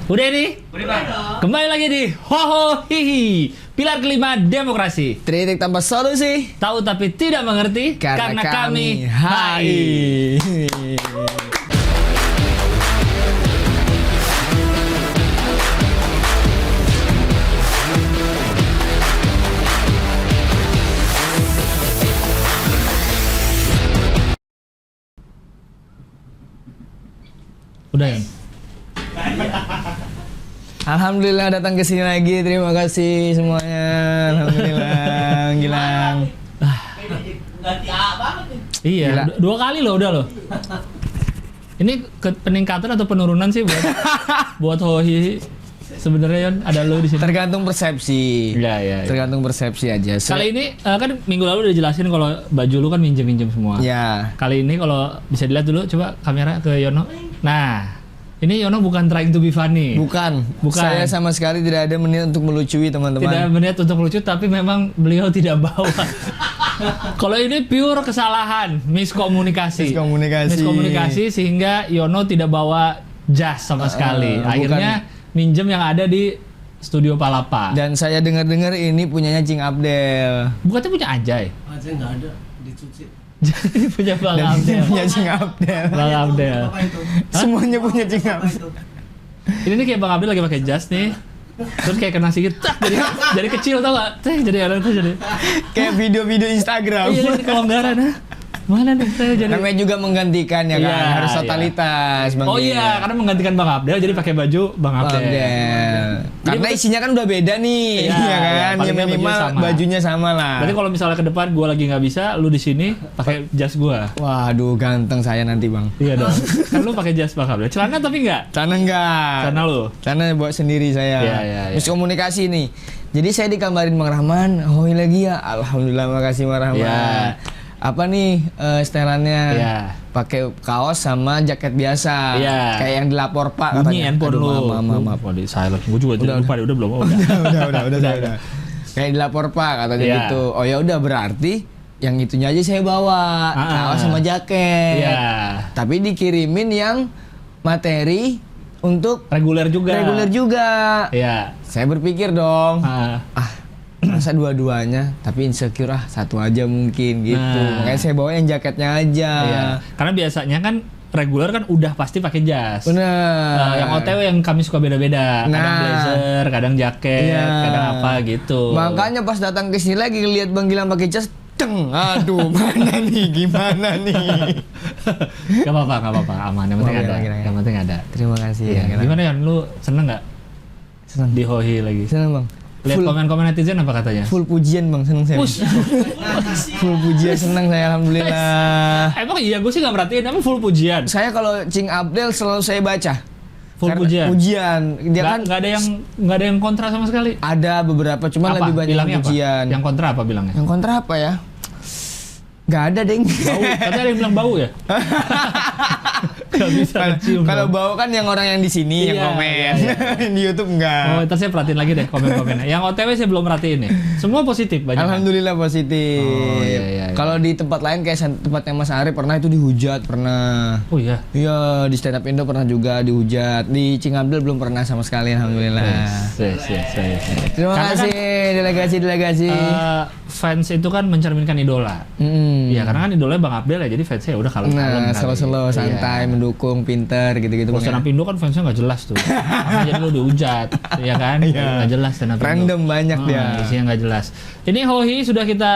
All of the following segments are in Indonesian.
Udah nih? Kembali lagi di Hoho Hihi, pilar kelima demokrasi. Kritik tanpa solusi, Tahu tapi tidak mengerti karena kami HI. Udah ya? Alhamdulillah datang ke sini lagi. Terima kasih semuanya. Alhamdulillah, Gilang. Ganti A banget nih. Iya, Gila. dua kali loh udah loh. Ini peningkatan atau penurunan sih buat Hoho Hihi? Sebenarnya Yon, ada lo di sini. Tergantung persepsi. Iya. Tergantung persepsi aja. Kali ini kan minggu lalu udah jelasin kalau baju lu kan minjem semua. Ya. Kali ini kalau bisa dilihat dulu, coba kamera ke Yono. Nah, ini Yono bukan trying to be funny. Bukan. Bukan. Saya sama sekali tidak ada niat untuk melucui teman-teman. Tidak berniat untuk lucu, tapi memang beliau tidak bawa. Kalau ini pure kesalahan, miskomunikasi. Miskomunikasi sehingga Yono tidak bawa jas sama sekali. Akhirnya minjem yang ada di Studio Palapa. Dan saya dengar-dengar ini punyanya Cing Abdel. Bukannya punya Ajay? Aja nggak ada, dicuci. Jadi punya Bang Dan Abdel. punya Cing Abdel. Bang Abdel. Apa itu? Semuanya punya Cing Apa Abdel. itu? Ini nih kayak Bang Abdel lagi pakai jas nih. Terus kayak kena sikit, jadi kecil tau gak? Jadi ada tuh jadi. Kayak video-video Instagram. Iya, jadi kelonggaran ah. Mana nih saya jadi. Namanya juga menggantikan ya kan, Iya, harus totalitas. Bang Oh Gil. iya, karena menggantikan Bang Abdel jadi pakai baju Bang Bang Abdel. Abdel. Karena isinya kan udah beda nih, Iya, ya iya, kan? paling Ya nggak minimal bajunya sama. bajunya sama lah. Berarti kalau misalnya ke depan gue lagi nggak bisa, lu di sini pakai jas gua. Waduh, ganteng saya nanti bang. Iya dong. Kan lu pakai jas Bang Abdel. Celana tapi enggak. Celana enggak. Celana lu. Celana buat sendiri saya. Iya. Miskomunikasi nih. Jadi saya dikabarin Bang Rahman, hoi lagi ya. Alhamdulillah, makasih Bang Rahman. Iya. Apa nih setelannya? Iya. Pakai kaos sama jaket biasa. Iya. Kayak yang dilapor Pak Bunyi katanya. handphone Aduh, lu. maaf. Oh, di silent. Gue juga Udah, lupa deh, udah belum. Oh, udah. Kayak dilapor Pak katanya Iya. gitu. Oh ya udah berarti yang itunya aja saya bawa, kaos sama jaket. Iya. Tapi dikirimin yang materi untuk Reguler juga. Iya. Saya berpikir dong, Ah. masa dua-duanya, tapi insecure satu aja mungkin gitu. Nah. Makanya saya bawa yang jaketnya aja. Iya. Karena biasanya kan reguler kan udah pasti pakai jas. Bener. Yang OTW yang kami suka beda-beda. Kadang Nah. blazer, kadang jaket, Iya. kadang apa gitu. Makanya pas datang ke sini lagi lihat Bang Gilang pakai jas, aduh mana nih, gimana nih? Gak apa-apa, aman. Yang penting Oh, ada. gila. Yang penting ada. Terima kasih. Iya. ya, Gimana ya? Lu seneng nggak Senang. di Hohi lagi? Senang Bang. Lihat Full, komen-komen netizen apa katanya? full pujian Bang, senang saya. Push. Full pujian, senang saya alhamdulillah. Emang iya, gue sih nggak merhatiin. Emang full pujian. Saya kalau Cing Abdel selalu saya baca. Full Karena pujian. Pujian. Dia kan Nggak ada yang kontra sama sekali. ada beberapa, cuma Apa? lebih banyak Bilangnya apa? pujian. Yang kontra apa bilangnya? Yang kontra apa ya? Gak ada deng. Bau. Katanya ada yang bilang bau ya? Gak bisa kecium. Kalau dong. bau kan yang orang yang di sini yang Iya, komen. iya. Di YouTube enggak. Oh, ntar saya perhatiin lagi deh komen-komennya. Yang OTW saya belum perhatiin nih. Semua positif banyak. Alhamdulillah positif. Oh, iya. Kalau di tempat lain kayak tempatnya Mas Ari pernah itu dihujat, pernah. Oh iya. Iya, di Stand Up Indo pernah juga dihujat. Di Cing Abdel belum pernah sama sekali, alhamdulillah. Yes. Terima Karena kasih delegasi. Fans itu kan mencerminkan idola. Iya, karena kan idolanya Bang Abdel ya, jadi fansnya udah kalem-kalem. Nah, kali. slow-slow, santai, Iya. mendukung, pinter, gitu-gitu. Kalau Bang, stand ya. up Indo kan fansnya nggak jelas tuh. Makanya jadi lu dihujat, ya kan? Iya. Nggak jelas stand up Indo. Random banyak dia. Isinya nggak jelas. Ini Hohi sudah kita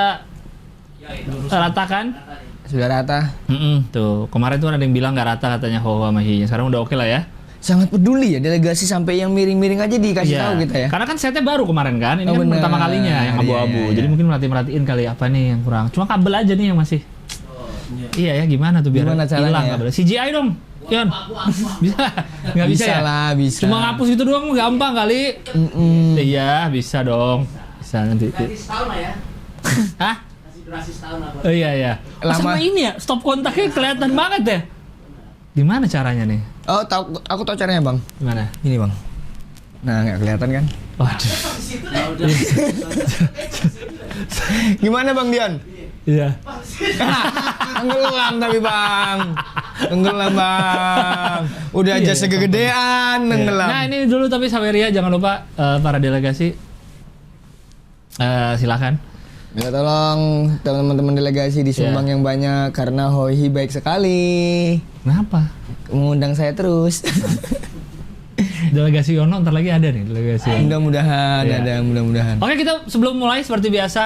ratakan. Sudah rata. Tuh, kemarin tuh ada yang bilang nggak rata katanya Ho sama Hi. Sekarang udah oke lah ya. Sangat peduli ya delegasi sampai yang miring-miring aja dikasih tahu kita ya. Karena kan setnya baru kemarin kan. Ini Oh, kan bener. pertama kalinya yang abu-abu. Iya. Jadi mungkin merhatiin kali apa nih yang kurang. Cuma kabel aja nih yang masih. Iya ya, gimana tuh biar Gimana caranya hilang ya? kabel. CGI dong. Yon. Bisa? Nggak bisa, ya? lah, bisa. Cuma ngapus itu doang gampang kali. Iya, bisa dong. Bisa nanti. Kasih setahun lah ya. Hah? Kasih durasi setahun lah. Oh iya. Lama. Sama ini ya, stop kontaknya kelihatan banget ya. Gimana caranya nih? Oh, aku tahu caranya, Bang. Gimana? Ini, Bang. Nah, nggak kelihatan kan? Waduh. Di situ deh. Udah. Gimana, Bang Dion? Iya. Tenggelam tapi, Bang. Tenggelam bang. Udah Iya, aja segedean tenggelam. Nah ini dulu tapi Saweria jangan lupa para delegasi silakan. Ya tolong teman-teman delegasi disumbang yang banyak karena Hoihi baik sekali. Kenapa? Mengundang saya terus. Delegasi Yono ntar lagi ada nih delegasi. Mudah-mudahan Iya. ada, mudah-mudahan. Oke kita sebelum mulai seperti biasa.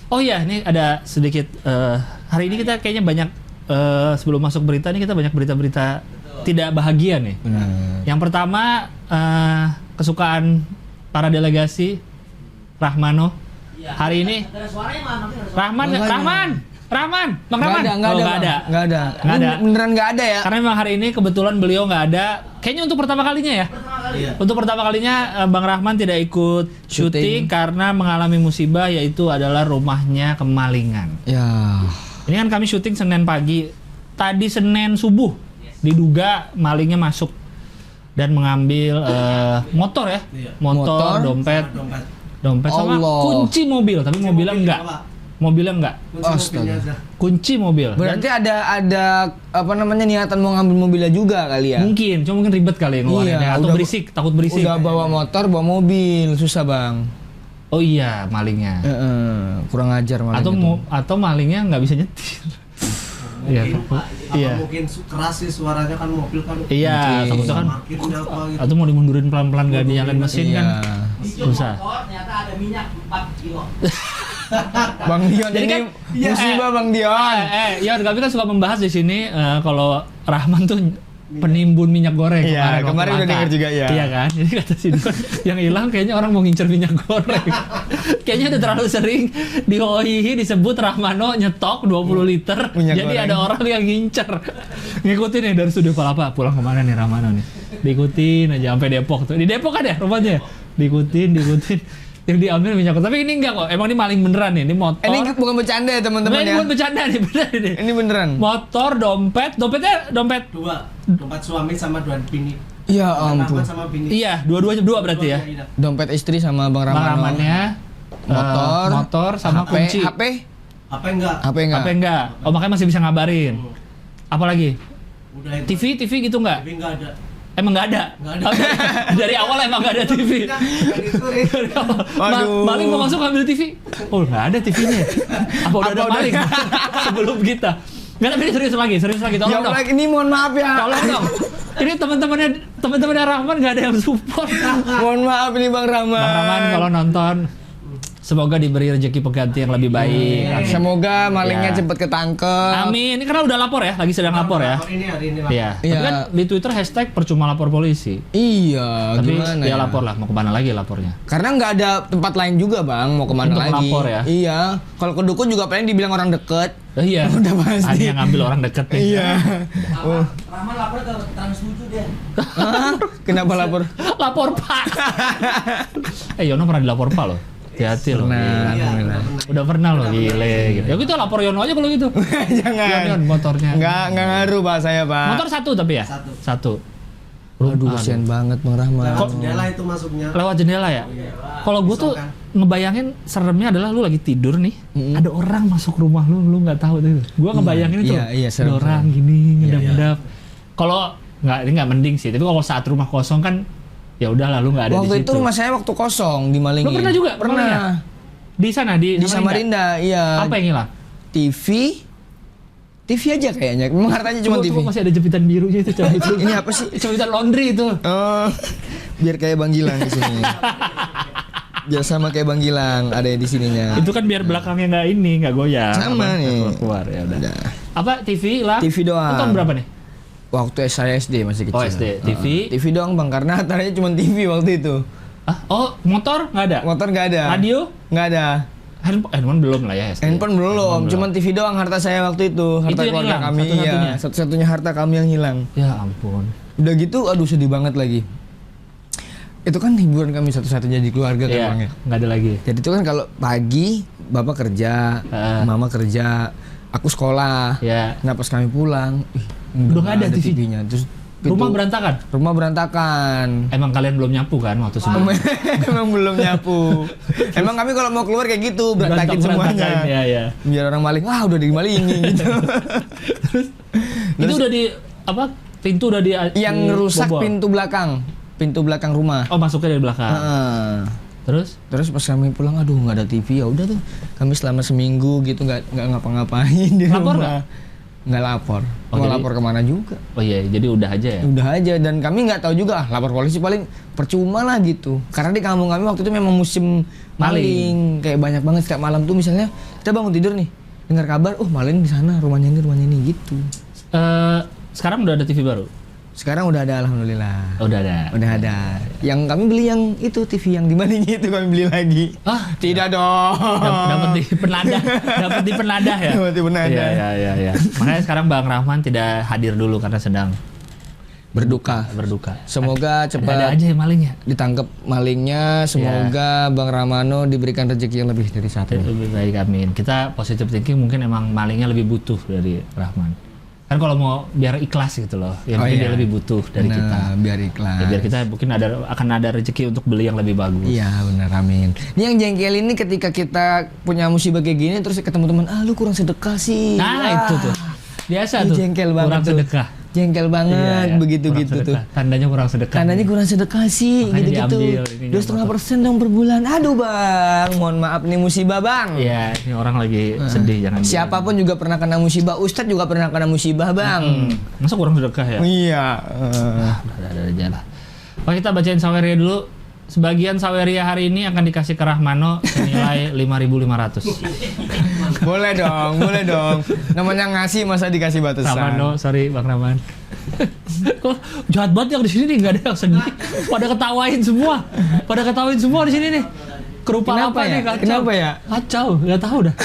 Oh iya ini ada sedikit. Hari ini kita kayaknya banyak sebelum masuk berita ini kita banyak berita-berita tidak bahagia nih. Yang pertama kesukaan para delegasi Rahmano. Hari ini Ada suaranya mah, makanya ada suara. Bang Rahman. Nggak ada. Nggak ada. Ini beneran nggak ada ya? Karena memang hari ini kebetulan beliau nggak ada. Kayaknya untuk pertama kalinya ya. Pertama kali. Iya. Untuk pertama kalinya Bang Rahman tidak ikut syuting karena mengalami musibah yaitu adalah rumahnya kemalingan. Ya. Ini kan kami syuting Senin pagi. Tadi Senin subuh diduga malingnya masuk dan mengambil motor ya. Iya. Motor, dompet sama Allah. kunci mobil, tapi mobilnya enggak. Mobilnya enggak. Kunci mobil. Berarti ada apa namanya niatan mau ngambil mobilnya juga kali ya? Mungkin, cuma mungkin ribet kali ya ngeluarinnya atau udah- berisik, takut berisik. Udah bawa motor, bawa mobil, susah bang. Oh iya, malingnya. Kurang ajar malah. Atau malingnya nggak bisa nyetir. Iya. Iya. Mungkin keras sih suaranya kan mobil kan. Iya, Mungkin. takutnya kan Parkirnya apa gitu. atau mau dimundurin pelan-pelan gak dinyalain mesin Iya. kan. Hijau Susah. motor ternyata ada minyak 4 kilo. Bang Dion Jadi ini kan- musibah Bang Dion. Ya, kami kan suka membahas di sini kalau Rahman tuh penimbun minyak goreng Iya, waktu kemarin udah langka. dengar juga, ya. Iya kan? Jadi kata si Dion, yang hilang kayaknya orang mau ngincer minyak goreng. Kayaknya udah terlalu sering di Hoihi disebut Rahmano nyetok 20 liter. Minyak Jadi goreng. ada orang yang ngincer. Ngikutin nih dari studio Palapa, pulang kemana nih Rahmano nih. Diikutin aja sampai Depok tuh. Di Depok kan ya rumahnya? Diikutin. Yang diambil minyak goreng. Tapi ini enggak kok. Emang ini maling beneran nih. Ini motor. Ini bukan bercanda ya teman-teman Ini ya. bukan bercanda nih, bener ini. Ini beneran. Motor, dompetnya dompet. 2, dompet suami sama 2 bini. Ya Dompet ampun. Rahman sama bini. Iya, dua-duanya dua berarti ya. Iya. Dompet istri sama Bang Bang Ramano. Rahmannya motor sama HP, kunci. HP Apa enggak? enggak? HP enggak? Oh makanya masih bisa ngabarin. Apalagi? Udah itu. TV gitu enggak? Tapi enggak ada. Emang enggak ada? Nggak ada. Oh, dari awal emang enggak ada TV. Dari awal. Waduh. Maling mau masuk ngambil TV. Oh enggak ada TV-nya. Apa udah ada maling sebelum kita? Enggak, tapi ini serius lagi Ya tolong dong. Allah, ini mohon maaf ya. Tolong dong. Ini teman-temannya Rahman nggak ada yang support. Mohon maaf ini Bang Rahman. Bang Rahman kalau nonton, semoga diberi rezeki pengganti yang lebih baik. Amin. Semoga malingnya Ya. cepet ketangkep. Amin. Ini karena udah lapor ya, lagi sedang lapor ya. Hari ini lah. Iya. Tapi Iya. kan di Twitter hashtag percuma lapor polisi. Iya, Tapi gimana ya ya? lapor lah. Mau kemana lagi lapornya? Karena nggak ada tempat lain juga Bang, mau kemana Untuk lagi? melapor ya? Iya. Kalau ke dukun juga paling dibilang orang deket. Iya. Udah pasti. Ada yang ngambil orang deket nih. Iya. Rahman lapor ke Trans 7 deh. Hah? Kenapa lapor? Lapor Pak. Yono pernah dilapor Pak loh. Hati-hati loh. Pernah, Gila. alhamdulillah. Udah pernah loh, gile gitu. Ya gitu lapor Yono aja kalau gitu. Jangan. Yon, motornya. Nggak ngaruh bahasanya Pak. Motor satu tapi ya? Satu. Aduh, kasihan banget Bang Rahman. Lewat jendela itu masuknya. Lewat jendela ya? Kalau gue tuh Kosong kan? ngebayangin seremnya adalah lu lagi tidur nih, ada orang masuk rumah lu nggak tahu tuh. Gue ngebayangin itu, iya, ada serem, orang gini ngedap-ngedap. Kalau nggak, ini nggak mending sih. Tapi kalau saat rumah kosong kan, ya udah lalu nggak ada Waktu di itu situ. rumah saya waktu kosong di Malingin. Lu pernah juga? Pernah. Kemarin ya? Di sana di Di Samarinda, iya. Apa yang hilang? TV aja kayaknya. Memang hartanya cuma TV. Masih ada jepitan birunya itu coba itu. Ini apa sih? Jepitan laundry itu. Oh, biar kayak Bang Gilang di sini. Biar sama kayak Bang Gilang ada di sininya. Itu kan biar belakangnya nggak goyang. Sama Apa, nih. Keluar ya udah. Udah. Apa TV lah? TV doang. Itu tahun berapa nih? Waktu saya SD masih kecil. Oh, SD. TV? TV doang Bang, karena hartanya cuma TV waktu itu. Ah, oh motor nggak ada? Motor nggak ada. Radio? Nggak ada. Handphone belum lah ya SD. Handphone belum, cuman TV doang harta saya waktu itu. Harta Itu yang keluarga hilang, kami, satu-satunya? iya. Satu-satunya harta kami yang hilang. Ya ampun. Udah gitu, aduh sedih banget lagi. Itu kan hiburan kami satu-satunya di keluarga kan Iya, Bang ya. nggak ada lagi. Jadi itu kan kalau pagi bapak kerja, mama kerja, aku sekolah. Ya. Nah pas kami pulang, Udah nggak ada TV. TV-nya. Terus Rumah berantakan. rumah berantakan. Emang kalian belum nyapu kan waktu sebelum? Emang belum nyapu. Emang kami kalau mau keluar kayak gitu berantakin semuanya. Ya ya. Biar orang maling, wah udah dimalingin gitu. Itu udah di apa? Pintu udah di Yang rusak bobol. pintu belakang rumah. Oh, masuknya dari belakang. Terus Pas kami pulang, aduh nggak ada TV, ya udah tuh kami selama seminggu gitu nggak ngapa-ngapain di Lapor rumah. Nggak lapor. Oh, Mau jadi- lapor kemana juga? oh iya, jadi udah aja ya. Udah aja, dan kami nggak tahu juga lapor polisi paling percuma lah gitu. Karena di kampung kami waktu itu memang musim maling, kayak banyak banget setiap malam tuh, misalnya kita bangun tidur nih, dengar kabar, maling di sana, rumahnya ini gitu. Sekarang udah ada TV baru. Sekarang udah ada, alhamdulillah. Oh, udah ada. Udah ada. Yang kami beli yang itu, TV yang dimaling itu kami beli lagi. Ah, Tidak dong. dapat di penadah, dapat di penadah ya. Dapat di penadah. Iya. Makanya sekarang Bang Rahman tidak hadir dulu karena sedang Berduka. Semoga Ada cepat aja yang malingnya. ditangkap malingnya. Semoga Bang Ramano diberikan rezeki yang lebih dari satu. Lebih baik, amin. Kita positive thinking, mungkin emang malingnya lebih butuh dari Rahman. Kan kalau mau biar ikhlas gitu loh, yang mungkin dia lebih butuh dari kita. Biar ikhlas. Ya, biar kita mungkin akan ada rezeki untuk beli yang lebih bagus. Iya benar, amin. Ini yang jengkel ini ketika kita punya musibah kayak gini terus ketemu teman, lu kurang sedekah sih. Nah, itu tuh. Biasa Ini tuh. jengkel banget kurang tuh. sedekah. Jengkel banget Iya, begitu kurang gitu sedekah. tuh. Tandanya kurang sedekah. Tandanya kurang sedekah sih, Makanya gitu-gitu. diambil ininya 2,5% dong per bulan. Aduh bang, mohon maaf nih musibah bang. Iya, ini orang lagi sedih, jangan. Siapapun juga pernah kena musibah. Ustadz juga pernah kena musibah bang. Masa kurang sedekah ya? Iya. Ada aja lah. Oke, kita bacain saweria dulu. Sebagian saweria hari ini akan dikasih ke Rahmano senilai 5.500. Boleh dong. Namanya ngasih masa dikasih batasan. Rahmano, sorry Bang Rahman. Kok jahat banget yang di sini nih, nggak ada yang sedih. Pada ketawain semua di sini nih. Kerupa Kenapa apa ya? nih, kacau. Kenapa ya? Kacau, nggak tahu dah.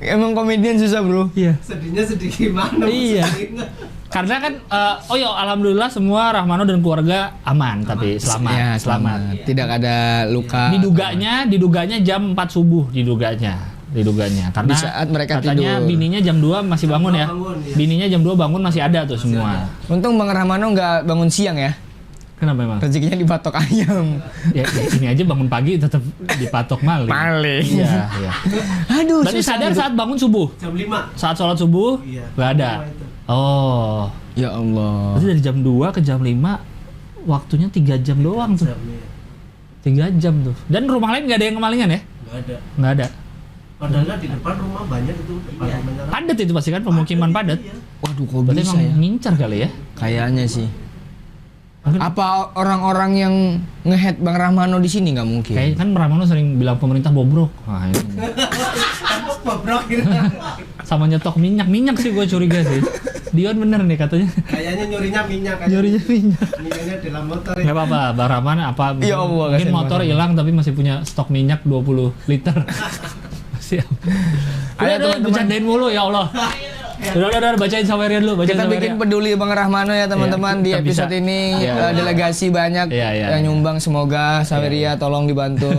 Emang komedian susah bro. Iya. Sedihnya sedih gimana? Iya. Karena kan, alhamdulillah semua Rahmano dan keluarga aman, tapi selamat. Ya, selamat. Tidak ada luka. Diduganya jam 4 subuh diduganya. Karena Di saat mereka katanya tidur. bininya jam 2 masih bangun ya. Bangun, ya. Bininya jam 2 bangun masih ada tuh semua. Untung Bang Rahmano nggak bangun siang ya. Kenapa emang? Rezekinya dipatok ayam. Ya, ini aja bangun pagi tetap dipatok maling. Maling. Iya. Aduh. Berarti susah sadar hidup. saat bangun subuh. Jam 5. Saat sholat subuh Iya. nggak ada. Itu. Oh. Ya Allah. Berarti dari jam 2 ke jam 5 waktunya 3 jam doang tuh. Jamnya. 3 jam tuh. Dan rumah lain nggak ada yang kemalingan ya? Nggak ada. Nggak ada. Padahal di depan rumah banyak itu. Depan rumahnya. Padat itu pasti kan, pemukiman padat. Iya. Waduh, kok Berarti bisa emang ya? ngincar kali ya? Kayaknya sih. Mungkin Apa orang-orang yang nge-head Bang Rahmano di sini nggak mungkin? kayak kan Rahmano sering bilang pemerintah bobrok. Nah, ini. Bobrok gitu. Sama nyetok minyak sih gue curiga sih. Dion bener nih katanya. Kayaknya nyurinya minyak. Nyurinya minyak. Minyaknya dalam motor. Nggak apa-apa, Bang Rahman apa Ya Allah, mungkin kasihan motor banget. hilang tapi masih punya stok minyak 20 liter. Siap. Ada Udah teman-teman. bercandain mulu ya Allah. Udah bacain saweria dulu, bacain Kita saweria. bikin peduli Bang Rahmano ya teman-teman. Iya, Di kita bisa. episode ini Iya. delegasi banyak Iya, yang nyumbang. Semoga Saweria tolong dibantu.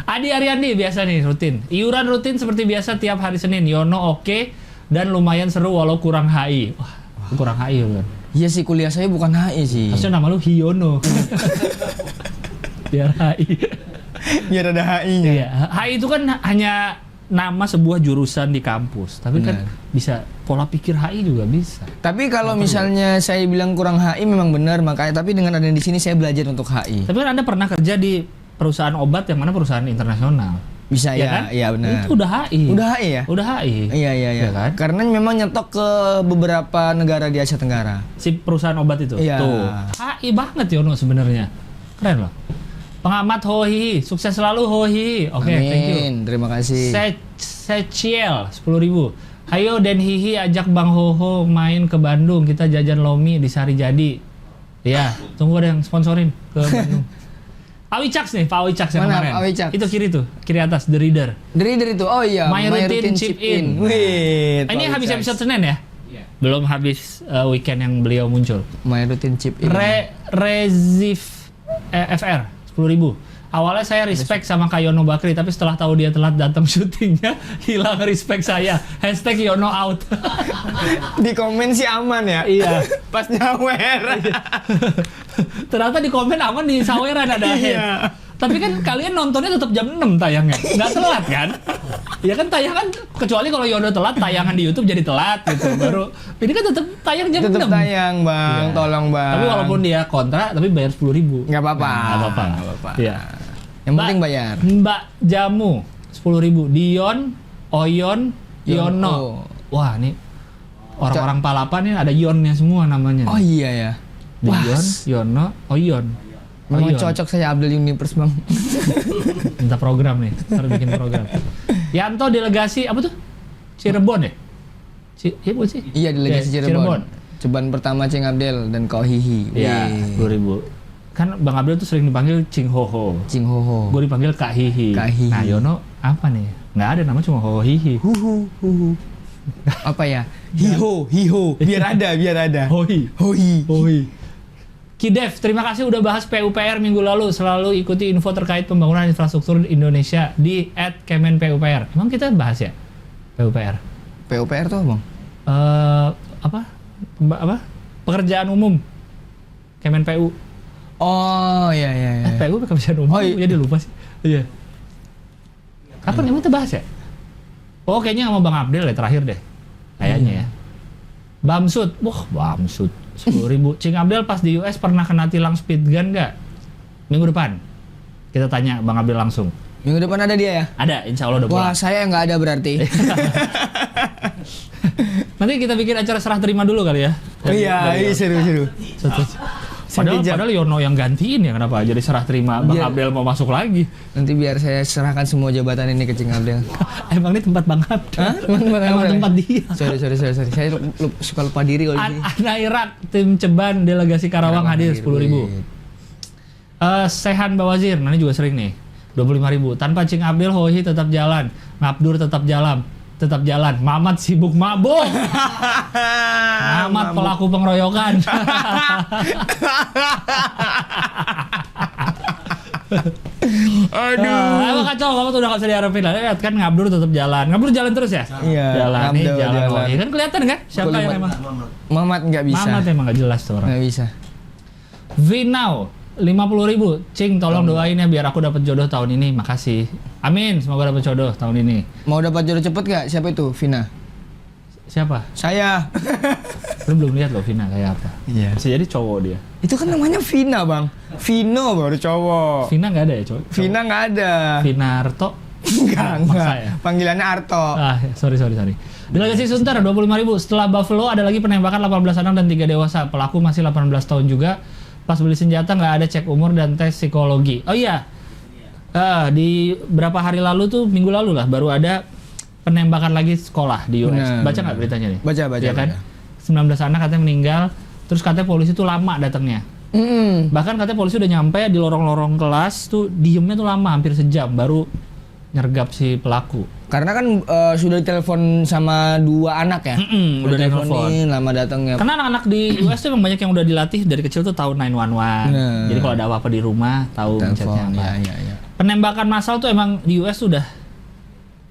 Adi Ariandi biasa nih rutin. Iuran rutin seperti biasa tiap hari Senin. Yono oke dan lumayan seru walau kurang HI. Wah, kurang HI kan. Iya sih, kuliah saya bukan HI sih. Harusnya nama lu Hiono. Biar HI. Biar ada HI-nya. Iya, HI itu kan hanya nama sebuah jurusan di kampus. Tapi kan bisa pola pikir HI juga bisa. Tapi kalau misalnya saya bilang kurang HI memang benar, makanya tapi dengan ada di sini saya belajar untuk HI. Tapi kan Anda pernah kerja di perusahaan obat yang mana perusahaan internasional. Bisa Ya ya, kan? iya benar. Itu udah HI. Udah HI ya? Udah HI. Iya iya iya. Ya kan? Karena memang nyetok ke beberapa negara di Asia Tenggara. Si perusahaan obat itu. Iya. Tuh. HI banget Yono sebenarnya. Keren loh. Pengamat Hohi, sukses selalu Hohi. Oke, thank you. Amin. Terima kasih. Seciel 10.000. Ayo Den Hihi ajak Bang Hoho main ke Bandung, kita jajan lomi di Sari Jadi. Ya, tunggu ada yang sponsorin ke Bandung. Awicaks nih, Pak Awicaks yang Mana, kemarin. Awicaks? Itu kiri tuh, kiri atas The Reader. Dari itu. Oh iya, My Routine Chip In. Wih. Ini habis episode Senin ya? Belum habis weekend yang beliau muncul. My Routine Chip In. Rezif FR 10.000. Awalnya saya respect sama Kak Yono Bakri, tapi setelah tahu dia telat datang syutingnya, hilang respect saya. Hashtag Yono out. Di komen sih aman ya. Iya. Pas nyawer. Ternyata di komen aman, di saweran ada Iya. head. Tapi kan kalian nontonnya tetap jam 6 tayangnya. Nggak telat kan? Ya kan tayangan, kecuali kalau Yono telat, tayangan di YouTube jadi telat gitu. Baru, ini kan tetap tayang jam 6. Tetap tayang bang, Iya. tolong bang. Tapi walaupun dia kontra, tapi bayar 10.000. Nggak apa-apa. Nggak apa-apa. Iya. Yang penting bayar. Mbak Jamu 10.000. Dion, Oyon, Yono. Oh. Wah, ini orang-orang Palapan ini ada Yonnya semua namanya. Oh iya ya. Dion, Yono, Oyon. Memang Oyon. cocok saya Abdul Universe bang. Minta program nih, harus bikin program. Yanto delegasi apa tuh? Cirebon ya? Iya bukan sih? Iya delegasi Ya, Cirebon. Cobaan pertama Cing Abdel dan Kau Hihi. Iya, 10.000. Kan Bang Abdul tuh sering dipanggil Cing Hoho. Cing Hoho. Gue dipanggil Kak Hihi. Kak Hihi. Nah Yono apa nih? Nggak ada nama, cuma Hoho Hihi. Huhu. Apa ya? Hiho, hiho. Biar ada. Hoi. Hoi. Hoi. Kidev, terima kasih udah bahas PUPR minggu lalu. Selalu ikuti info terkait pembangunan infrastruktur Indonesia di @kemenpupr. Emang kita bahas ya PUPR? PUPR tuh bang? Apa? Pekerjaan umum. Kemenpu. Oh iya. PU pekerjaan umum. Oh, iya. Jadi lupa sih. Iya. Kapan emang kita bahas ya? Oh kayaknya sama Bang Abdel ya terakhir deh. Kayaknya ya. Bamsud. Wah, Bamsud. 10.000. Cing Abdel pas di US pernah kena tilang speed gun nggak? Minggu depan. Kita tanya Bang Abdel langsung. Minggu depan ada dia ya? Ada, insya Allah udah Wah pulang. saya nggak ada berarti. Nanti kita bikin acara serah terima dulu kali ya. Oh iya, seru. Padahal Yono yang gantiin ya, kenapa jadi serah terima Bang Biar- Abdel mau masuk lagi. Nanti biar saya serahkan semua jabatan ini ke Cing Abdel. Emang ini tempat Bang Abdel. Hah? Emang tempat dia. Sorry. Saya suka lupa diri kalau di sini. Anak Irak, tim Ceban, delegasi Karawang hadir 10.000. Sehan Bawazir, nah ini juga sering nih, 25.000. Tanpa Cing Abdel, Hohi tetap jalan, Ngabdur tetap jalan, Mamat sibuk mabuk, Mamat pelaku pengeroyokan. Aduh. Emang kacau, kamu tuh udah gak bisa diharapin lah. Lihat kan Ngabdur tetap jalan, Ngabdur jalan terus ya? Iya, Jalan nih, Ngabdur jalan. jalan. Hohi kan kelihatan kan? Siapa yang emang? Mamat nggak bisa. Mamat emang gak jelas tuh orang. Nggak bisa. Vinau 50.000. Cing tolong doain ya biar aku dapat jodoh tahun ini. Makasih. Amin, semoga dapat jodoh tahun ini. Mau dapat jodoh cepet gak? Siapa itu? Vina. Siapa? Saya. Lu belum lihat loh Vina kayak apa. Iya. Bisa jadi cowok dia. Itu kan namanya Vina bang. Vino baru cowok. Vina nggak ada ya cowok? Vina nggak ada. Vinarto. Enggak. Maksa ya? Panggilannya Arto. Ah, sorry. Delegasi Sunter 25.000. Setelah Buffalo ada lagi penembakan 18 anak dan 3 dewasa. Pelaku masih 18 tahun juga. Pas beli senjata nggak ada cek umur dan tes psikologi. Oh iya. Di berapa hari lalu tuh, minggu lalu lah, baru ada penembakan lagi sekolah di US. Benar, Baca nggak beritanya nih? Baca. Ya kan? 19 anak katanya meninggal. Terus katanya polisi tuh lama datangnya. Bahkan katanya polisi udah nyampe di lorong-lorong kelas tuh diemnya tuh lama, hampir sejam baru nyergap si pelaku. Karena kan sudah ditelepon sama 2 anak ya. Udah telepon. diteleponin, lama datangnya. Karena anak-anak di US tuh emang banyak yang udah dilatih dari kecil tuh tahu 911. Nah. Jadi kalau ada apa-apa di rumah tahu mencetnya apa. Iya. Penembakan massal tuh emang di US tuh udah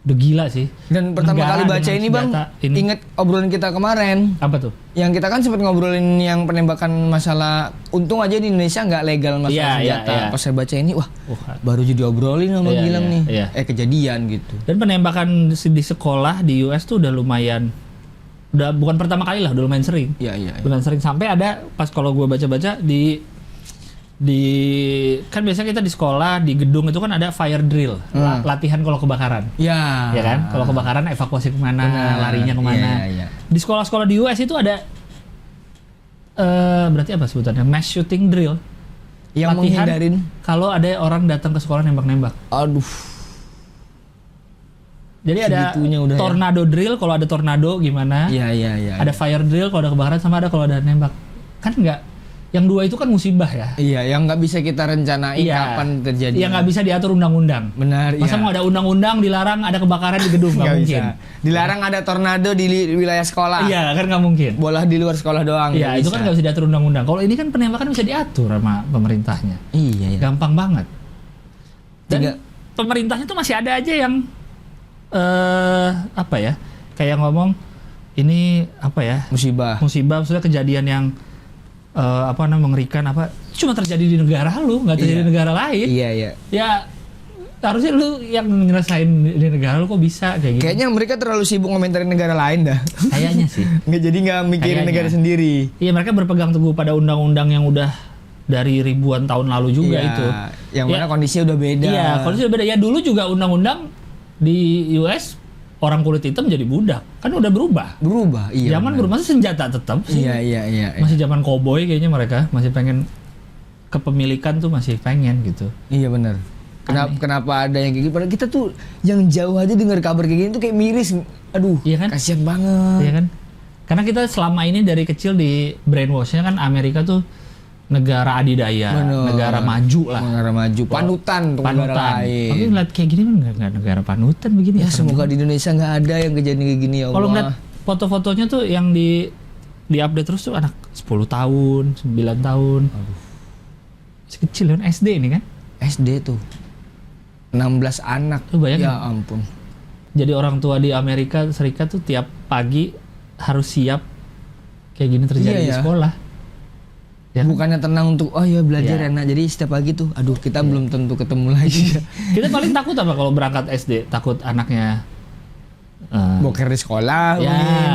gila sih. Dan pertama Negara kali baca dengan ini bang, senjata ini. inget obrolan kita kemarin. Apa tuh? Yang kita kan sempat ngobrolin yang penembakan masalah, untung aja di Indonesia nggak legal masalah Iya, senjata. iya. Pas saya baca ini, wah baru jadi obrolin sama Iya, Gilang iya, nih. iya. Kejadian gitu. Dan penembakan di sekolah di US tuh udah lumayan, udah bukan pertama kali lah, udah lumayan sering. Iya. Lumayan sering sampai ada pas kalau gue baca-baca di kan biasanya kita di sekolah di gedung itu kan ada fire drill, latihan kalau kebakaran. Ya. Ya kan, kalau kebakaran evakuasi kemana, Benar. larinya kemana. Iya. Di sekolah-sekolah di US itu ada berarti apa sebutannya, mass shooting drill. Yang Latihan menghindarin. kalau ada orang datang ke sekolah nembak-nembak. Aduh. Jadi ada Segitunya udah ya. tornado drill kalau ada tornado gimana. Iya. Ada fire drill kalau ada kebakaran, sama ada kalau ada nembak. Kan enggak, yang dua itu kan musibah ya. Iya, yang nggak bisa kita rencanain kapan terjadi. Yang nggak bisa diatur undang-undang. Benar. Masa iya. mau ada undang-undang dilarang ada kebakaran di gedung, nggak Nggak mungkin. bisa. Dilarang ada tornado di wilayah sekolah. Iya kan nggak mungkin. Bola di luar sekolah doang. Iya nggak itu kan nggak bisa diatur undang-undang. Kalau ini kan penembakan bisa diatur sama pemerintahnya. Iya. Gampang banget. Dan Tiga- pemerintahnya tuh masih ada aja yang apa ya? Kayak ngomong ini apa ya? Musibah. Musibah, maksudnya kejadian yang apa namanya mengerikan, apa cuma terjadi di negara lu, nggak terjadi di negara lain. Iya, iya. Ya harusnya lu yang nyelesain di negara lu, kok bisa kayak gitu. Kayaknya mereka terlalu sibuk ngomentarin negara lain dah. Kayaknya sih. Nggak mikirin Kayaknya. negara sendiri. Iya, mereka berpegang teguh pada undang-undang yang udah dari ribuan tahun lalu juga Iya, itu. yang mana kondisinya udah beda. Iya, kondisi udah beda. Ya dulu juga undang-undang di US orang kulit hitam jadi budak. Kan udah berubah. Berubah, iya. Zaman benar. berubah, masih senjata tetap sih. Iya. Masih zaman koboi kayaknya mereka masih pengen kepemilikan tuh masih pengen gitu. Iya benar. Kenapa ada yang kayak gitu? Padahal kita tuh yang jauh aja dengar kabar kayak gini tuh kayak miris. Aduh, Iya kan? kasihan banget. Iya kan? Karena kita selama ini dari kecil di brainwash-nya kan Amerika tuh negara adidaya, Bener. negara maju lah. Negara maju, panutan untuk negara lain. Tapi ngeliat kayak gini nggak negara panutan begini. Ya serem semoga banget. di Indonesia nggak ada yang kejadian kayak gini ya Allah. Kalau ngeliat foto-fotonya tuh yang di update terus tuh anak 10 tahun, 9 tahun. Masih kecil kan, SD ini kan. SD tuh 16 anak. Lu bayangin. Ya ampun. Jadi orang tua di Amerika Serikat tuh tiap pagi harus siap kayak gini terjadi Iya, di ya. sekolah. Ya kan? Bukannya tenang untuk oh ya belajar Iya. enak. Jadi setiap pagi tuh aduh kita belum tentu ketemu lagi. Kita paling takut apa kalau berangkat SD? Takut anaknya Boker di sekolah ya, mungkin.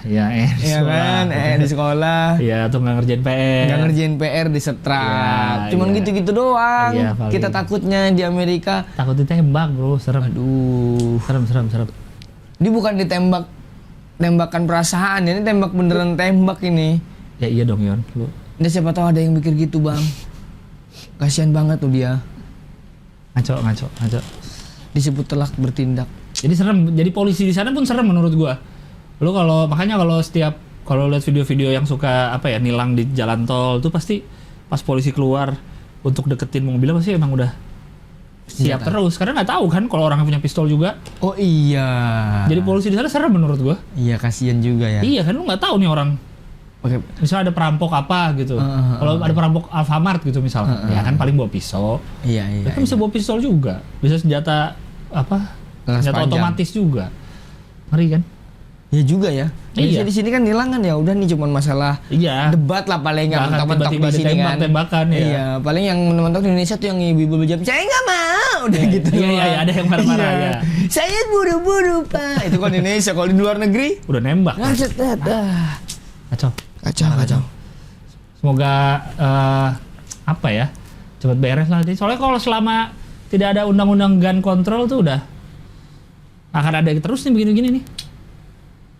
ya, di Iya sekolah. kan, di sekolah. Iya, atau nggak ngerjain PR. Nggak ngerjain PR di setrap. Iya, Cuman iya. gitu-gitu doang. Iya, paling. Kita takutnya di Amerika. Takut ditembak, bro. Serem. Aduh. Serem. Ini bukan ditembak tembakan perasaan, ini tembak beneran tembak ini. Ya iya dong, Yon. Lu Nah, siapa tahu ada yang mikir gitu, Bang. Kasihan banget tuh dia. ngaco. Disebut telah bertindak. Jadi serem. Jadi polisi di sana pun serem menurut gua. Lu makanya kalau lihat video-video yang suka nilang di jalan tol tuh pasti pas polisi keluar untuk deketin mobilnya pasti emang udah siap terus karena nggak tahu kan kalau orang punya pistol juga. Oh iya. Jadi polisi di sana serem menurut gua. Iya, kasihan juga ya. Iya kan lu nggak tahu nih orang. Oke. Misalnya ada perampok apa gitu. Kalau ada perampok Alfamart gitu misalnya, ya kan paling bawa pisau. Iya. Mereka bisa bawa pistol juga. Bisa senjata Kelas senjata panjang. otomatis juga. Ngeri kan? Ya juga ya. Iya. Di sini kan nilangan ya udah nih cuman masalah Iya. debat lah paling nggak Nggak akan mentok-mentok tiba-tiba di sini kan. ditembak-tembakan, ya. Iya, paling yang mentok di Indonesia tuh yang ibu-ibu berjam, saya nggak mau, udah Iya, gitu. iya, doang. ada yang marah-marah, Iya. ya. Saya buru-buru pak. Itu kan Indonesia, kalau di luar negeri, Udah nembak. ngacet dah. Kacau. Semoga cepat beres lah. Soalnya kalau selama tidak ada undang-undang gun control tuh udah akan ada terus nih begini-gini nih.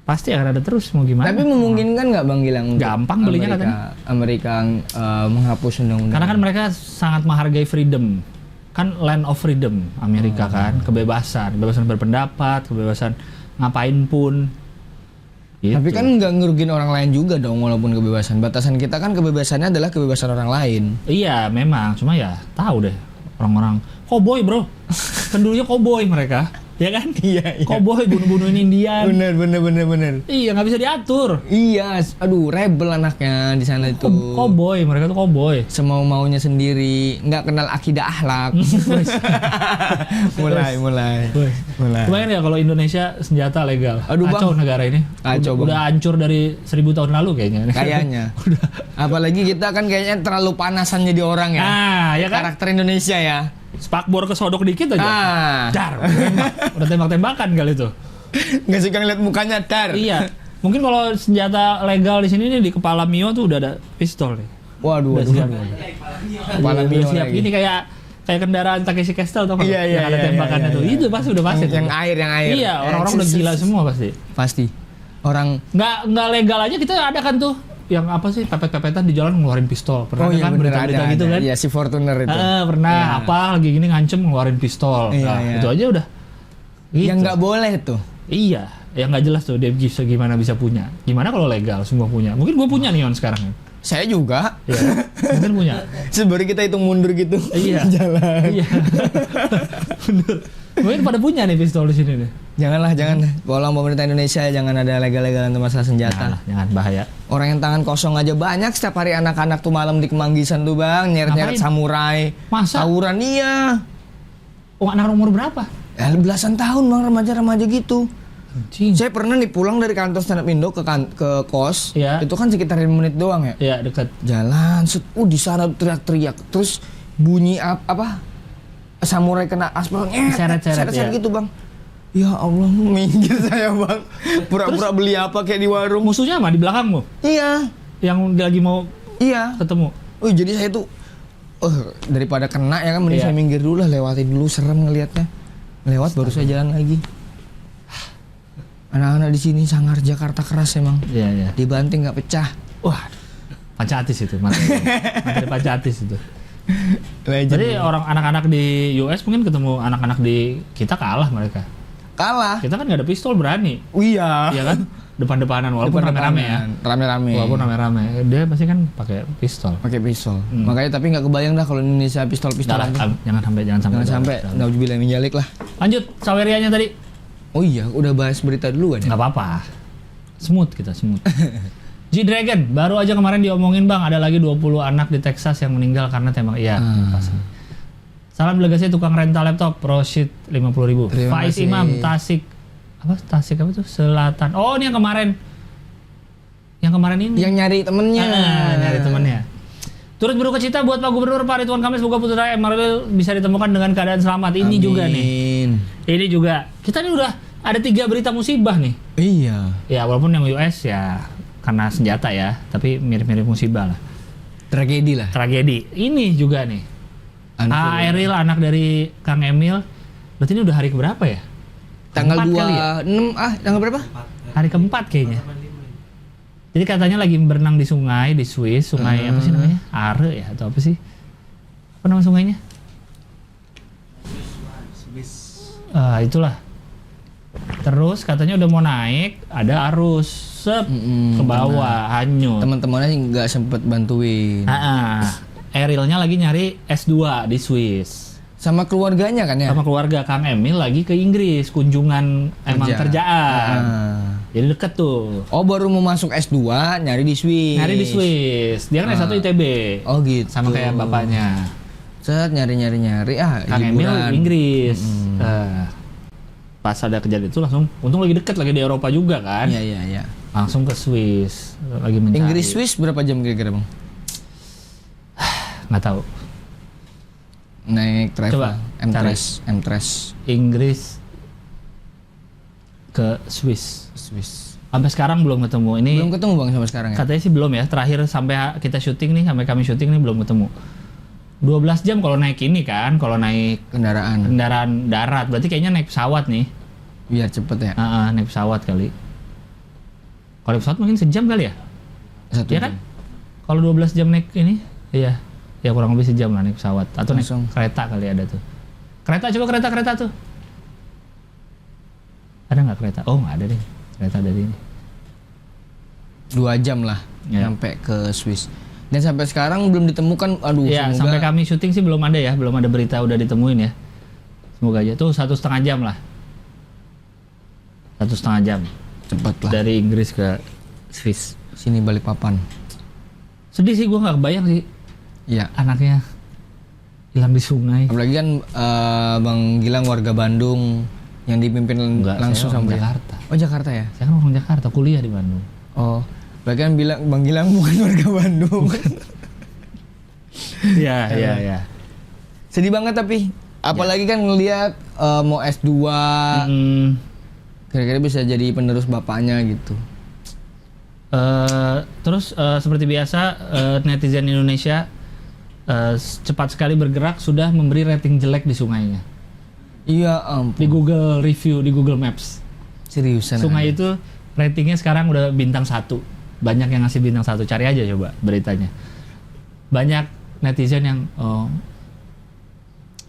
Pasti akan ada terus mau gimana. Tapi memungkinkan nggak Bang Gilang? untuk Gampang belinya Amerika menghapus undang-undang. Karena kan mereka sangat menghargai freedom. Kan land of freedom Amerika kan, kebebasan berpendapat, kebebasan ngapain pun. Gitu. Tapi kan nggak ngerugiin orang lain juga dong walaupun kebebasan. Batasan kita kan kebebasannya adalah kebebasan orang lain. Iya memang, cuma ya tahu deh orang-orang koboi bro, kan dulunya koboi mereka, ya kan? Iya. Koboi bunuh-bunuhin Indian. Bener. Iya nggak bisa diatur. Iya, aduh rebel anaknya di sana itu. Koboi, mereka tuh koboi. Semau maunya sendiri, nggak kenal akidah akhlak. mulai. Kebayang ya kalau Indonesia senjata legal. Aduh, Kacau Bang. negara ini. Kacau, Bang. Udah hancur dari 1000 tahun lalu kayaknya. Kayaknya. Apalagi kita kan kayaknya terlalu panasan jadi orang ya. Ah, ya kan? Karakter Indonesia ya. Spakbor kesodok dikit aja. Dar, udah tembak-tembakan kali itu. Nggak suka ngeliat mukanya dar. Iya. Mungkin kalau senjata legal di sini nih di kepala Mio tuh udah ada pistol nih. Waduh. Udah siap. Kepala Udah Mio siap. lagi. Ini kayak kendaraan Takeshi Castle tau kan? Iya, yang ada tembakannya tuh. Itu pasti udah pasti. Yang tuh. air. Iya, orang-orang udah gila semua pasti. Pasti. Orang Nggak legal aja kita ada kan tuh yang apa sih pepet-pepetan di jalan ngeluarin pistol. Pernah kan bener, berita-berita ada, gitu ada. kan? Iya, si Fortuner itu. Pernah Iya. apa lagi gini ngancem ngeluarin pistol. Iya, Nah, iya. itu aja udah. Gitu. Yang nggak boleh tuh. Iya, yang nggak jelas tuh dia gimana bisa punya. Gimana kalau legal semua punya? Mungkin gue punya nih On sekarang. Saya juga. Iya, mungkin punya. Sebenarnya kita hitung mundur gitu. Iya. Jalan. Iya. Bener. Mungkin pada punya nih pistol di sini nih. Jangan. Tolong pemerintah Indonesia jangan ada legal-legalan untuk masalah senjata. Jangan bahaya. Orang yang tangan kosong aja banyak setiap hari anak-anak tuh malam di Kemanggisan tuh Bang, nyeret-nyeret Ngapain? samurai. Masa? Tawuran iya. Oh, anak umur berapa? Ya, belasan tahun Bang, remaja-remaja gitu. Anjing. Saya pernah nih pulang dari kantor stand up Indo ke kos. Iya. Itu kan sekitar 5 menit doang ya. Iya, dekat. Jalan, di sana teriak-teriak. Terus bunyi apa? Samurai kena aspal, Seret-seret, ya. gitu bang. Ya Allah, minggir saya bang. Pura-pura beli apa kayak di warung. Musuhnya mah di belakangmu? Iya, Yang lagi mau iya. ketemu? Oh jadi saya tuh, daripada kena ya kan, mending Iya. saya minggir dulu lah, lewatin dulu, serem ngelihatnya. Lewat baru saya jalan lagi. Anak-anak di sini sangar Jakarta keras emang. Iya, iya. Dibanting nggak pecah. Wah, Pancatis itu, materi Pancatis itu. Jadi orang anak-anak di US mungkin ketemu anak-anak di kita kalah mereka. Kalah. Kita kan nggak ada pistol berani, Oh, iya. iya kan? Depan-depanan walaupun rame-rame ya. Rame-rame. Walaupun rame-rame, dia pasti kan pakai pistol. Pakai pistol. Makanya tapi nggak kebayang dah kalau Indonesia pistol-pistol. Jangan sampai. Jangan sampai. Nauzubillah min dzalik lah. Lanjut, Sawerianya tadi. Oh iya, udah bahas berita duluan ya. Nggak apa-apa. Smooth kita, smooth. G-Dragon, baru aja kemarin diomongin bang, ada lagi 20 anak di Texas yang meninggal karena tembak. Iya, pasti. Salam delegasi tukang rental laptop, Roshid 50.000. Terima Faiz kasih. Imam, Tasik apa tuh? Selatan. Oh, ini yang kemarin. Yang kemarin ini. Yang nyari temennya. Nyari temennya. Turut berduka cita buat Pak Gubernur Pak Ridwan Kamil, semoga putra Emeril bisa ditemukan dengan keadaan selamat. Ini Amin. juga nih. Ini juga. Kita nih udah ada 3 berita musibah nih. Iya. Ya walaupun yang US ya karena senjata ya, tapi mirip-mirip musibah lah. Tragedi lah. Tragedi. Ini juga nih. Eril anak dari Kang Emil. Berarti ini udah hari keberapa ya? Tanggal Keempat kali ya? 26 tanggal berapa? Hari keempat kayaknya. Jadi katanya lagi berenang di sungai di Swiss, sungai apa sih namanya? Are ya atau apa sih? Apa nama sungainya? Itulah. Terus katanya udah mau naik, ada arus ke bawah, hanyut. Teman-temannya nggak sempet bantuin. Erilnya lagi nyari S2 di Swiss. Sama keluarganya kan ya? Sama keluarga Kang Emil lagi ke Inggris, kunjungan emang kerjaan. Jadi deket tuh. Oh baru mau masuk S2 nyari di Swiss. Nyari di Swiss. Dia kan S1 ITB. Oh gitu. Sama kayak bapaknya. Set nyari Kang Emil liburan. Inggris. Pas ada kejadian itu langsung, untung lagi deket, lagi di Eropa juga kan. Iya. Langsung ke Swiss, lagi mencari. Inggris Swiss berapa jam kira-kira bang? Nggak tahu. Naik travel. Coba, M-Trace. Inggris ke Swiss. Swiss. Sampai sekarang belum ketemu. Ini Belum ketemu bang sampai sekarang ya? katanya sih belum ya. Terakhir sampai kita syuting nih, sampai kami syuting nih belum ketemu. 12 jam kalau naik ini kan, kalau naik kendaraan darat. Berarti kayaknya naik pesawat nih. Biar cepet ya? Naik pesawat kali. Kalau naik pesawat mungkin sejam kali ya? 1 Iya kan? Kalau 12 jam naik ini, iya. Ya kurang lebih sejam lah naik pesawat. Atau Langsung. naik kereta kali ada tuh. Kereta, coba kereta tuh. Ada nggak kereta? Oh nggak ada deh. Kereta dari ini. 2 jam lah Ya. sampai ke Swiss. Dan sampai sekarang belum ditemukan. Aduh, Ya semoga. sampai kami syuting sih belum ada ya. Belum ada berita udah ditemuin ya. Semoga aja. Tuh 1,5 jam lah. 1,5 jam. Cepet lah. Dari Inggris ke Swiss. Sini Balikpapan. Sedih sih, gue nggak kebayang sih. Iya. Anaknya hilang di sungai. Apalagi kan Bang Gilang warga Bandung yang dipimpin Enggak, langsung saya orang sama Jakarta. Oh Jakarta ya? Saya kan orang Jakarta, kuliah di Bandung. Oh, berarti kan Bang Gilang bukan warga Bandung. Iya. Sedih banget tapi, apalagi kan ngelihat mau S2, kira-kira bisa jadi penerus bapaknya gitu. Terus seperti biasa netizen Indonesia cepat sekali bergerak sudah memberi rating jelek di sungainya. Iya ampun. Di Google Review, di Google Maps. Seriusan. Sungai itu ratingnya sekarang udah bintang 1. Banyak yang ngasih bintang 1. Cari aja coba beritanya. Banyak netizen yang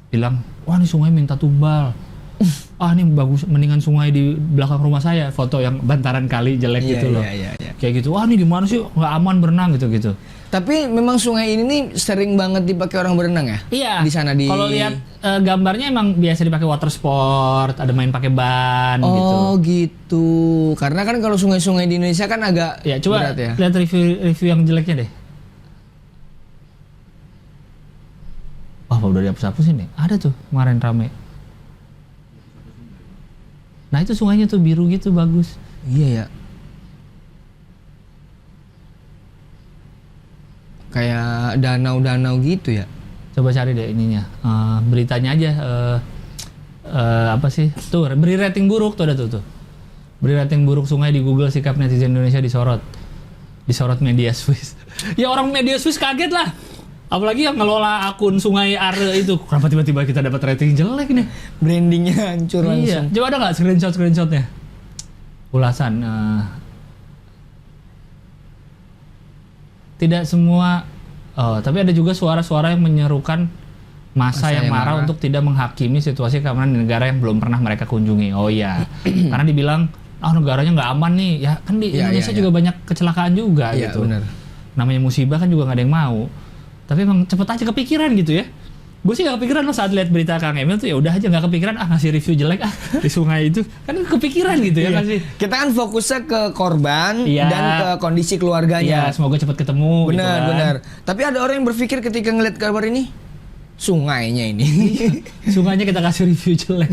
bilang, wah ini sungai minta tumbal. Ini bagus, mendingan sungai di belakang rumah saya. Foto yang bantaran kali jelek gitu loh. Iya. Kayak gitu, wah ini gimana sih nggak aman berenang gitu. Tapi memang sungai ini nih sering banget dipakai orang berenang ya? Iya. Di sana di. Kalau lihat gambarnya emang biasa dipakai water sport, ada main pakai ban gitu. Oh gitu. Karena kan kalau sungai-sungai di Indonesia kan agak Ya coba berat ya. lihat review yang jeleknya deh. Wah, udah dihapus-hapus ini. Ada tuh kemarin rame. Nah itu sungainya tuh biru gitu bagus. Iya ya. Kayak danau-danau gitu ya. Coba cari deh ininya, beritanya aja. Apa sih? Tuh beri rating buruk tuh ada tuh. Beri rating buruk sungai di Google, sikap netizen Indonesia disorot media Swiss. Ya orang media Swiss kaget lah. Apalagi yang ngelola akun Sungai Are itu. Kenapa tiba-tiba kita dapat rating jelek nih? Brandingnya hancur langsung. Iya. Coba ada nggak screenshotnya? Ulasan. Tidak semua. Oh, tapi ada juga suara-suara yang menyerukan masa yang marah untuk tidak menghakimi situasi keamanan di negara yang belum pernah mereka kunjungi. Oh iya. Karena dibilang, negaranya nggak aman nih. Ya kan di Indonesia juga banyak kecelakaan juga gitu. Bener. Namanya musibah kan juga nggak ada yang mau. Tapi emang cepet aja kepikiran gitu ya. Gue sih nggak kepikiran loh saat lihat berita Kang Emil tuh, ya udah aja nggak kepikiran ngasih review jelek di sungai itu. Kan kepikiran gitu ya kan sih. Kita kan fokusnya ke korban dan ke kondisi keluarganya. Iya, semoga cepat ketemu. Benar, gitu kan. benar. Tapi ada orang yang berpikir ketika ngeliat kabar ini, sungainya ini. Sungainya kita kasih review jelek.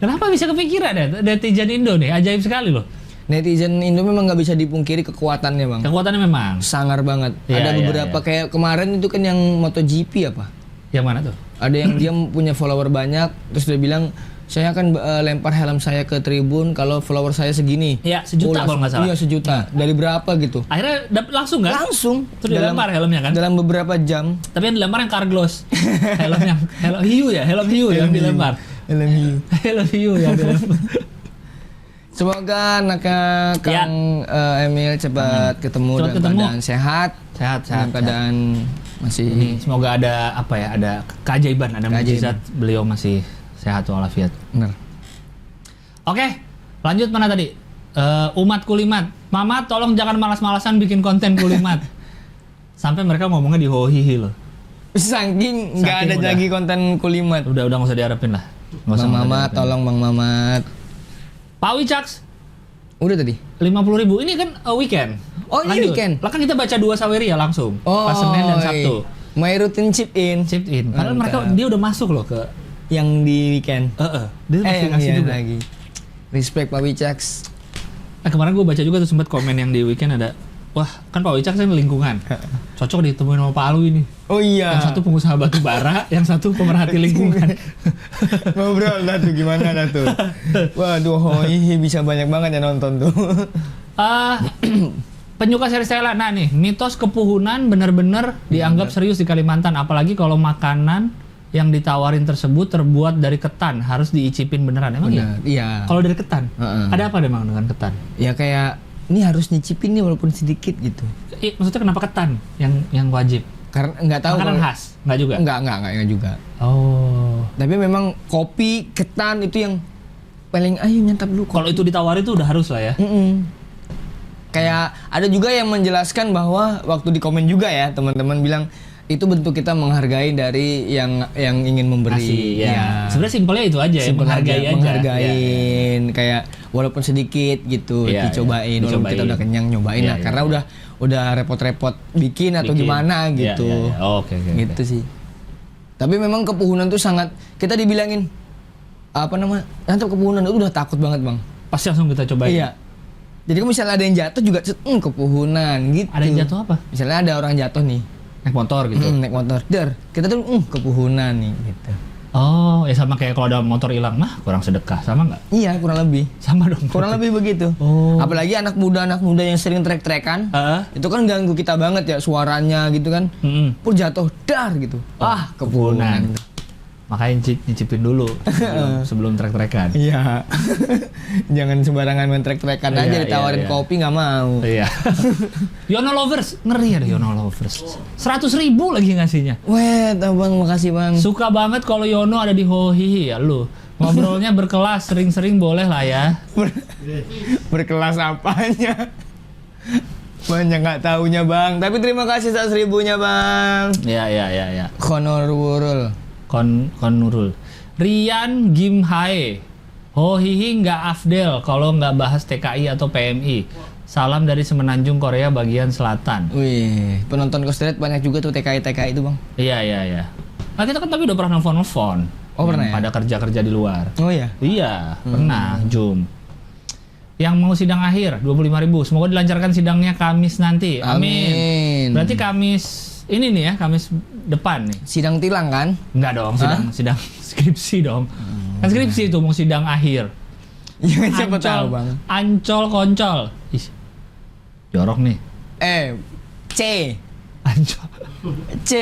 Kenapa bisa kepikiran ya? Netizen Indo nih, ajaib sekali loh. Netizen Indo memang nggak bisa dipungkiri kekuatannya, Bang. Kekuatannya memang Sangar banget. Iya, Ada beberapa kayak kemarin itu kan yang MotoGP apa? Yang mana tuh? Ada yang dia punya follower banyak, terus dia bilang, saya akan lempar helm saya ke tribun kalau follower saya segini. Iya, 1 juta kalau nggak salah. Iya, 1 juta. Dari berapa gitu? Akhirnya langsung kan? Langsung. Terus dilempar helmnya kan? Dalam beberapa jam. Tapi yang dilempar yang Carglass. helm hiu yang dilempar. Helm hiu. Helm hiu yang dilempar. Semoga anaknya Kang Emil cepat ketemu dalam keadaan sehat. Sehat. Dalam keadaan masih. Semoga ada ada keajaiban, ada mukjizat beliau masih sehat walafiat. Benar. Oke, lanjut mana tadi? Umat Kulimat. Mama tolong jangan malas-malasan bikin konten Kulimat. Sampai mereka ngomongnya di hohihi loh. Saking nggak ada lagi konten Kulimat. Udah nggak usah diharapin lah. Bang Mamat, tolong Bang Mamat. Pak Wicaks. Udah tadi. 50.000. Ini kan weekend. Oh, ini weekend. Lah kan kita baca 2 Saweria ya langsung. Pas Senin dan Sabtu. My routine chip in. Padahal dia udah masuk loh ke yang di weekend. Dia masih ngasih juga lagi. Respect Pak Wicaks. Kemarin gue baca juga tuh sempat komen yang di weekend ada, wah kan Pak Wicaks kan lingkungan, cocok ditemuin sama Pak Alu ini. Oh iya. Yang satu pengusaha batu bara, yang satu pemerhati lingkungan. Ngobrol dah tuh gimana dah tuh. Waduh, bisa banyak banget yang nonton tuh. Penyuka seri Stella, nah nih mitos kepuhunan benar-benar dianggap serius di Kalimantan, apalagi kalau makanan yang ditawarin tersebut terbuat dari ketan, harus diicipin beneran. Emang iya? Kalau dari ketan, ada apa emang dengan ketan? Ya kayak ini harus nyicipin nih walaupun sedikit gitu. Maksudnya kenapa ketan yang wajib? Karena nggak tahu. Makanan khas, nggak juga? Nggak juga. Oh. Tapi memang kopi, ketan itu yang paling nyantap dulu. Kalau itu ditawarin tuh udah harus lah ya. Kayak ada juga yang menjelaskan bahwa waktu di komen juga ya teman-teman bilang itu bentuk kita menghargai dari yang ingin memberi. Ya. Sebenarnya simpelnya itu aja ya, menghargain kayak walaupun sedikit gitu dicobain. Walaupun kita udah kenyang nyobain lah karena udah repot-repot bikin atau gimana gitu. Oke. Gitu sih. Tapi memang kepuhunan tuh sangat kita dibilangin nanti kepuhunan itu udah takut banget, Bang. Pasti langsung kita cobain. Iya. Jadi kalau misalnya ada yang jatuh juga kepuhunan gitu. Ada yang jatuh apa? Misalnya ada orang jatuh nih. Naik motor gitu? Naik motor. Kita tuh kepuhunan nih gitu. Oh, ya sama kayak kalau ada motor hilang, kurang sedekah, sama nggak? Iya, kurang lebih. Sama dong. Kurang lebih begitu. Oh. Apalagi anak muda yang sering trek-trekan. Itu kan ganggu kita banget ya suaranya gitu kan. Pur jatuh dar gitu. Kepuhunan. Makanya nyicipin dulu sebelum trek-trekan. Iya. Jangan sembarangan main trek-trekan aja ditawarin kopi nggak mau. Iya. Yono Lovers, ngeri ada Yono Lovers. 100.000 lagi ngasihnya. Weh, Bang, makasih Bang. Suka banget kalau Yono ada di Hohihi ya lu. Ngobrolnya berkelas, sering-sering boleh lah ya. Berkelas apanya? Banyak nggak taunya Bang. Tapi terima kasih 100.000-nya Bang. Iya. Konurul. Rian Gimhae. Hohihi nggak afdel kalau nggak bahas TKI atau PMI. Salam dari Semenanjung Korea bagian selatan. Wih, penonton Kostret banyak juga tuh TKI itu Bang. Iya. Nah kita kan tapi udah pernah nelfon. Oh pernah ya? Pada kerja di luar. Oh iya? Iya, pernah, Zoom. Yang mau sidang akhir 25.000. Semoga dilancarkan sidangnya Kamis nanti. Amin. Berarti Kamis ini nih ya, Kamis depan nih. Sidang tilang kan? Enggak dong, sidang skripsi dong. Kan skripsi itu mau sidang akhir. Ya siapa tahu bang. Ancol koncol. Ih, jorok nih. C. Ancol. C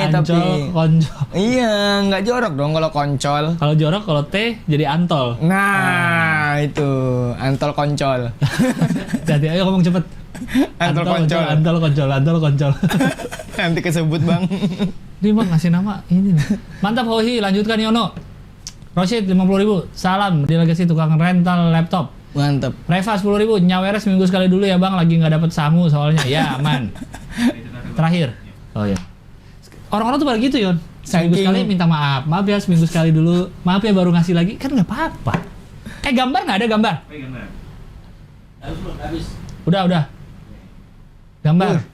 Ancol tapi. koncol. Iya, nggak jorok dong kalau koncol. Kalau jorok, kalau T jadi antol. Nah, itu antol koncol. Jadi ayo ngomong cepet. Antol koncol. Antol koncol, antol koncol. Nanti kesebut bang. Ini bang ngasih nama ini. Mantap Hohi, lanjutkan Yono. Rosid 50.000. Salam delegasi tukang rental laptop. Mantap. Reva 10.000. Nyaweres minggu sekali dulu ya bang, lagi nggak dapet sangu soalnya. Ya aman. Terakhir. Oh ya. Orang-orang tuh pada gitu Yon. Seminggu sekali minta maaf. Maaf ya seminggu sekali dulu. Maaf ya baru ngasih lagi. Kan nggak apa-apa. Gambar nggak ada gambar? Gambar. Habis. Udah. Gambar.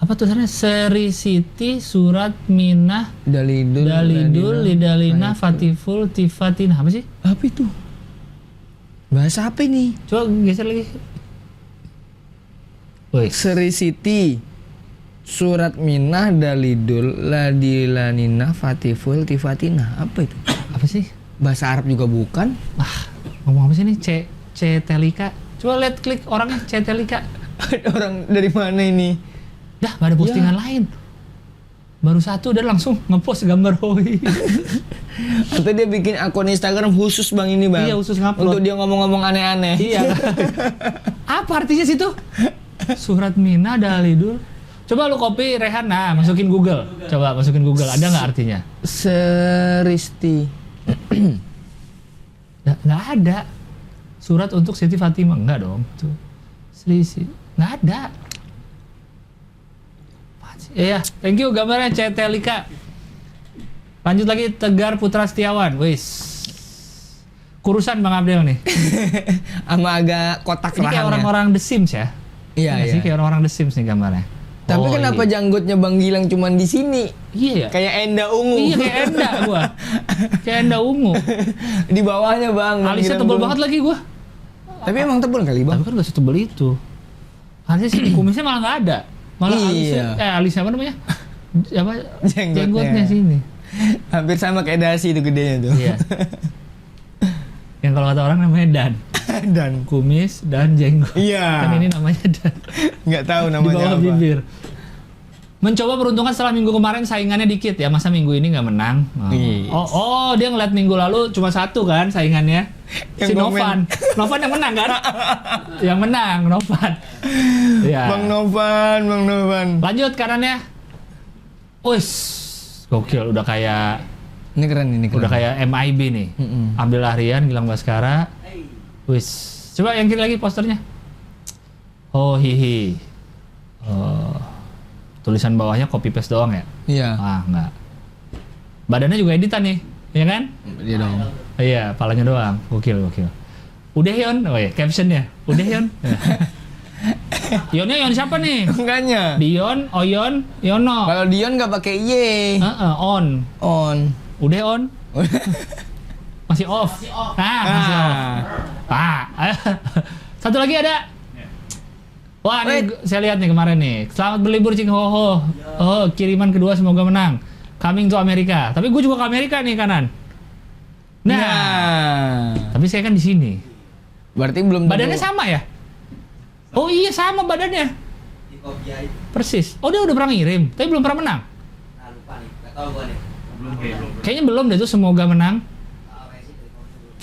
Apa tulisannya? Seri Siti Surat Minah Dalidul Lidalina Fatiful Tifatina. Apa sih? Apa itu? Bahasa apa ini? Coba geser lagi. Woi. Seri Siti Surat Minah Dalidul Ladilanina Fatiful Tifatina. Apa itu? Apa sih? Bahasa Arab juga bukan? Ngomong apa sih ini? C Telika. Coba lihat klik orangnya C Telika. Orang dari mana ini? Dah gak ada postingan lain. Baru satu dan langsung ngepost gambar Hoi. Atau dia bikin akun Instagram khusus bang ini bang? Iya khusus ngupload. Untuk dia ngomong-ngomong aneh-aneh. Iya. Apa artinya situ? Surat Mina Dalidul. Coba lu copy Rehan, nah masukin Google. Coba masukin Google, ada nggak artinya? Seristi. Nggak ada. Surat untuk Siti Fatimah, enggak dong. Tuh. Sri, nggak ada. Iya, thank you gambarnya Cetelika. Lanjut lagi Tegar Putra Setiawan, wis. Kurusan Bang Abdel nih. Sama agak kotak Ini kayak rahangnya. orang-orang The Sims ya? Iya, sih kayak orang-orang The Sims nih gambarnya. Tapi kenapa janggutnya Bang Gilang cuman di sini? Iya ya. Kayak Enda Ungu. Iya kayak Enda gua. Kayak Enda Ungu. Di bawahnya Bang. Alisnya tebel banget lagi gua. Tapi emang tebel kali Bang. Tapi kan gak setebel itu. Alisnya sih kumisnya malah nggak ada. Malah alisnya apa namanya? Apa? Jenggotnya sini. Hampir sama kayak dasi itu gedenya tuh. Iya. Yang kalau kata orang namanya Dan. Dan kumis dan jenggot. Iya. Kan ini namanya Dan. Nggak tahu namanya Di bawah apa. bibir. Mencoba peruntungan setelah minggu kemarin saingannya dikit ya, masa minggu ini nggak menang? Oh, dia ngeliat minggu lalu cuma satu kan saingannya, yang si Novan. Novan yang menang kan? Yang menang Novan. Ya. Bang Novan. Lanjut kanannya. Wis, gokil udah kayak. Ini keren. Udah kayak MIB nih. Abdel Ahrian, Gilang Baskara. Wis, coba yang kiri lagi posternya. Oh hihi. Tulisan bawahnya copy paste doang ya? Iya. Enggak. Badannya juga editan nih, ya kan? Iya dong. Iya, palanya doang. Gokil. Udah Yon, captionnya. Udah Yon. Yonnya Yon siapa nih? Enggaknya. Dion, Oyon, Yono. Kalau Dion nggak pakai Y. On. Udah on. Masih off. Masih off. Masih off. Satu lagi ada. Wah, ini saya lihat nih kemarin nih. Selamat berlibur Cing Ho. Oh, kiriman kedua semoga menang. Coming to Amerika. Tapi gue juga ke Amerika nih kanan. Nah. Tapi saya kan di sini. Berarti belum. Badannya sama ya? Oh iya sama badannya. Persis. Oh dia udah pernah ngirim, tapi belum pernah menang. Lupa nih, nggak tahu gua nih. Belum. Kayaknya belum deh tuh semoga menang.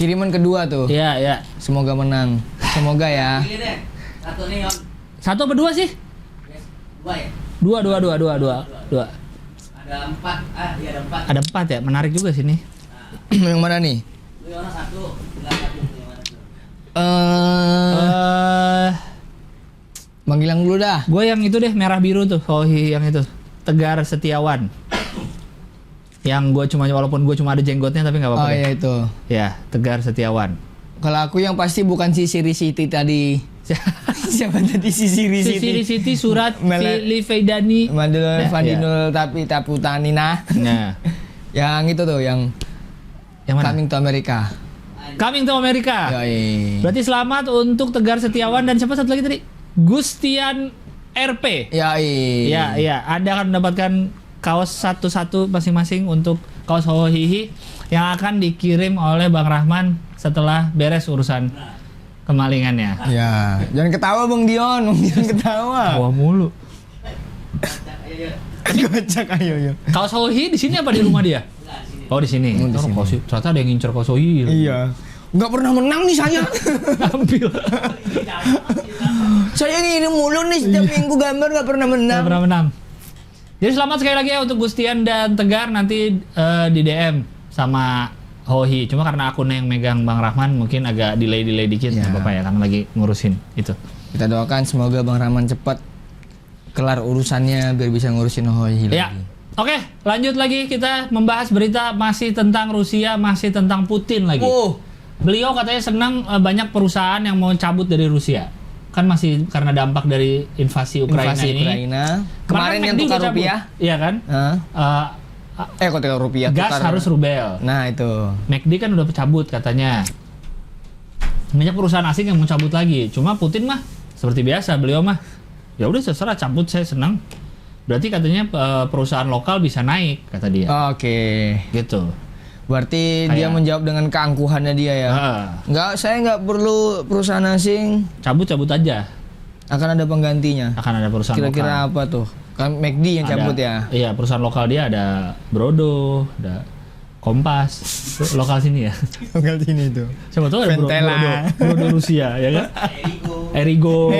Kiriman kedua tuh. Iya. Semoga menang. Semoga ya. Pilih deh. Satu nih, Yon. Satu apa dua sih? Dua ya? Dua. Ada empat. Iya ada empat. Ada 4 ya, menarik juga sini. Yang mana nih? Lu Yono satu. Bilang satu. Yang mana tuh? Bang Gilang dulu dah. Gue yang itu deh merah biru tuh. Oh yang itu. Tegar Setiawan. Yang gue walaupun gue cuma ada jenggotnya tapi nggak apa-apa. Oh iya itu. Ya, Tegar Setiawan. Kalau aku yang pasti bukan si Siri Siti tadi. Siapa tadi si Siri Siti? Siri Siti Surat Fili Feidani. Madul Fadinul tapi Taputanina. Nah. Yang itu tuh yang mana? Coming to America. Coming to America. Yoi. Berarti selamat untuk Tegar Setiawan dan siapa satu lagi tadi? Gustian RP. Yoi. Iya. Anda akan mendapatkan kaos satu-satu masing-masing untuk kaos Hohihi yang akan dikirim oleh Bang Rahman setelah beres urusan kemalingannya. Ya, jangan ketawa Bang Dion, Bang Dion ketawa. Wah mulu. Kocak ayo yo. Kaos Hohihi di sini apa di rumah dia? Oh di sini. Oh, di sini. Ternyata ada yang ngincer kaos Hohihi. Iya. Nggak pernah menang nih saya. Ambil. Saya ngirim mulu nih setiap minggu gambar nggak pernah menang. Nggak pernah menang. Jadi selamat sekali lagi ya untuk Gustian dan Tegar, nanti di DM sama Hohi. Cuma karena akunnya yang megang Bang Rahman mungkin agak delay dikit, Ya. nggak apa-apa ya, karena lagi ngurusin itu. Kita doakan semoga Bang Rahman cepat kelar urusannya biar bisa ngurusin Hohi lagi. Ya, oke, lanjut lagi kita membahas berita masih tentang Rusia, masih tentang Putin lagi. Oh, Beliau katanya senang banyak perusahaan yang mau cabut dari Rusia. Kan masih karena dampak dari invasi Ukraina invasi ini. Ukraina. Kemarin yang McD tukar udah cabut. rupiah. Iya kan? Hah? Kok tukar rupiah. gas tukar. harus rubel. Nah itu. McD kan udah cabut katanya. Banyak perusahaan asing yang mau cabut lagi. Cuma Putin mah seperti biasa, beliau mah ya udah terserah cabut, saya senang. Berarti katanya perusahaan lokal bisa naik kata dia. Oke. Gitu. Berarti dia menjawab dengan keangkuhannya dia ya. Saya nggak perlu perusahaan asing. Cabut aja. Akan ada penggantinya. Akan ada perusahaan Kira-kira lokal. apa tuh? Kan McD yang cabut ya. Iya, perusahaan lokal dia ada Brodo, ada Kompas, lokal sini ya. Lokal sini itu. Siapa tahu ada Ventela. Brodo Rusia ya kan? Erigo.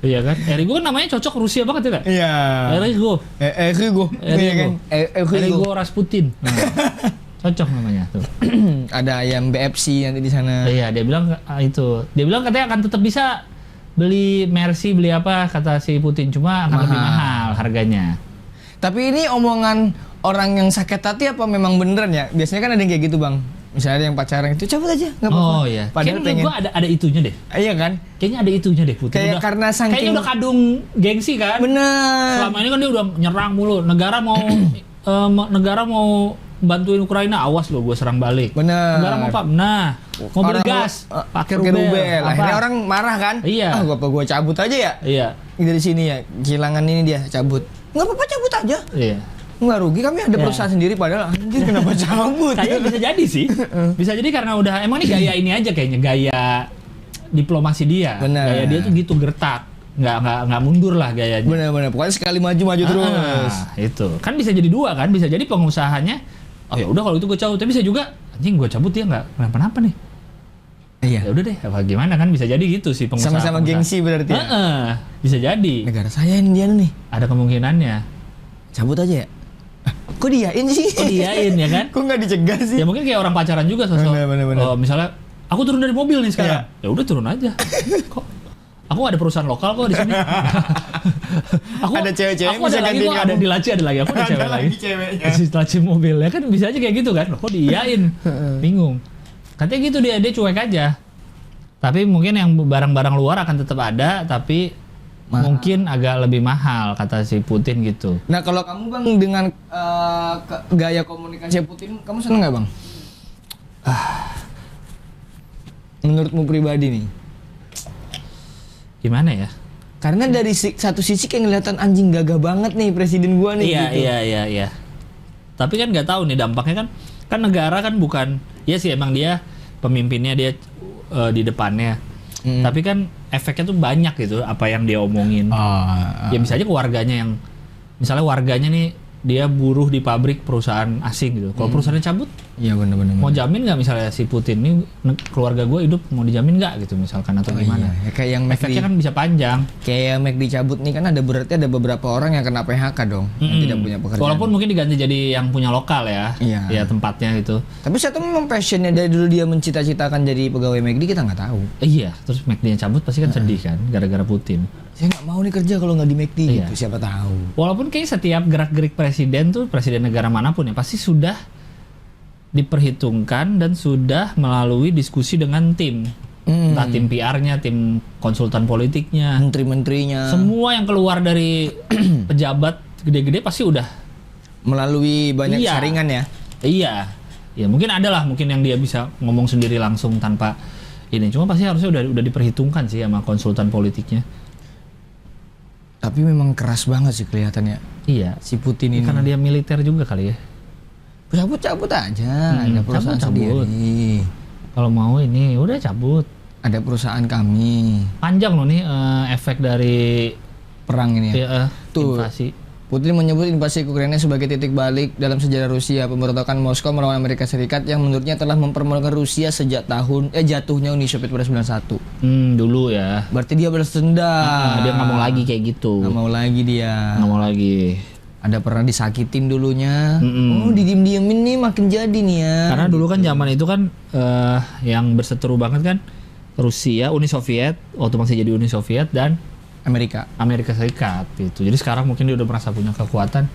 Iya kan? Erigo kan namanya cocok Rusia banget ya kan? Iya. Erigo. Erigo. Iya kan? Erigo Rasputin. Nah, cocok namanya tuh. Ada ayam BFC nanti di sana. Iya, dia bilang itu. Dia bilang katanya akan tetap bisa beli Mercy, beli apa kata si Putin, cuma akan lebih mahal harganya. Tapi ini omongan orang yang sakit hati apa memang beneran ya? Biasanya kan ada yang kayak gitu, Bang. Misalnya ada yang pacaran itu cabut aja, nggak apa-apa. Oh iya. Padahal Kayaknya pengen. gua ada itunya deh. Iya kan? Kayaknya ada itunya deh Putin. Kayak karena saking- Kayaknya udah kadung gengsi kan. Bener. Selama ini kan dia udah nyerang mulu. Negara mau bantuin Ukraina, awas lo gue serang balik. Bener. Negara mau apa? Nah, mau beli Orang- gas, pakai pakai rubel. Apa? Akhirnya orang marah kan? Iya. Gua cabut aja ya. Iya, Dari sini ya, kehilangan ini dia cabut. Nggak apa-apa cabut aja. iya. Nggak rugi, kami ada Ya. perusahaan sendiri padahal anjir kenapa cabut? Kayaknya bisa jadi sih. Bisa jadi karena udah emang ini gaya ini aja kayaknya, gaya diplomasi dia. Bener. Gaya dia tuh gitu gertak. Nggak mundur lah gayanya. Bener-bener, pokoknya sekali maju terus. Itu kan bisa jadi dua kan, bisa jadi pengusahanya oh ya udah kalau itu gue cabut, tapi bisa juga anjing gue cabut dia nggak kenapa-napa nih. Iya. Ya udah deh, apa gimana kan bisa jadi gitu sih pengusaha. Sama-sama gengsi berarti ya? Bisa jadi. Negara saya ini dia nih. Ada kemungkinannya. Cabut aja ya? Kok diain sih? Oh diain ya kan? Kok nggak dicegah sih? Ya mungkin kayak orang pacaran juga sosok. Bener. Misalnya aku turun dari mobil nih sekarang. Iya. Ya udah turun aja. Kok aku ada perusahaan lokal kok di sini. Aku Ada cewek-cewek aku bisa ada lagi gantiin kok, kamu. ada di laci ada lagi. Aku ada cewek lagi. ceweknya. Di laci mobil ya kan bisa aja kayak gitu kan. Kok diiyain? Bingung. Katanya gitu dia cuek aja. Tapi mungkin yang barang-barang luar akan tetap ada, tapi mungkin agak lebih mahal kata si Putin gitu. Nah kalau kamu Bang dengan gaya komunikasi Putin, kamu seneng nggak Bang? Menurutmu pribadi nih? Gimana ya? Karena dari satu sisi kayak ngeliatan anjing gagah banget nih presiden gua nih Iya, gitu. iya. Tapi kan nggak tahu nih dampaknya kan negara kan bukan, ya sih emang dia pemimpinnya dia di depannya. Tapi kan efeknya tuh banyak gitu apa yang dia omongin. Ya bisa aja keluarganya yang misalnya warganya nih dia buruh di pabrik perusahaan asing gitu. Kalau perusahaannya cabut, Iya benar-benar. mau jamin nggak misalnya si Putin nih keluarga gue hidup mau dijamin nggak gitu misalkan atau gimana? Iya. Ya, kayak yang McD, Efeknya kan bisa panjang. kayak McD cabut nih kan berarti ada beberapa orang yang kena PHK dong, yang tidak punya pekerjaan. Walaupun mungkin diganti jadi yang punya lokal ya, Iya. ya tempatnya itu. Tapi saya tuh memang passionnya dari dulu dia mencita-citakan jadi pegawai McD, kita nggak tahu. Iya, terus McD-nya cabut pasti kan sedih kan, gara-gara Putin. Saya nggak mau nih kerja kalau nggak di McD Iya. gitu, siapa tahu. Walaupun kayak setiap gerak-gerik presiden tuh, presiden negara manapun ya, pasti sudah diperhitungkan dan sudah melalui diskusi dengan tim. Entah tim PR-nya, tim konsultan politiknya, Menteri-menterinya semua yang keluar dari pejabat gede-gede pasti udah. melalui banyak Iya. saringan ya. Iya, Ya mungkin ada lah, mungkin yang dia bisa ngomong sendiri langsung tanpa ini. Cuma pasti harusnya udah diperhitungkan sih sama konsultan politiknya. Tapi memang keras banget sih kelihatannya Iya. si Putin ini. Karena dia militer juga kali ya. Cabut aja, ada perusahaan cabut. sendiri. Kalau mau ini udah cabut. Ada perusahaan kami. Panjang loh nih efek dari Perang ini ya. Tuh. invasi. Putin menyebut invasi ke Ukraina sebagai titik balik dalam sejarah Rusia. Pemberontakan Moskow melawan Amerika Serikat yang menurutnya telah mempermalukan Rusia sejak jatuhnya Uni Soviet pada 91. Dulu ya. Berarti dia balas dendam. Dia nggak mau lagi kayak gitu. Nggak mau lagi dia. Nggak mau lagi. Ada pernah disakitin dulunya. Oh, didiem-diemin nih makin jadi nih ya. Karena dulu kan zaman itu kan yang berseteru banget kan Rusia, Uni Soviet, waktu masih jadi Uni Soviet, dan Amerika Serikat gitu. Jadi sekarang mungkin dia udah merasa punya kekuatan.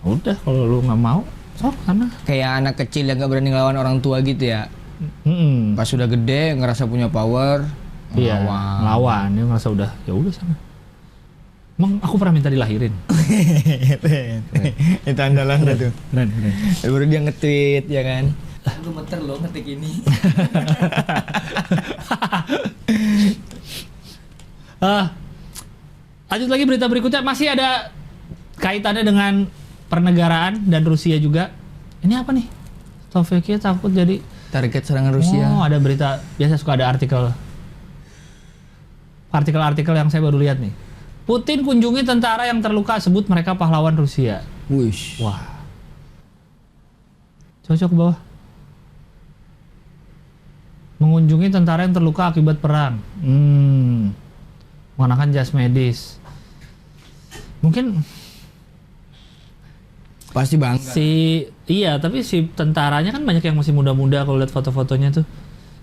Udah kalau lu nggak mau, sok sana. Kayak anak kecil yang nggak berani ngelawan orang tua gitu ya. Pas sudah gede ngerasa punya power, iya, ngelawan. Dia ngerasa udah, ya udah sana. Emang aku pernah minta dilahirin. Itu andalan tuh. Keren. Baru dia nge-tweet ya kan. Lu gemeter loh ngetik ini. Lanjut lagi berita berikutnya, masih ada kaitannya dengan pernegaraan dan Rusia juga. Ini apa nih? Slovakia takut jadi Target serangan Rusia. Oh, ada berita. Biasa suka ada artikel yang saya baru lihat nih. Putin kunjungi tentara yang terluka, sebut mereka pahlawan Rusia. Wush. Wah. Cocok ke bawah. Mengunjungi tentara yang terluka akibat perang. Mengenakan jas medis. Mungkin pasti bangga. Iya, tapi si tentaranya kan banyak yang masih muda-muda. Kalau lihat foto-fotonya tuh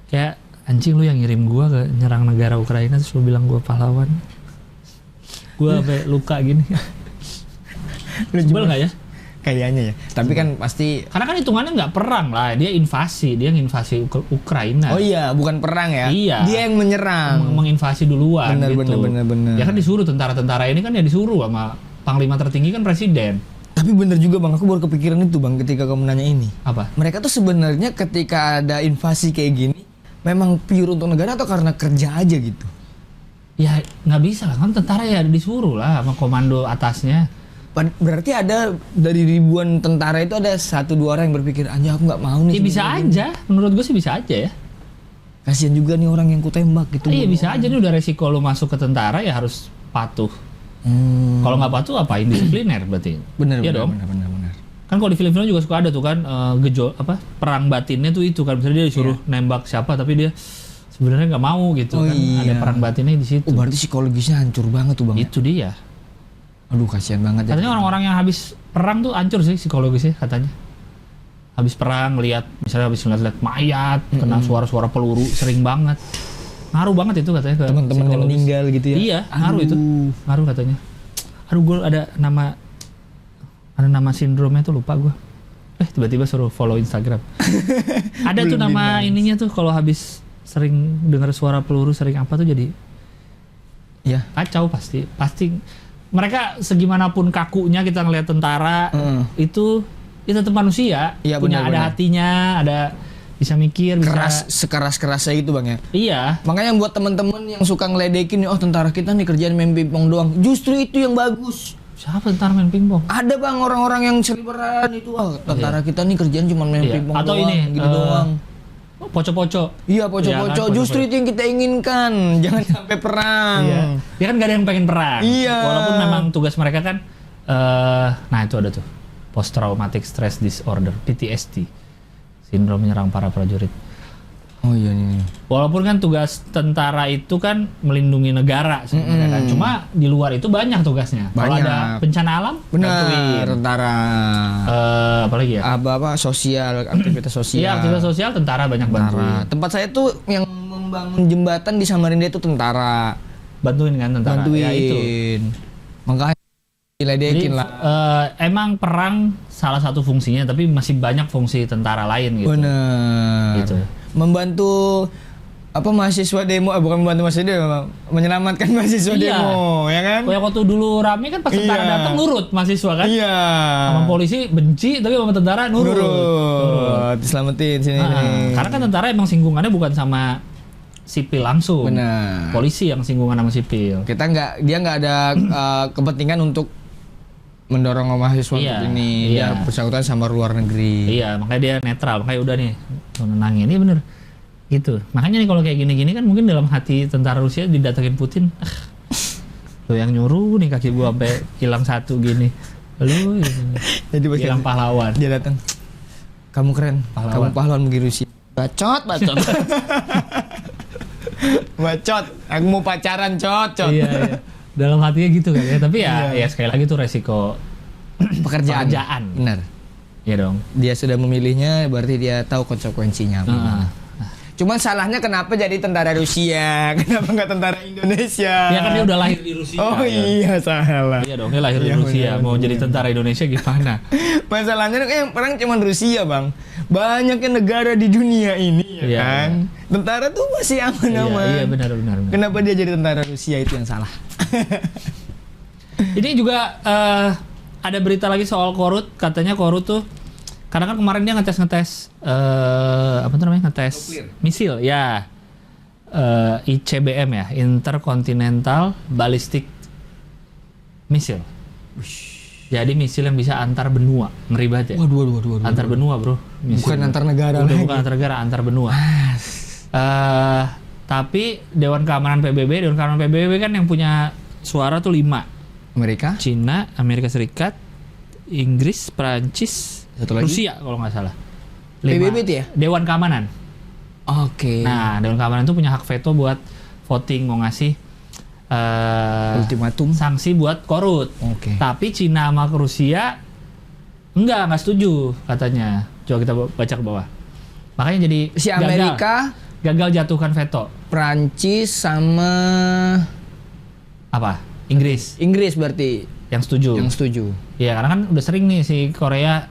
kayak anjing, lu yang ngirim gua ke nyerang negara Ukraina terus lu bilang gua pahlawan. Gua sampai luka gini. Sebel nggak ya? Kayaknya ya. Tapi kan pasti. Karena kan hitungannya nggak perang lah, dia nginvasi Ukraina. Oh iya, bukan perang ya? Iya. Dia yang menyerang. Menginvasi duluan. Bener. Ya kan disuruh tentara-tentara ini kan ya disuruh sama panglima tertinggi kan presiden. Tapi bener juga bang, aku baru kepikiran itu bang ketika kamu nanya ini. Apa? Mereka tuh sebenarnya ketika ada invasi kayak gini, memang pure untuk negara atau karena kerja aja gitu? Ya nggak bisa lah, kan tentara ya disuruh lah sama komando atasnya. Berarti ada dari ribuan tentara itu ada 1-2 orang yang berpikir, anjir aku nggak mau nih. Ya bisa aja, menurut gue sih bisa aja ya. Kasian juga nih orang yang kutembak gitu. Iya bisa aja nih, udah resiko lo masuk ke tentara ya harus patuh. Kalau nggak patuh apa? Indisipliner berarti. Bener. Kan kalau di film-film juga suka ada tuh kan perang batinnya tuh itu kan, misalnya dia disuruh nembak siapa tapi dia sebenarnya nggak mau gitu kan. Ada perang batinnya di situ. Oh, berarti psikologisnya hancur banget tuh bang. Itu dia. Aduh kasihan banget. Katanya orang-orang yang habis perang tuh hancur sih psikologisnya katanya. Habis perang misalnya habis ngeliat mayat, kena suara-suara peluru sering banget. Ngaruh banget itu katanya ke teman-teman yang meninggal gitu ya. Iya, ngaruh itu. Ngaruh katanya. Aduh, gue ada nama sindromnya tuh lupa gue. Tiba-tiba suruh follow Instagram. Ada tuh nama ininya tuh kalau habis sering dengar suara peluru sering apa tuh jadi ya kacau pasti. Mereka segimanapun kakunya kita ngelihat tentara itu tetap manusia, ya, punya ada hatinya, ada bisa mikir, keras, sekeras-kerasnya gitu bang ya. Iya. Makanya buat teman-teman yang suka ngeledekin, oh tentara kita nih kerjaan main pingpong doang. Justru itu yang bagus. Siapa tentara main pingpong? Ada bang orang-orang yang seliberan itu, tentara kita nih kerjaan cuma main pingpong atau doang. Ini gitu doang. Poco-poco. Iya poco-poco. Kan, justru itu yang kita inginkan. Jangan sampai perang. Iya. Dia kan gak ada yang pengen perang. Iya. Walaupun memang tugas mereka kan, nah itu ada tuh post traumatic stress disorder (PTSD). Sindrom menyerang para prajurit. Oh iya nih. Walaupun kan tugas tentara itu kan melindungi negara sebenarnya kan. Cuma di luar itu banyak tugasnya. Kalau ada bencana alam, benar tentara. Apalagi ya? Apa sosial, aktivitas sosial. Iya, aktivitas sosial tentara banyak bantuin. Tempat saya tuh yang membangun jembatan di Samarinda itu tentara. Bantuin kan tentara. Bantuin. Ya itu. Makanya diledekin lah. Emang perang salah satu fungsinya, tapi masih banyak fungsi tentara lain gitu. Bener. Gitu. Membantu mahasiswa demo, bukan membantu mahasiswa demo, menyelamatkan mahasiswa Iya. demo, ya kan? Kayak waktu dulu rame kan pas tentara Iya. datang nurut mahasiswa kan. Iya. Sama polisi benci tapi sama tentara nurut. Nurut. Diselamatin sini. Karena kan tentara emang singgungannya bukan sama sipil langsung. Benar. Polisi yang singgungan sama sipil. Dia nggak ada kepentingan untuk mendorong mahasiswa Iya, untuk ini. iya. Dia bersangkutan sama luar negeri. Iya, makanya dia netral. Makanya udah nih, menenangin. Ini bener. Gitu. Makanya nih kalau kayak gini-gini kan mungkin dalam hati tentara Rusia didatengin Putin. Lo yang nyuruh nih kaki gua sampai hilang satu gini. Lu Jadi pas hilang pahlawan. dia datang. Kamu keren. Pahlawan. Kamu pahlawan bagi Rusia. Bacot. Bacot. Aku mau pacaran, cot. Iya. Dalam hatinya gitu kan ya. Tapi ya sekali lagi tuh resiko Pekerjaan. Benar. ya dong. Dia sudah memilihnya, berarti dia tahu konsekuensinya. Cuman salahnya kenapa jadi tentara Rusia? Kenapa nggak tentara Indonesia? Ya kan dia udah lahir di Rusia. Oh kan? iya, salah. Iya dong, dia lahir di Iya, Rusia. benar, Mau benar. jadi tentara Indonesia gimana? Masalahnya yang perang cuma Rusia, Bang. Banyaknya negara di dunia ini, ya Iya, kan? Tentara tuh masih aman-aman. Iya, benar. Kenapa dia jadi tentara Rusia, itu yang salah. Ini juga ada berita lagi soal Korut. Katanya Korut tuh, karena kan kemarin dia ngetes apa tuh namanya, ngetes misil, ya. ICBM ya, Intercontinental Ballistic Missile. Jadi misil yang bisa antar benua, ngeri banget ya. Waduh. Antar benua bro. Misil. Bukan antar negara Udah lagi. bukan antar negara, antar benua. Tapi Dewan Keamanan PBB kan yang punya suara tuh 5. Mereka? Cina, Amerika Serikat, Inggris, Prancis, Satu lagi? Rusia kalau nggak salah. 5. PBB itu ya? Dewan Keamanan. Oke. Nah, Dewan Keamanan itu punya hak veto buat voting mau ngasih Ultimatum. sanksi buat Korut. Oke. Tapi Cina sama Rusia nggak setuju katanya. Coba kita baca ke bawah. Makanya jadi Si Amerika, gagal jatuhkan veto. Prancis sama Apa? Inggris Inggris berarti yang setuju. yang setuju. Iya, karena kan udah sering nih si Korea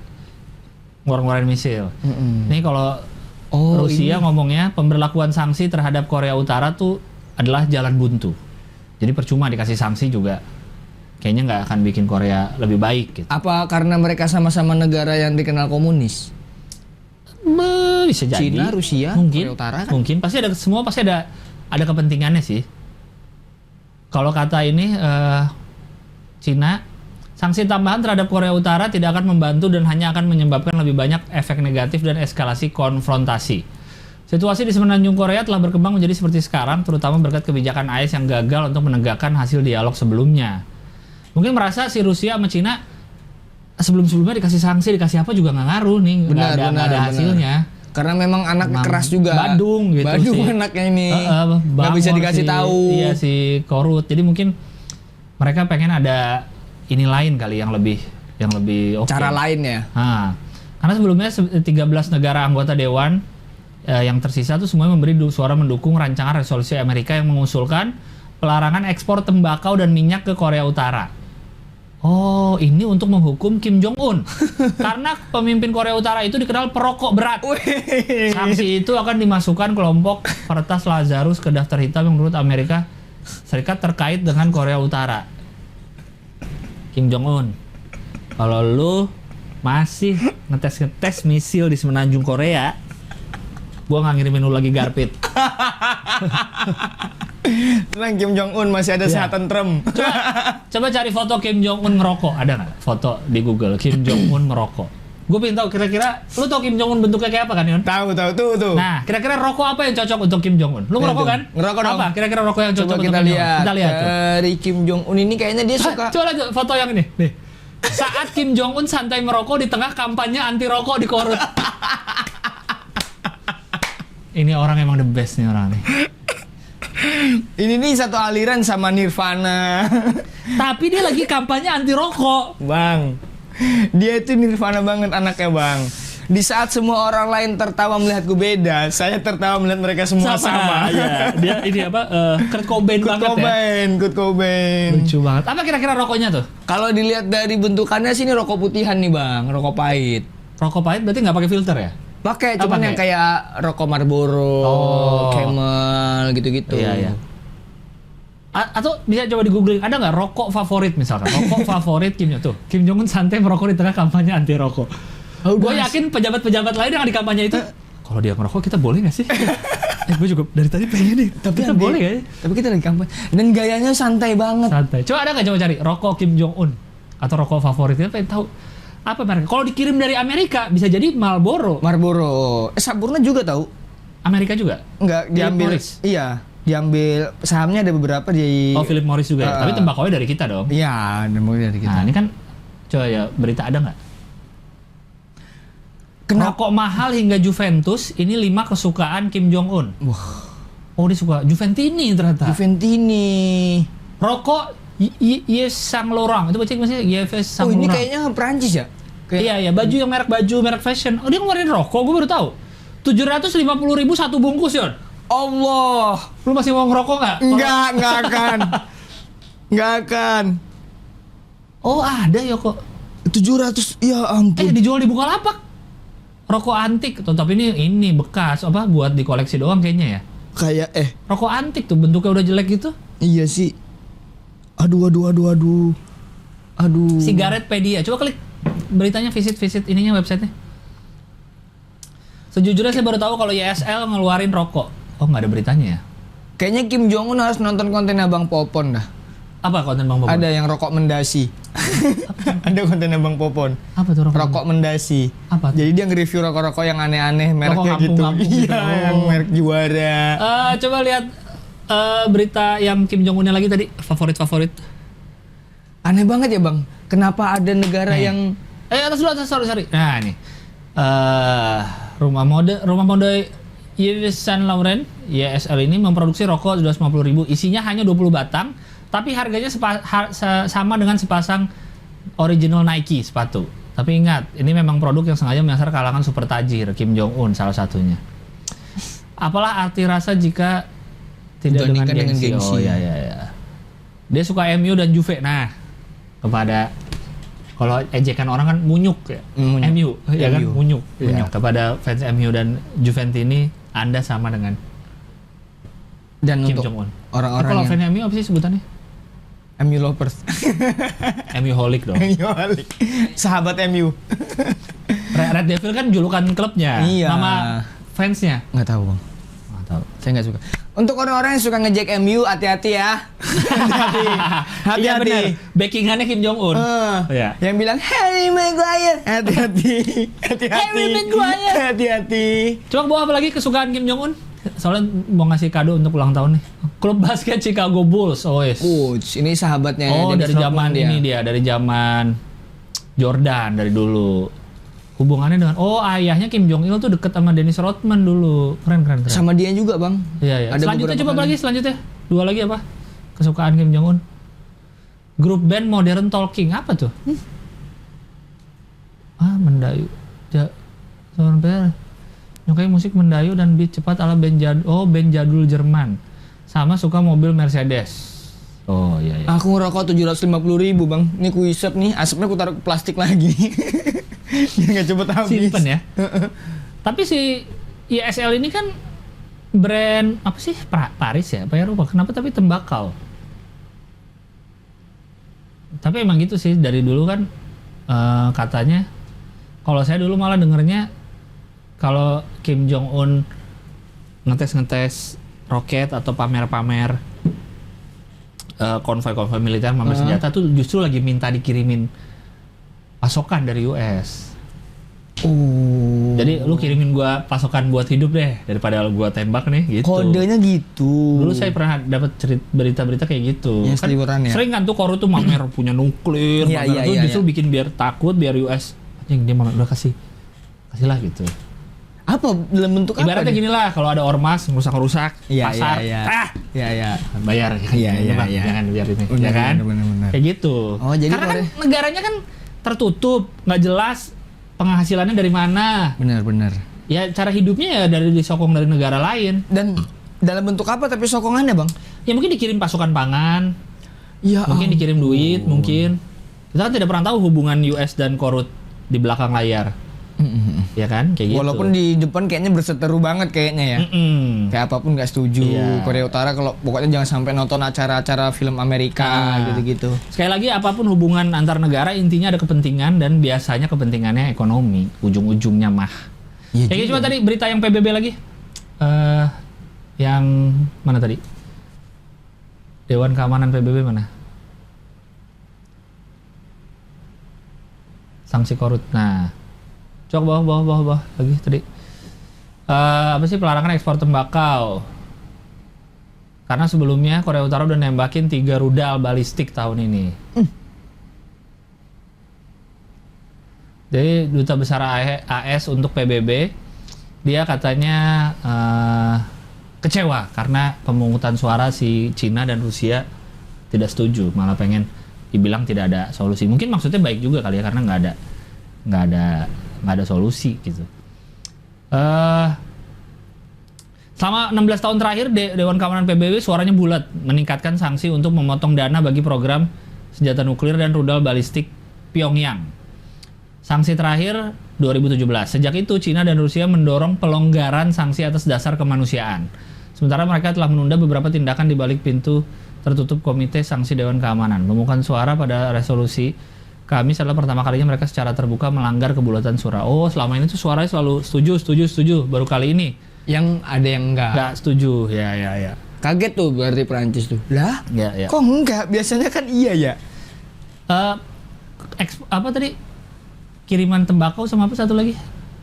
ngeluarin misil. Ini kalau Rusia ngomongnya pemberlakuan sanksi terhadap Korea Utara tuh adalah jalan buntu. Jadi percuma dikasih sanksi juga kayaknya nggak akan bikin Korea lebih baik gitu. Apa karena mereka sama-sama negara yang dikenal komunis? Bisa jadi. Cina, Rusia, mungkin, Korea Utara kan? mungkin pasti ada kepentingannya sih. Kalau kata ini Cina, sanksi tambahan terhadap Korea Utara tidak akan membantu dan hanya akan menyebabkan lebih banyak efek negatif dan eskalasi konfrontasi. Situasi di semenanjung Korea telah berkembang menjadi seperti sekarang, terutama berkat kebijakan AS yang gagal untuk menegakkan hasil dialog sebelumnya. Mungkin merasa si Rusia sama Cina sebelum-sebelumnya dikasih sanksi, dikasih apa juga nggak ngaruh nih, nggak ada hasilnya. Karena memang anak Memang keras juga. Badung gitu Badung sih. anaknya ini. Nggak bisa dikasih tahu. Iya si Korut. Jadi mungkin mereka pengen ada ini lain kali yang lebih oke. Cara lain ya. Karena sebelumnya 13 negara anggota dewan yang tersisa tuh semuanya memberi suara mendukung rancangan resolusi Amerika yang mengusulkan pelarangan ekspor tembakau dan minyak ke Korea Utara. Oh, ini untuk menghukum Kim Jong Un. Karena pemimpin Korea Utara itu dikenal perokok berat. Sanksi itu akan dimasukkan kelompok Pertas Lazarus ke daftar hitam yang menurut Amerika Serikat terkait dengan Korea Utara. Kim Jong Un, kalau lu masih ngetes misil di semenanjung Korea, gua nggak ngirimin lu lagi garpit. Tenang, Kim Jong Un masih ada sehat tentrem. Coba cari foto Kim Jong Un ngerokok, ada nggak? Foto di Google Kim Jong Un merokok. Gue pengen tahu kira-kira, lu tau Kim Jong Un bentuknya kayak apa kan, Yon? Tahu tuh. Nah, kira-kira rokok apa yang cocok untuk Kim Jong Un? Lu ngerokok kan? Ngerokok dong. Apa? Kira-kira rokok yang cocok Coba untuk kita Kim Jong Un? lihat. Kita lihat tuh. Dari Kim Jong Un ini kayaknya dia suka. Coba lihat foto yang ini. Nih. Saat Kim Jong Un santai merokok di tengah kampanye anti rokok di Korut. Ini orang emang the best nih orang nih. Ini nih satu aliran sama Nirvana. Tapi dia lagi kampanye anti rokok. Bang, dia itu Nirvana banget anaknya, Bang. Di saat semua orang lain tertawa melihatku beda, saya tertawa melihat mereka semua sama. Ya. Dia ini apa? Kurt Cobain banget ya. Kurt Cobain. Lucu banget. Apa kira-kira rokoknya tuh? Kalau dilihat dari bentukannya sih ini rokok putihan nih, Bang, rokok pahit. Rokok pahit berarti nggak pakai filter ya? Pakai, Apa cuman pakai? yang kayak rokok Marlboro, Oh. Camel gitu-gitu. Iya. Atau bisa coba di googling, ada nggak rokok favorit misalkan? Rokok favorit Kim Jong tuh. Kim Jong Un santai merokok di tengah kampanye anti rokok. Oh, Gue gas. yakin pejabat-pejabat lain yang di kampanye itu, kalau dia ngerokok kita boleh nggak sih? Gue juga dari tadi pengen nih. Tapi kita boleh nggak ya? Tapi kita lagi kampanye. Dan gayanya santai banget. Santai. Coba ada nggak coba cari rokok Kim Jong Un atau rokok favorit? Kita pengen tahu apa mereka. Kalau dikirim dari Amerika bisa jadi Marlboro. Marlboro. Saburna juga tahu. Amerika juga. Enggak Philip diambil. Morris. Iya, diambil sahamnya ada beberapa di. Oh, Philip Morris juga. Ya? Tapi tembakaunya dari kita dong. Iya, mulai dari kita. Nah, ini kan coba ya berita ada nggak? Rokok mahal hingga Juventus, ini 5 kesukaan Kim Jong Un. Wah, Oh, dia suka Juventini ternyata. Juventini. Rokok Yves Saint Laurent, itu baca maksudnya Yves Saint Oh, ini Laurent. kayaknya Perancis ya? Iya, baju yang merek fashion. Oh, dia ngeluarin rokok, gue baru tahu. 750.000 satu bungkus, Yon. Allah. Lu masih mau ngerokok nggak? Enggak akan. Enggak akan. Oh, ada ya kok. 700, ya ampun. Dijual di Bukalapak. Rokok antik, tapi ini bekas apa buat dikoleksi doang kayaknya ya. Kayak Rokok antik tuh bentuknya udah jelek gitu. iya sih. Aduh. Sigaretpedia. Coba klik beritanya, visit ininya websitenya. Sejujurnya saya baru tahu kalau YSL ngeluarin rokok. Oh, nggak ada beritanya ya? Kayaknya Kim Jong Un harus nonton konten Abang Popon dah. Apa konten Bang Bobon? Ada yang rokok mendasi. Ada konten Abang Popon. Apa tuh rokok? Rokok mendasi. Apa tuh? Jadi dia nge-review rokok-rokok yang aneh-aneh, mereknya gitu. kampung-kampung gitu. Iya, yang merek juara. Coba lihat berita yang Kim Jong Unnya lagi tadi, favorit. Aneh banget ya Bang. Kenapa ada negara yang Atas dulu, sorry. Nah, ini. Rumah mode Yves Saint Laurent, YSL ini memproduksi rokok 250.000, isinya hanya 20 batang, tapi harganya sama dengan sepasang original Nike sepatu. Tapi ingat, ini memang produk yang sengaja menyasar kalangan super tajir, Kim Jong Un salah satunya. Apalah arti rasa jika tidak dengan gengsi? Oh ya. Dia suka MU dan Juve. Nah, kepada kalau ejekan orang kan munyuk ya. MU, ya kan munyuk. Ya, kepada fans MU dan Juventini, Anda sama dengan dan Kim untuk Jong Un. orang-orang Kalau yang fans MU apa sih sebutannya? MU lovers. MU holic dong. MU holic. Sahabat MU. Red Devil kan julukan klubnya. Iya. Nama fansnya. Nggak tahu Bang. Nggak tahu. Saya nggak suka. Untuk orang-orang yang suka ngejek MU, hati-hati ya. Hati-hati. Iya benar. Backingannya Kim Jong Un. Iya. Yang bilang Harry Maguire. Hati-hati. Harry Maguire. Hati-hati. Coba bawa apa lagi kesukaan Kim Jong Un? Soalnya mau ngasih kado untuk ulang tahun nih. Klub basket Chicago Bulls. Coach, ini sahabatnya. Oh, Dennis dari zaman Rodman ini dia, dari zaman Jordan dari dulu. Hubungannya dengan ayahnya Kim Jong Il tuh deket sama Dennis Rodman dulu. Keren. Sama dia juga, Bang. Iya. Ada Selanjutnya beberapa coba kali. lagi selanjutnya. 2 lagi apa? Kesukaan Kim Jong Un. Grup band Modern Talking apa tuh? Mendayu. Nyukai musik mendayu dan beat cepat ala band jadul Jerman. Sama suka mobil Mercedes. Oh iya. Aku ngerokok 750.000 Bang. Ini ku isep nih, asapnya ku taruh ke plastik lagi. Biar nggak cepet habis. Simpen ya. Tapi si YSL ini kan brand apa sih? Paris ya? Apa Eropa? Kenapa tapi tembakau? Tapi emang gitu sih dari dulu kan katanya. Kalau saya dulu malah dengernya kalau Kim Jong Un ngetes roket atau pamer-pamer konvoi militer, pamer senjata tuh justru lagi minta dikirimin pasokan dari US. Oh. Jadi lu kirimin gua pasokan buat hidup deh daripada gua tembak nih gitu. Kodenya gitu. Dulu saya pernah dapat berita-berita kayak gitu. Yang seliweran ya? Sering kan tuh Korut tuh mamer punya nuklir, Iya, pamer iya, tuh iya, justru iya. bikin biar takut, biar US anjing dia malah udah kasihlah gitu. Apa dalam bentuk Ibaratnya apa? gini lah, kalau ada ormas ngerusak Iya, pasar, iya. Iya. bayar. Iya, Bang, iya. jangan biar ini, Benar, ya kan? benar. Kayak gitu. Oh, jadi karena kan Korea- negaranya kan tertutup, nggak jelas penghasilannya dari mana. Benar. Ya cara hidupnya ya dari disokong dari negara lain. Dan dalam bentuk apa tapi sokongannya, Bang? Ya mungkin dikirim pasukan pangan, Ya. mungkin dikirim duit, mungkin. Kita kan tidak pernah tahu hubungan US dan Korut di belakang layar. Ya kan, kayak gitu. Walaupun di depan kayaknya berseteru banget kayaknya ya. Kayak apapun nggak setuju. Iya. Korea Utara kalau pokoknya jangan sampai nonton acara-acara film Amerika gitu-gitu. Sekali lagi apapun hubungan antar negara intinya ada kepentingan dan biasanya kepentingannya ekonomi ujung-ujungnya mah. Iya Kayak juga. cuma tadi berita yang PBB lagi. Yang mana tadi? Dewan Keamanan PBB mana? Sanksi korut. Nah, coba bawah lagi tadi. Apa sih pelarangan ekspor tembakau? Karena sebelumnya Korea Utara udah nembakin 3 rudal balistik tahun ini. Jadi Duta Besar AS untuk PBB, dia katanya kecewa karena pemungutan suara si Cina dan Rusia tidak setuju, malah pengen dibilang tidak ada solusi. Mungkin maksudnya baik juga kali ya, karena nggak ada solusi gitu. Selama 16 tahun terakhir Dewan Keamanan PBB suaranya bulat meningkatkan sanksi untuk memotong dana bagi program senjata nuklir dan rudal balistik Pyongyang. Sanksi terakhir 2017. Sejak itu Cina dan Rusia mendorong pelonggaran sanksi atas dasar kemanusiaan. Sementara mereka telah menunda beberapa tindakan di balik pintu tertutup Komite Sanksi Dewan Keamanan. Pemungutan suara pada resolusi Kamis adalah pertama kalinya mereka secara terbuka melanggar kebulatan suara. Oh, selama ini tuh suaranya selalu setuju. Baru kali ini Yang ada yang enggak setuju. Ya. kaget tuh berarti Perancis tuh. Lah? Ya. Kok enggak? Biasanya kan iya ya. Apa tadi? Kiriman tembakau sama apa satu lagi?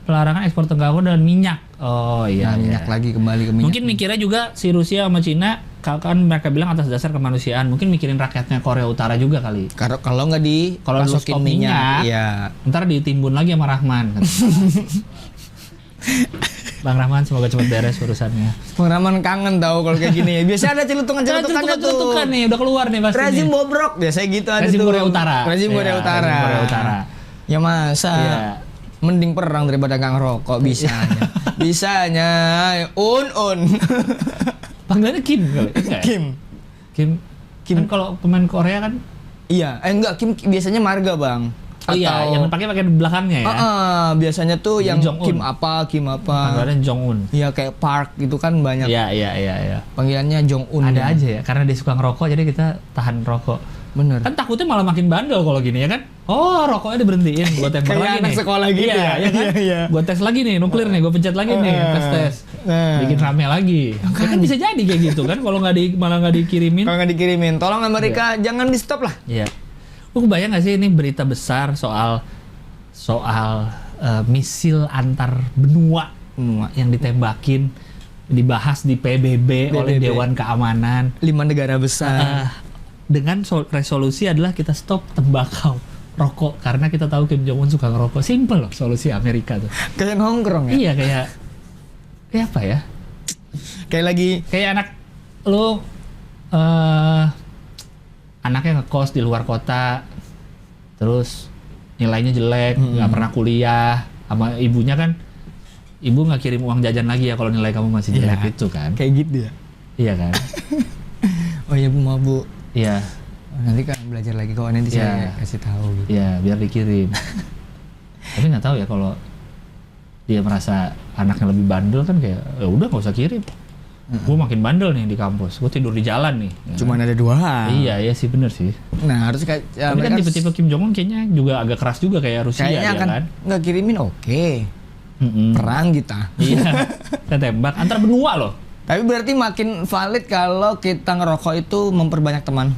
Pelarangan ekspor tembakau dan minyak. Oh iya. Minyak lagi kembali ke minyak. Mungkin mikirnya juga si Rusia sama Cina kan mereka bilang atas dasar kemanusiaan. Mungkin mikirin rakyatnya Korea Utara juga kali. Kalau nggak Kalau lu dipasokin stop minyak, ya. ntar ditimbun lagi sama Rahman. Bang Rahman semoga cepat beres urusannya. Pengraman kangen tahu kalau kayak gini ya. Biasa ada celutukan-celutukan tuh. Celutukan nih udah keluar nih pasti. Rezim bobrok biasanya gitu ada Rezim tuh. Korea Utara. Rezim Iya, Korea Utara. Rezim Korea Utara. Ya masa. Iya. Mending perang daripada nggak ngerokok bisanya. Bisanya un. Panggilannya Kim kali. Enggak ya? Kim. Kan kalau pemain Korea kan. Iya, enggak Kim biasanya marga, Bang. Oh iya, yang pakai belakangnya ya. Biasanya tuh yang Jong-un. Kim apa. Panggilannya Jong-un. Iya kayak Park gitu kan banyak. Iya. Panggilannya Jong-un. Ada aja ya, karena dia suka ngerokok jadi kita tahan rokok. Bener. Kan takutnya malah makin bandel kalau gini ya kan. Oh, rokoknya diberhentiin, gua tembak Kayak lagi anak nih. sekolah gitu ya? Iya kan? Iya. Gua tes lagi nih, nuklir nih, gua pencet lagi nih, tes. Bikin rame lagi. Ya kan bisa jadi kayak gitu kan kalau malah nggak dikirimin. Kalau nggak dikirimin, tolong Amerika jangan di stop lah. Iya. Lu kebayang nggak sih ini berita besar soal misil antar benua yang ditembakin dibahas di PBB oleh Dewan Keamanan 5 negara besar. dengan resolusi adalah kita stop tembakau rokok karena kita tahu Kim Jong Un suka ngerokok. Simple loh solusi Amerika tuh. Kayak nongkrong ya. Iya kayak apa ya? Kayak anak lu anaknya ngekos di luar kota terus nilainya jelek, nggak pernah kuliah, sama ibunya kan ibu nggak kirim uang jajan lagi ya kalau nilai kamu masih jelek gitu kan. Kayak gitu ya. Iya kan? Oh iya Bu, mau Bu. Iya. Nanti kan belajar lagi kok, nanti saya kasih tahu gitu. Iya, biar dikirim. Tapi nggak tahu ya kalau dia merasa anaknya lebih bandel kan kayak ya udah nggak usah kirim. Gue makin bandel nih di kampus, gue tidur di jalan nih. Cuman ada 2. Iya sih bener sih. Nah harus kayak Tapi kan tipe-tipe Kim Jong Un kayaknya juga agak keras juga kayak Rusia kayaknya ya kan kan. nggak kirimin oke. Perang kita. Iya, kita tembak antar benua loh. Tapi berarti makin valid kalau kita ngerokok itu memperbanyak teman.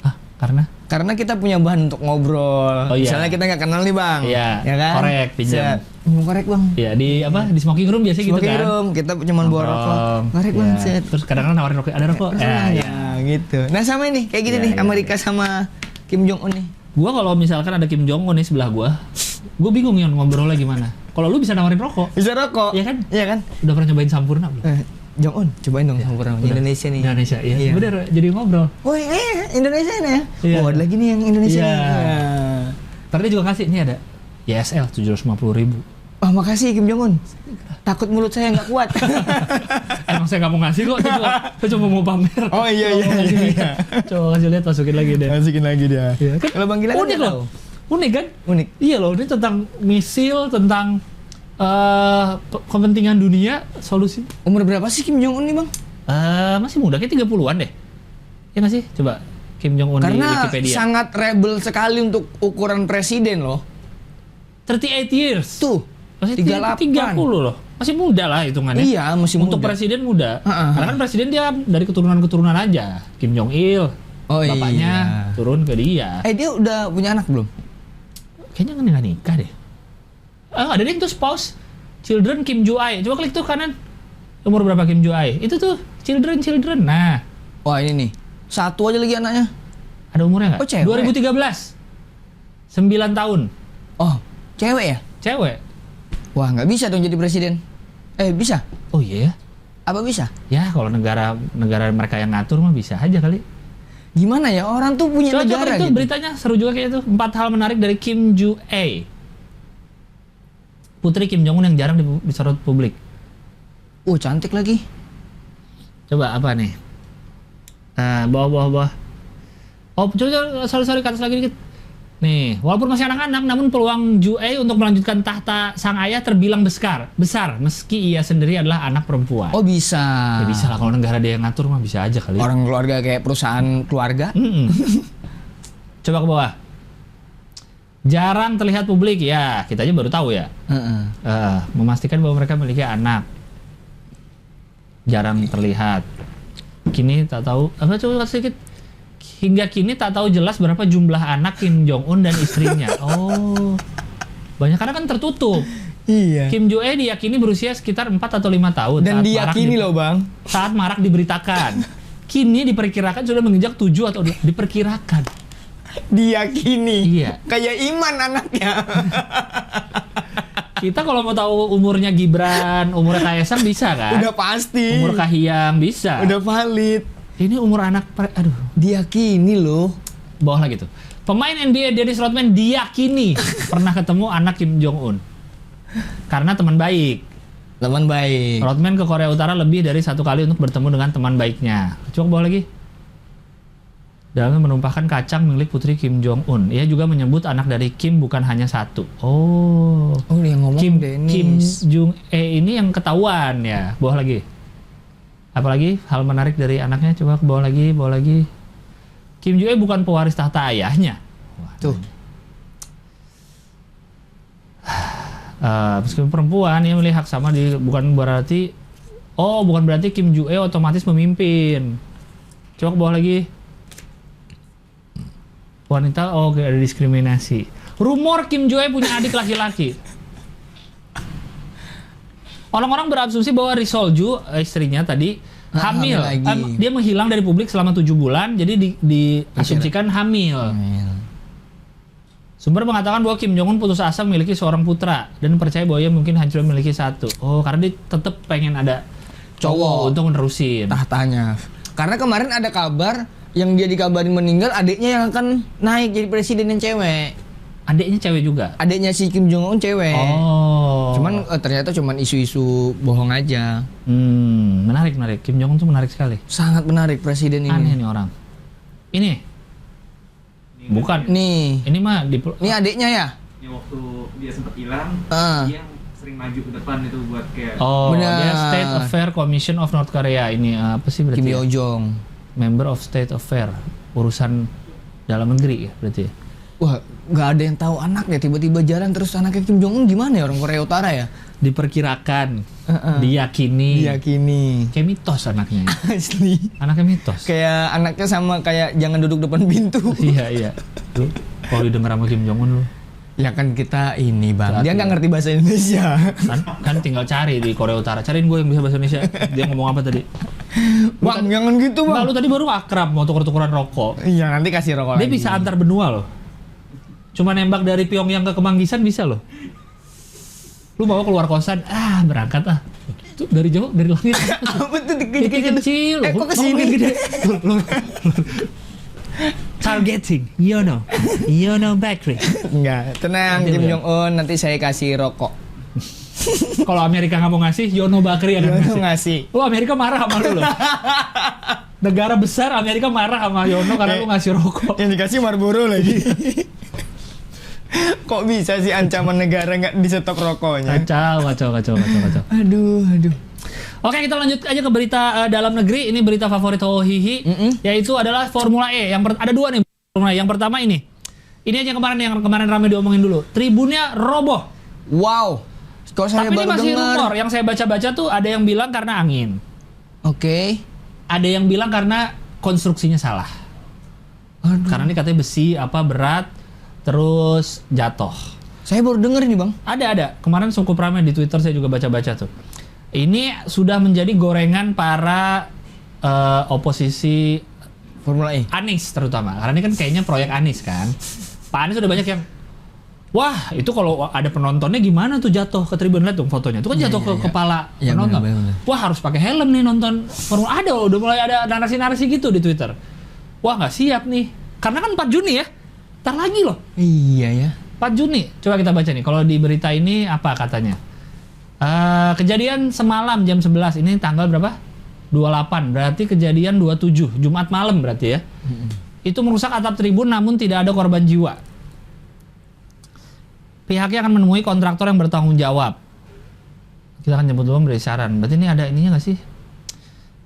Ah, karena? Karena kita punya bahan untuk ngobrol. Oh, iya. Misalnya kita nggak kenal nih Bang. Iya, Ya kan? korek, pinjam. Korek Bang. Iya, di apa? Di smoking room biasanya gitu Smoking kan. room, kita cuma bawa rokok. Korek Bang, Iya. set. Terus kadang-kadang nawarin rokok, ada rokok. Ya, gitu. Nah sama ini, kayak gini Iya, nih, iya, Amerika sama Kim Jong Un nih. Gua kalau misalkan ada Kim Jong Un nih sebelah gua bingung ya ngobrolnya gimana. Kalau lu bisa nawarin rokok, Bisa rokok. Iya kan? Iya kan? udah pernah nyobain Sampurna belum? Jong Un, cobain dong sama orang Udah. Indonesia nih. Indonesia, iya. Iya. Bener, jadi ngobrol. Oh Indonesia nih ya? Iya. Oh ada lagi nih yang Indonesia Iya. nih. Ntar dia juga kasih, ini ada YSL 750.000. Oh makasih Kim Jong Un. Takut mulut saya nggak kuat. Emang saya nggak mau ngasih kok, saya cuma mau pamer. Oh iya, Coba iya, kasih iya. lihat. Coba kasih lihat, masukin lagi deh. Masukin lagi dia. Iya, kan Kalau Bang Gilang unik nggak loh. Unik kan? Unik. Iya loh, ini tentang misil, tentang kepentingan dunia solusi. Umur berapa sih Kim Jong Un nih bang? Masih muda, kayak 30-an deh. Ya nggak sih? Coba Kim Jong Un di Karena Wikipedia. sangat rebel sekali untuk ukuran presiden loh. 38 years. Tuh, Masih 38. 30 loh. Masih muda lah hitungannya. Iya, masih Untuk muda. presiden muda. Ha-ha. Karena kan presiden dia dari keturunan-keturunan aja. Kim Jong Il. Oh, Bapaknya iya. turun ke dia. Dia udah punya anak belum? Kayaknya nggak nikah deh. Ada deh itu spouse. Children Kim Ju Ai. Coba klik tuh kanan. Umur berapa Kim Ju Ai? Itu tuh children. Nah, Wah ini nih, satu aja lagi anaknya. ada umurnya nggak? Oh, cewek. 2013. 9 tahun. Oh, cewek ya? Cewek. Wah nggak bisa dong jadi presiden. Bisa? Oh iya ya? Apa bisa? Ya kalau negara mereka yang ngatur mah bisa aja kali. Gimana ya, orang tuh punya Coba negara itu gitu. beritanya seru juga kayak itu. 4 hal menarik dari Kim Ju Ae. Putri Kim Jong Un yang jarang disorot publik. Cantik lagi. Coba apa nih? Bawah. Oh, coba sorry ke atas lagi dikit. Nih, walaupun masih anak-anak, namun peluang Ju Ae untuk melanjutkan tahta sang ayah terbilang besar, meski ia sendiri adalah anak perempuan. Oh bisa. Ya bisa lah, kalau negara dia yang ngatur mah bisa aja kali. Orang keluarga kayak perusahaan keluarga. Coba ke bawah. Jarang terlihat publik, ya kita aja baru tahu ya. Memastikan bahwa mereka memiliki anak. Jarang terlihat. Kini tak tahu, coba sedikit. Hingga kini tak tahu jelas berapa jumlah anak Kim Jong Un dan istrinya. Oh, banyak karena kan tertutup. Iya. Kim Ju Ae diyakini berusia sekitar 4 atau 5 tahun. Dan diyakini loh bang. Saat marak diberitakan. Kini diperkirakan sudah menginjak 7 atau diperkirakan. Diyakini. Iya. Kayak Iman anaknya. Kita kalau mau tahu umurnya Gibran, umurnya Kaisang bisa kan? Udah pasti. Umur Kahiyang bisa. Udah valid. Ini umur anak, aduh. Diyakini loh. Bawah lagi tuh. Pemain NBA Dennis Rodman diyakini pernah ketemu anak Kim Jong Un. Karena teman baik. Teman baik. Rodman ke Korea Utara lebih dari 1 kali untuk bertemu dengan teman baiknya. Coba bawah lagi. Dalamnya menumpahkan kacang milik putri Kim Jong Un. Ia juga menyebut anak dari Kim bukan hanya 1. Oh, Yang ngomong Kim Dennis. Jong ini yang ketahuan ya. Bawah lagi. Apalagi hal menarik dari anaknya, coba ke bawah lagi. Kim Ju Ae bukan pewaris tahta ayahnya. Wah, Tuh. Meskipun perempuan, ia memiliki hak sama bukan berarti Kim Ju Ae otomatis memimpin. Coba ke bawah lagi. Wanita, ada diskriminasi. Rumor Kim Ju Ae punya adik laki-laki. Orang-orang berasumsi bahwa Ri Sol Ju, istrinya tadi, hamil. lagi. Dia menghilang dari publik selama 7 bulan, jadi diasumsikan hamil. Sumber mengatakan bahwa Kim Jong Un putus asa memiliki seorang putra dan percaya bahwa ia mungkin hanya memiliki 1. Oh, karena dia tetap pengen ada cowok untuk menerusin tahtanya. Karena kemarin ada kabar yang dia dikabarin meninggal, adiknya yang akan naik jadi presiden yang cewek. Adiknya cewek juga. Adiknya si Kim Jong Un cewek. Oh. Cuman ternyata cuman isu-isu bohong aja. Menarik. Kim Jong Un tuh menarik sekali. Sangat menarik presiden ini. Aneh nih orang. Ini. Bukan. Nih. Ini mah Ini adiknya ya? Yang waktu dia sempat hilang, dia yang sering maju ke depan itu buat kayak Benar. Dia State Affairs Commission of North Korea. Ini apa sih berarti? Kim ya? Yo Jong. Member of State Affairs, urusan dalam negeri ya berarti. Ya? Wah, nggak ada yang tahu anaknya, tiba-tiba jalan terus anaknya Kim Jong Un gimana ya, orang Korea Utara ya? Diperkirakan, diyakini. Kayak mitos anaknya. Asli. Anaknya mitos. Kayak anaknya sama kayak jangan duduk depan pintu. Iya. Lu kalau didengar sama Kim Jong Un lu. Ya kan kita ini bang, Berarti dia nggak ngerti bahasa Indonesia. Kan tinggal cari di Korea Utara. Cariin gue yang bisa bahasa Indonesia. Dia ngomong apa tadi? Bang, jangan gitu bang. Enggak, lu tadi baru akrab mau tuker-tukeran rokok. Iya, nanti kasih rokok Dia lagi. bisa antar benua loh. Cuma nembak dari Pyongyang ke Kemanggisan bisa loh. Lu bawa keluar kosan, berangkat ah. Itu dari jauh, dari langit. Apa tuh Kecil-kecil loh. kok kesini? Gede. Targeting, Yono Bakery. Enggak, tenang Nanti Kim lu ya. Jong Un, nanti saya kasih rokok. Kalau Amerika nggak mau ngasih, Yono Bakery akan Yono ngasih. ngasih. Lu Amerika marah sama lu loh. Negara besar Amerika marah sama Yono karena lu ngasih rokok. Yang dikasih Marlboro lagi. Kok bisa sih ancaman negara nggak disetok rokoknya? Kacau. Aduh. Oke, kita lanjut aja ke berita dalam negeri. Ini berita favorit Hohihi, yaitu adalah Formula E. Ada dua nih Formula E. Yang pertama ini aja yang kemarin ramai diomongin dulu. Tribunnya roboh. Wow. Kok saya Tapi ini baru masih dengar. rumor. Yang saya baca-baca tuh ada yang bilang karena angin. Oke. Ada yang bilang karena konstruksinya salah. Aduh. Karena ini katanya besi berat terus jatuh. Saya baru dengar ini, Bang. Ada. Kemarin cukup ramai di Twitter, saya juga baca-baca tuh. Ini sudah menjadi gorengan para oposisi Formula E. Anies terutama. Karena ini kan kayaknya proyek Anies kan. Pak Anies udah banyak yang wah, itu kalau ada penontonnya gimana tuh jatuh ke tribun, lihat dong fotonya. Itu kan jatuh ke kepala penonton. Bener. Wah, harus pakai helm nih nonton Formula. Udah mulai ada narasi-narasi gitu di Twitter. Wah, nggak siap nih. Karena kan 4 Juni ya. Ntar lagi loh. Iya ya. 4 Juni. Coba kita baca nih. Kalau di berita ini apa katanya? Kejadian semalam jam 11. Ini tanggal berapa? 28. Berarti kejadian 27. Jumat malam berarti ya. Itu merusak atap tribun namun tidak ada korban jiwa. Pihaknya akan menemui kontraktor yang bertanggung jawab. Kita akan jemput dulu memberi saran. Berarti ini ada ininya nggak sih?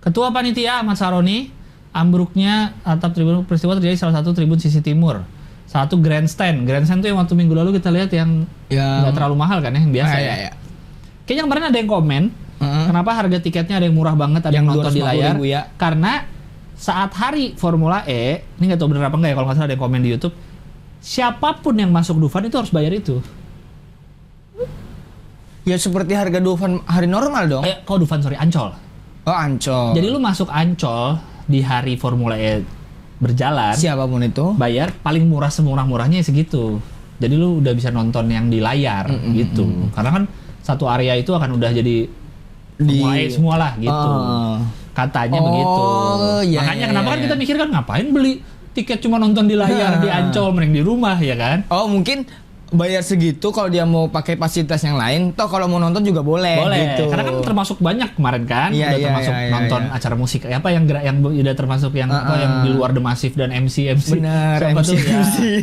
Ketua Panitia Ahmad Saroni, ambruknya atap tribun peristiwa terjadi salah satu tribun sisi timur. Satu grandstand. Grandstand itu yang waktu minggu lalu kita lihat yang nggak terlalu mahal kan ya, yang biasa ya. Kayaknya kemarin ada yang komen, kenapa harga tiketnya ada yang murah banget, ada yang nonton di layar. Ya. Karena saat hari Formula E, ini nggak tahu bener apa enggak ya, kalau nggak salah ada yang komen di YouTube, siapapun yang masuk Dufan itu harus bayar itu. Ya seperti harga Dufan hari normal dong. Ancol. Oh, Ancol. Jadi lu masuk Ancol di hari Formula E berjalan, siapapun itu bayar paling murah semurah-murahnya segitu. Jadi lu udah bisa nonton yang di layar gitu. Karena kan satu area itu akan udah jadi semua lah gitu. Katanya begitu. Iya, makanya kenapa kan kita mikir kan ngapain beli tiket cuma nonton di layar di Ancol, mending di rumah ya kan? Oh, mungkin bayar segitu kalau dia mau pakai fasilitas yang lain, toh kalau mau nonton juga boleh gitu. Karena kan termasuk banyak kemarin kan, udah termasuk nonton acara musik. Apa yang udah termasuk yang yang di luar The Massive dan MC. Benar, MC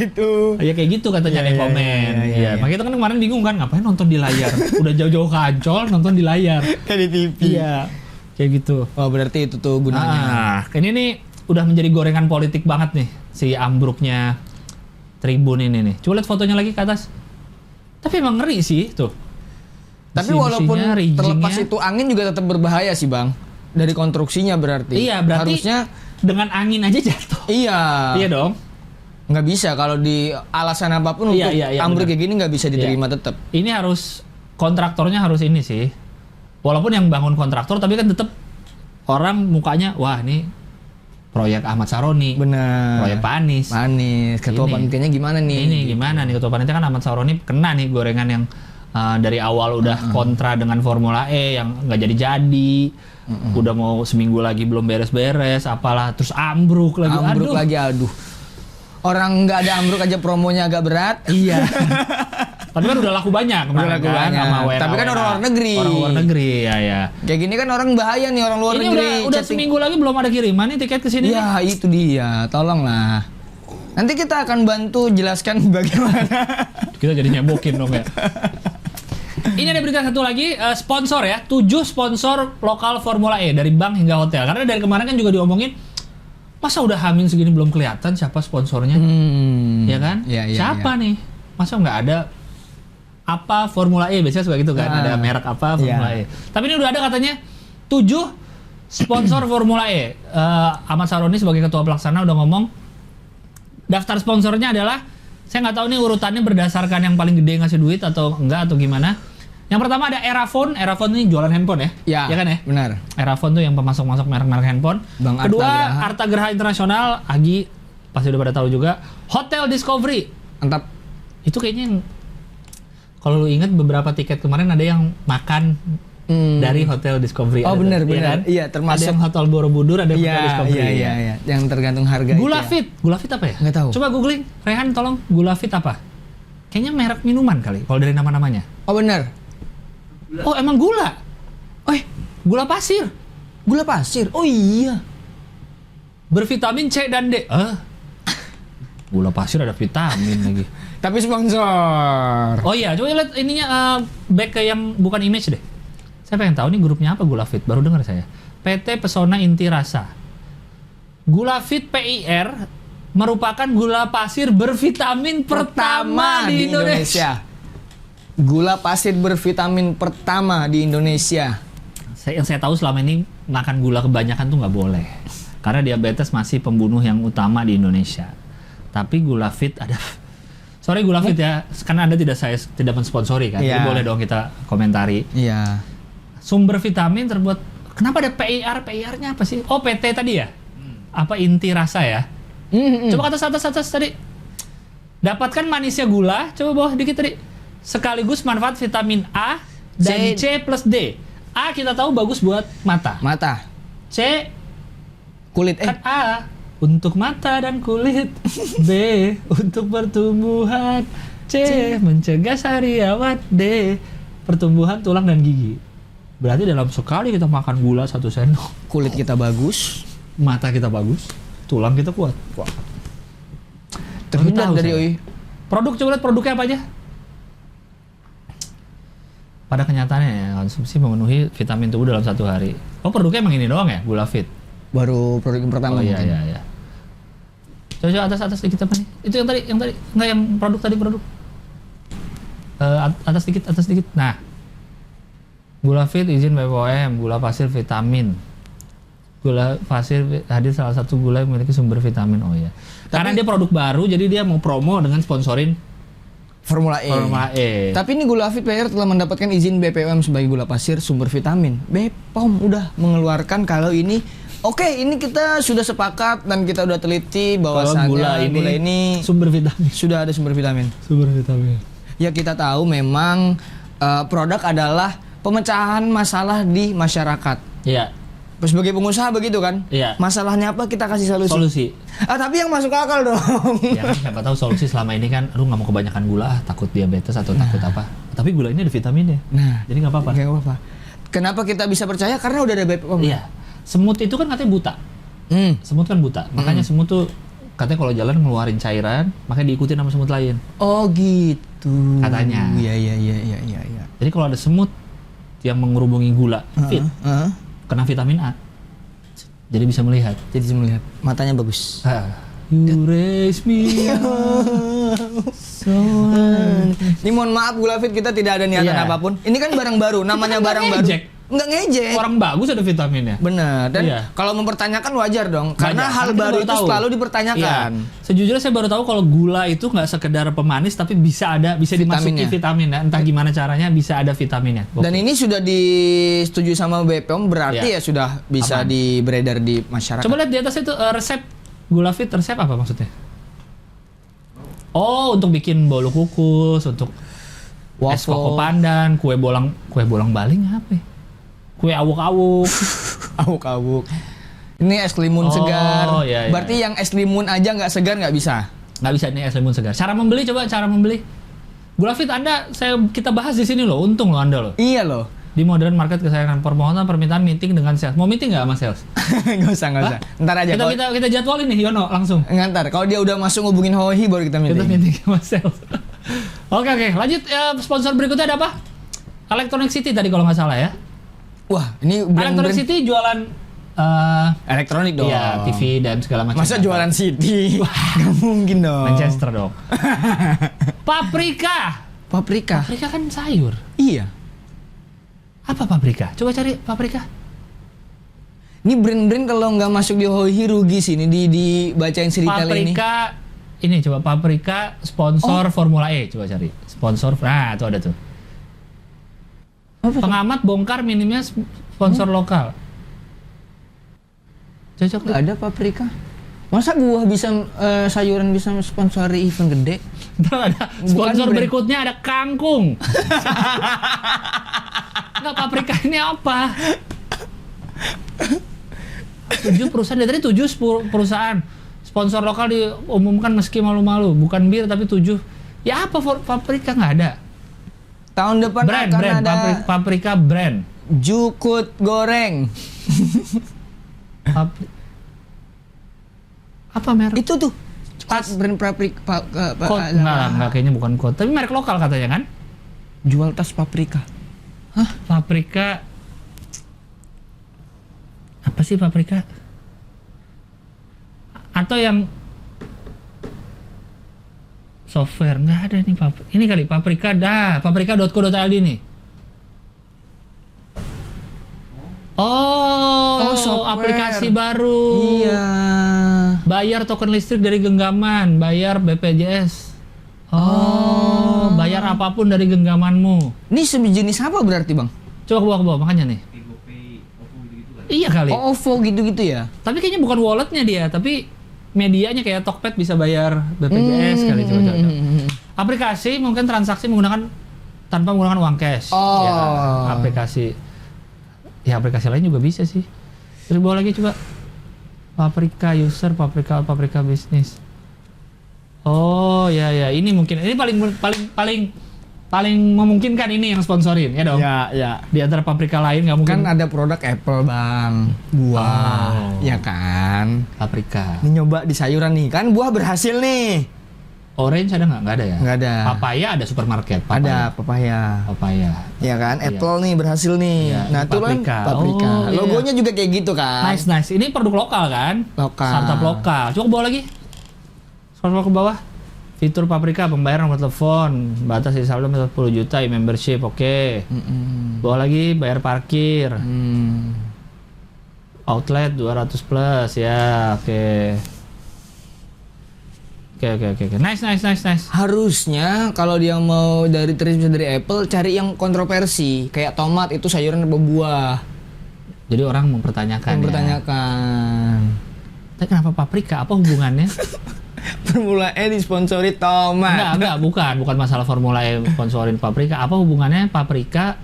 itu. Ya kayak gitu katanya yang komen. Iya, makanya kita kan kemarin bingung kan ngapain nonton di layar. Udah jauh-jauh ke Ancol nonton di layar. Kayak di TV. Iya. Kayak gitu. Oh, berarti itu tuh gunanya. Ini nih udah menjadi gorengan politik banget nih si ambruknya tribun ini nih. Coba lihat fotonya lagi ke atas. Tapi emang ngeri sih tuh. Tapi walaupun terlepas itu angin juga tetap berbahaya sih, Bang. Dari konstruksinya berarti. Iya, berarti harusnya dengan angin aja jatuh. Iya. Iya dong. Nggak bisa kalau di alasan apapun untuk ambruk kayak gini nggak bisa diterima tetap. Ini harus kontraktornya harus ini sih. Walaupun yang bangun kontraktor tapi kan tetap orang mukanya wah ini proyek Ahmad Saroni. Benar. Proyek Pak Anies. Ketua panitianya gimana nih? Ini gimana nih ketua panitia kan Ahmad Saroni kena nih gorengan yang dari awal udah kontra dengan Formula E yang nggak jadi-jadi. Udah mau seminggu lagi belum beres-beres, apalah terus ambruk lagi. Aduh. Orang nggak ada ambruk aja promonya agak berat. Iya. Tapi kan udah laku banyak kemarin kan sama WNA. Tapi kan orang luar negeri. Orang luar negeri ya. Kayak gini kan orang bahaya nih orang luar negeri. Ini udah seminggu lagi belum ada kiriman nih tiket ke sini. Ya itu dia, tolonglah. Nanti kita akan bantu jelaskan bagaimana. Kita jadi nyebokin dong ya. Ini ada berita satu lagi, sponsor ya. 7 sponsor lokal Formula E dari bank hingga hotel. Karena dari kemarin kan juga diomongin, masa udah hamil segini belum kelihatan siapa sponsornya? Ya kan? Siapa nih? Masa nggak ada apa Formula E, biasanya suka gitu kan, ada merek apa Formula E. Tapi ini udah ada katanya 7 sponsor Formula E. Ahmad Saroni sebagai ketua pelaksana udah ngomong daftar sponsornya adalah, saya nggak tahu nih urutannya berdasarkan yang paling gede ngasih duit atau enggak atau gimana. Yang pertama ada Erafone ini jualan handphone ya? Ya kan ya? Benar. Erafone tuh yang pemasok-masok merek-merek handphone. Kedua Arta Geraha Internasional, Agi pasti udah pada tahu juga. Hotel Discovery. Mantap. Itu kayaknya yang kalau lu ingat beberapa tiket kemarin ada yang makan dari Hotel Discovery. Oh benar. Kan? Iya, termasuk ada yang Hotel Borobudur, ada yang Hotel Discovery. Iya. Yang tergantung harga. Gulafit. Gulafit apa ya? Nggak tahu. Coba googling. Rehan tolong, Gulafit apa? Kayaknya merek minuman kali kalau dari nama-namanya. Oh benar. Oh emang gula? Gula pasir. Gula pasir? Oh iya. Bervitamin C dan D. Gula pasir ada vitamin lagi. Tapi sponsor. Oh iya, coba lihat ininya back ke yang bukan image deh. Saya pengen tahu nih grupnya apa Gula Fit, baru dengar saya. PT Pesona Inti Rasa. Gula Fit PIR merupakan gula pasir bervitamin pertama di Indonesia. Gula pasir bervitamin pertama di Indonesia. Yang saya tahu selama ini makan gula kebanyakan tuh nggak boleh. Karena diabetes masih pembunuh yang utama di Indonesia. Tapi Gula Fit ada. Sorry Gula Fit ya, karena Anda tidak mensponsori kan. Jadi boleh dong kita komentari. Iya. Sumber vitamin terbuat. Kenapa ada PIR? PIR-nya apa sih? Oh, PT tadi ya? Apa Inti Rasa ya? Coba atas tadi. Dapatkan manisnya gula, coba bawah dikit tadi. Sekaligus manfaat vitamin A dan C plus D. A kita tahu bagus buat mata. Mata. C Kulit. kan A untuk mata dan kulit. B untuk pertumbuhan. C mencegah sariawan. D pertumbuhan tulang dan gigi. Berarti dalam sekali kita makan gula 1 sendok, Kulit kita bagus. mata kita bagus, tulang kita kuat. Wah. Terhindar dari saya. Produk, coba lihat produknya apa aja. Pada kenyataannya ya, konsumsi memenuhi vitamin tubuh dalam 1 hari. Oh, produknya emang ini doang ya, Gula Fit? Baru produk yang pertama. Oh iya, mungkin. iya. Coba atas dikit apa nih? Itu yang tadi, enggak yang produk tadi produk. Atas dikit. Nah, Gula Fit izin BPOM, gula pasir vitamin. Gula pasir hadir salah satu gula yang memiliki sumber vitamin. Oh ya. Karena dia produk baru, jadi dia mau promo dengan sponsorin Formula E. Formula E. Tapi ini Gula Fit PIR telah mendapatkan izin BPOM sebagai gula pasir sumber vitamin. BPOM udah mengeluarkan kalau ini oke, ini kita sudah sepakat dan kita udah teliti bahwasannya gula ini sumber vitamin. Sudah ada sumber vitamin. Sumber vitamin. Ya kita tahu memang produk adalah pemecahan masalah di masyarakat. Iya. Sebagai pengusaha begitu kan? Iya. Masalahnya apa kita kasih solusi. Tapi yang masuk akal dong. Ya kan siapa tahu solusi selama ini kan lu nggak mau kebanyakan gula, takut diabetes atau takut apa. Tapi gula ini ada vitaminnya. Nah, jadi nggak apa-apa. Nggak apa-apa. Kenapa kita bisa percaya? Karena udah ada BPOM. Iya. Semut itu kan katanya buta. Semut kan buta. Makanya semut tuh katanya kalau jalan ngeluarin cairan, makanya diikutin sama semut lain. Oh gitu. Katanya. Iya. Jadi kalau ada semut yang mengerubungi gula fit, kena vitamin A, jadi bisa melihat. Matanya bagus. You raise me up, so Ini mohon maaf Gula Fit kita tidak ada niatan Iya. apapun. Ini kan barang baru, namanya barang baru. ngejek. Nggak ngejek. Orang bagus ada vitaminnya. Bener. Dan Iya. kalau mempertanyakan wajar dong, karena Wajar, hal karena kita baru baru itu tahu. selalu dipertanyakan. Iya. Sejujurnya saya baru tahu kalau gula itu nggak sekedar pemanis, tapi bisa dimasuki Vitaminnya. vitamin ya. Entah gimana caranya bisa ada vitaminnya. Dan ini sudah disetujui sama BPOM, berarti Iya. ya sudah bisa Aman. beredar di masyarakat. Coba lihat di atas itu resep Gula Fit, resep apa maksudnya? Oh, untuk bikin bolu kukus, untuk es koko pandan, kue bolang baling apa? Ya? Kue awuk-awuk. Awuk-awuk. Ini es limun Oh, segar. iya. Berarti yang es limun aja nggak segar nggak bisa. Nggak bisa ini es limun segar. Cara membeli, coba cara membeli. Gula Fit kita bahas di sini loh. Untung loh Anda loh. Iya loh. Di modern market kesayangan permohonan permintaan meeting dengan sales. Mau meeting nggak sama sales? Nggak usah. Ntar aja. Kita jadwalin nih Yono langsung. Ntar kalau dia udah masuk ngubungin Hohi baru kita Kita meeting. meeting sama sales. Oke, lanjut sponsor berikutnya ada apa? Electronic City tadi kalau nggak salah ya. Wah, ini Electronic City jualan elektronik dong. iya, TV dan segala macam. Masa jualan City? Nggak mungkin dong. Manchester dong. Paprika. Paprika. Paprika kan sayur. Iya. Apa paprika? Coba cari paprika. Ini brand-brand kalau nggak masuk di Hohi rugi sih ini dibacain cerita ini. Paprika ini coba paprika sponsor Formula E, coba cari. Sponsor. Nah, itu ada tuh. Pengamat bongkar minimnya sponsor lokal. Cocok Nggak ada paprika. Masa buah bisa sayuran bisa sponsori event gede? Ntar ada sponsor brand. berikutnya ada kangkung. Nggak, paprika ini apa? 7 perusahaan, dari tadi 7 perusahaan sponsor lokal diumumkan meski malu-malu, bukan bir tapi 7. Ya apa paprika nggak ada? Tahun depan Brand, akan ada paprika brand. Jukut goreng. Apa merek? Itu tuh brand paprika. Enggak kayaknya bukan Coat. Tapi merek lokal katanya kan? Jual tas paprika. Paprika. Apa sih paprika? Atau yang software nggak ada nih ini kali paprika paprika.co.id nih. Aplikasi baru. Iya. Bayar token listrik dari genggaman, bayar BPJS. Bayar apapun dari genggamanmu. Ini sejenis apa berarti, Bang? Coba ke bawah makanya nih. GoPay, OVO gitu-gitu kan. Iya kali. OVO gitu-gitu ya. Tapi kayaknya bukan walletnya dia, tapi medianya kayak Tokped bisa bayar BPJS kali coba. Aplikasi mungkin transaksi tanpa menggunakan uang cash. Ya, aplikasi lain juga bisa sih. Terus bawa lagi coba. Paprika user, paprika bisnis. Ini mungkin ini paling memungkinkan ini yang sponsorin ya dong. Ya. Di antara paprika lain nggak mungkin. Kan ada produk Apple, Bang. Buah. Ya kan. Paprika. Ini nyoba di sayuran nih. Kan buah berhasil nih. Orange ada nggak? Nggak ada ya? Nggak ada. Papaya ada supermarket. Ada papaya. Ya kan, Apple nih berhasil nih. Iya, Nah, itu kan paprika. Iya. Logonya juga kayak gitu kan. Nice. Ini produk lokal kan? Lokal. Startup lokal. Coba bawa lagi. Scroll ke bawah. Fitur paprika, pembayaran nomor telepon, batas saldo 10 juta, e-membership, oke. Bawa lagi, bayar parkir. Outlet 200 plus, ya, oke. Oke. Nice. Harusnya kalau dia mau dari Apple cari yang kontroversi, kayak tomat itu sayuran apa buah. Jadi orang mempertanyakan. Tapi kenapa paprika? Apa hubungannya? Formula E disponsori tomat. Enggak, bukan masalah Formula E sponsorin paprika. Apa hubungannya paprika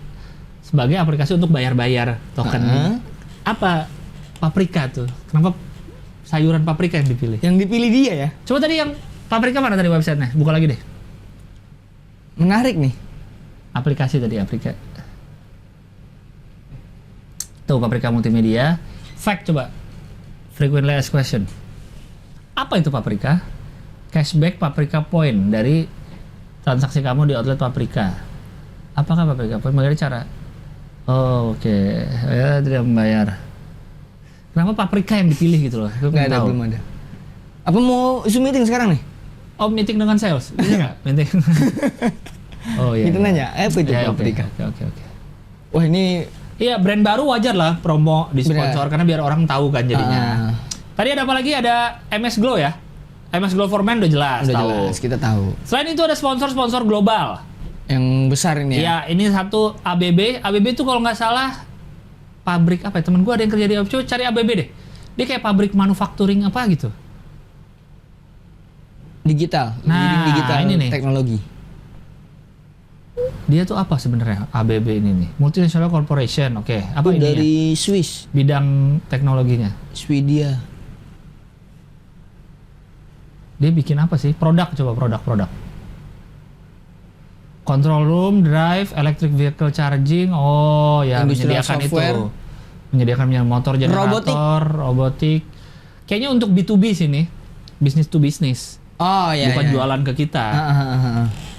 sebagai aplikasi untuk bayar-bayar token? Apa paprika tuh? Kenapa sayuran paprika yang dipilih? Yang dipilih dia ya? Coba tadi yang paprika mana tadi websitenya? Buka lagi deh. Menarik nih. Aplikasi tadi, Paprika. Tuh, Paprika Multimedia. Fact coba. Frequently asked question. Apa itu Paprika? Cashback Paprika Point dari transaksi kamu di outlet Paprika. Apakah Paprika Point? Bagaimana cara? Oke. Ya, tidak membayar. Kenapa Paprika yang dipilih gitu loh? Nggak ada, belum ada. Apa mau Zoom meeting sekarang nih? Oh, meeting dengan sales? Bisa nggak? Meeting. Oh iya. Kita nanya, apa itu Paprika? Oke. Wah ini... Iya, brand baru wajar lah promo di sponsor karena biar orang tahu kan jadinya. Tadi ada apa lagi? Ada MS Glow ya? MS Glow for Men udah jelas. Jelas, kita tahu. Selain itu ada sponsor-sponsor global. Yang besar ini ya? Iya, ini satu ABB. ABB itu kalau nggak salah pabrik apa ya? Temen gue ada yang kerja di ABB. Coba cari ABB deh. Dia kayak pabrik manufacturing apa gitu. Digital. Nah, digital ini nih. Teknologi. Dia tuh apa sebenarnya ABB ini nih? Multinational Corporation. Oke. Apa ini? Dari Swiss. Bidang teknologinya. Swedia. Dia bikin apa sih? Produk. Control room, drive, electric vehicle charging. Oh ya, Industrial menyediakan software. itu. Menyediakan motor generator, robotik. Kayaknya untuk B2B sini. Business to business. Oh iya. Bukan jualan ke kita.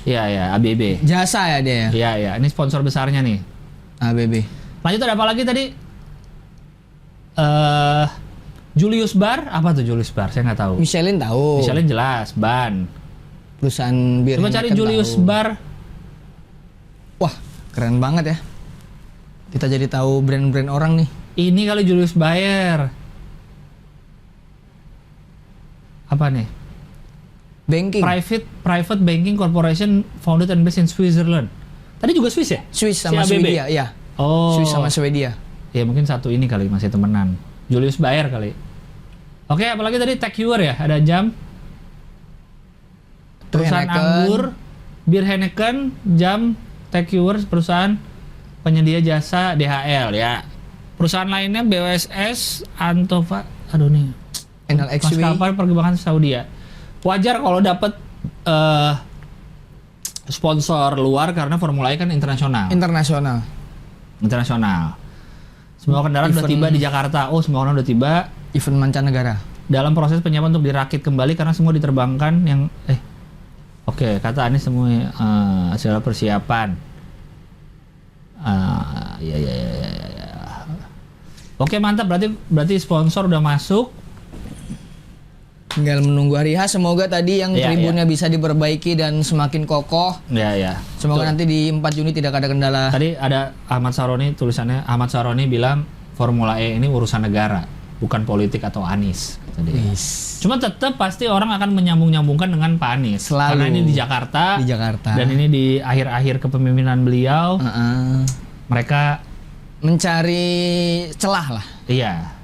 Iya, ABB. Jasa ya dia. Iya, ini sponsor besarnya nih. ABB. Lanjut ada apa lagi tadi? Julius Bar, apa tuh Julius Bar? Saya nggak tahu. Michelin tahu. Michelin jelas, ban. Perusahaan bir. Coba cari Julius Bar. Wah, keren banget ya. Kita jadi tahu brand-brand orang nih. Ini kali Julius Baer. Apa nih? Banking. Private Banking Corporation founded and based in Switzerland. Tadi juga Swiss ya? Swiss sama si ABB? Swedia, iya. Oh. Swiss sama Swedia. Ya mungkin satu ini kali masih temenan. Julius Baer kali. Oke, apalagi tadi TechViewer ya, ada jam. Perusahaan anggur, bir Heineken, jam, TechViewer, perusahaan penyedia jasa DHL ya. Perusahaan lainnya BWSS, Antova, aduh nih. NLXW. Maskapai penerbangan Saudi ya. Wajar kalau dapat sponsor luar karena Formula E kan internasional. Semua kendaraan udah tiba di Jakarta. Oh, semua orang udah tiba. Event mancanegara. dalam proses penyiapan untuk dirakit kembali karena semua diterbangkan yang Oke, kata Anies semua segala persiapan. Ya. Oke, mantap, berarti sponsor udah masuk. Tinggal menunggu hari H, semoga tadi yang tribunnya bisa diperbaiki dan semakin kokoh. Ya. Semoga nanti di 4 Juni tidak ada kendala. Tadi ada Ahmad Saroni, tulisannya Ahmad Saroni bilang Formula E ini urusan negara, bukan politik atau Anies. Cuma tetap pasti orang akan menyambung-nyambungkan dengan Pak Anies. Selalu. Karena ini di Jakarta. Dan ini di akhir-akhir kepemimpinan beliau. Mereka mencari celah lah. Iya.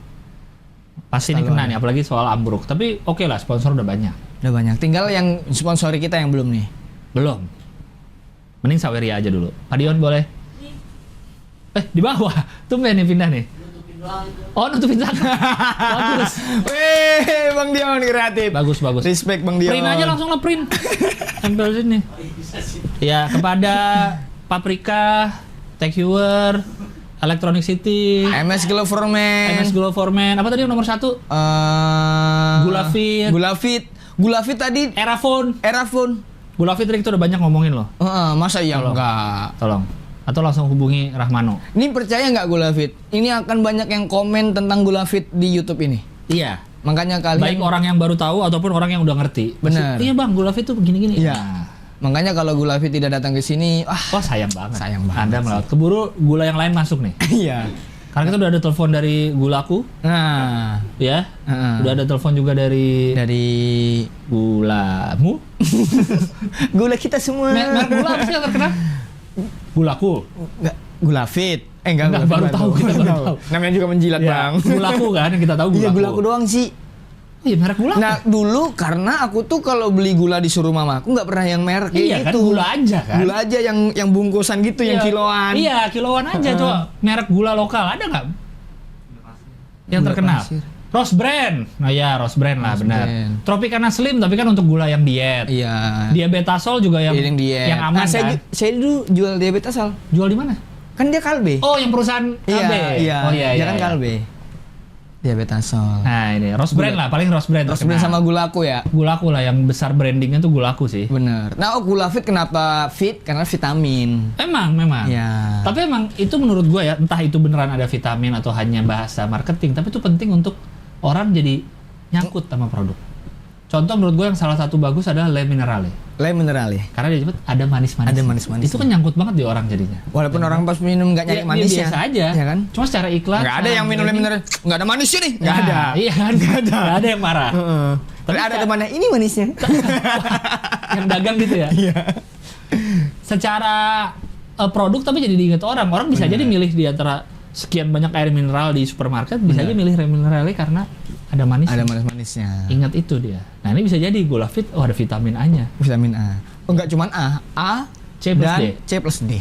Pasti ini kena nih, apalagi soal ambruk. Tapi oke lah, sponsor udah banyak. Udah banyak. Tinggal yang sponsori kita yang belum nih. Belum. Mending Saweria aja dulu. Pak Dion boleh? Di bawah. Tumben nih pindah nih. Oh, nutupin sana. Bagus. Weh, Bang Dion kreatif. Bagus. Respect Bang Dion. Print aja langsung lah, print. Tempel sini. Ya, kepada Paprika, Techviewer, Electronic City, MS Glow for Man. Apa tadi yang nomor 1? Gulafit. Gulafit tadi Erafone. Gulafit tadi kita udah banyak ngomongin loh. Masa iya enggak? Tolong. Atau langsung hubungi Rahmano. Ini percaya nggak Gulafit? Ini akan banyak yang komen tentang Gulafit di YouTube ini. Iya. Makanya kalian baik orang yang baru tahu ataupun orang yang udah ngerti. Benar. Iya Bang, Gulafit tuh begini-gini. Iya. Makanya kalau Gulafit tidak datang ke sini, sayang banget. Anda melewat. Keburu gula yang lain masuk nih. Iya. Karena kita udah ada telepon dari Gulaku. Nah, ya. Udah ada telepon juga dari Gulamu. Gula kita semua. Merek gula apa sih yang terkenal? Gulaku. Enggak, Gulafit. Enggak, baru tahu. Namanya juga menjilat, Bang. Gulaku kan yang kita tahu Gulaku. Iya, Gulaku doang sih. Iya, merek gula. Nah, dulu karena aku tuh kalau beli gula disuruh mamaku nggak pernah yang merek kayak gitu. Kan, gula aja kan. Gula aja yang bungkusan gitu, yang kiloan. Iya, kiloan aja coba. Merek gula lokal ada nggak? Yang terkenal. Rose Brand. Nah ya, Rose Brand lah, benar. Tropicana Slim tapi kan untuk gula yang diet. Iya. Diabetasol juga yang diet. Yang aman kan. Saya dulu jual Diabetasol. Jual di mana? Kan dia Kalbe. Oh, yang perusahaan Kalbe. Iya. Oh iya. Dia kan Kalbe. Diabetasol. Nah ini Rose Brand lah, paling Rose Brand. Rose Brand sama Gulaku ya. Gulaku lah yang besar brandingnya tuh Gulaku sih. Bener. Nah, Gulafit kenapa fit? Karena vitamin. Memang. Ya. Tapi emang itu menurut gue ya, entah itu beneran ada vitamin atau hanya bahasa marketing, tapi itu penting untuk orang jadi nyangkut sama produk. Contoh menurut gue yang salah satu bagus adalah Le Minerale. Karena dia cepet ada manis-manis. Itu kan nyangkut banget di orang jadinya. Walaupun orang pas minum nggak nyari manisnya. Biasa aja. Ya kan? Cuma secara iklan. Nggak ada yang minum Le Minerale. Nggak ada manisnya nih. Nggak ada. Iya kan? Nggak ada yang marah. Tapi ada mana ini manisnya? Yang dagang gitu ya? Iya. Secara produk tapi jadi diingat orang. Orang bisa jadi milih di antara sekian banyak air mineral di supermarket, bisa aja milih air mineral karena ada manisnya. Ada manis-manisnya. Ingat itu dia. Nah ini bisa jadi Gulafit, ada vitamin A-nya. Vitamin A. Oh, enggak cuman A, C plus dan D. C plus D.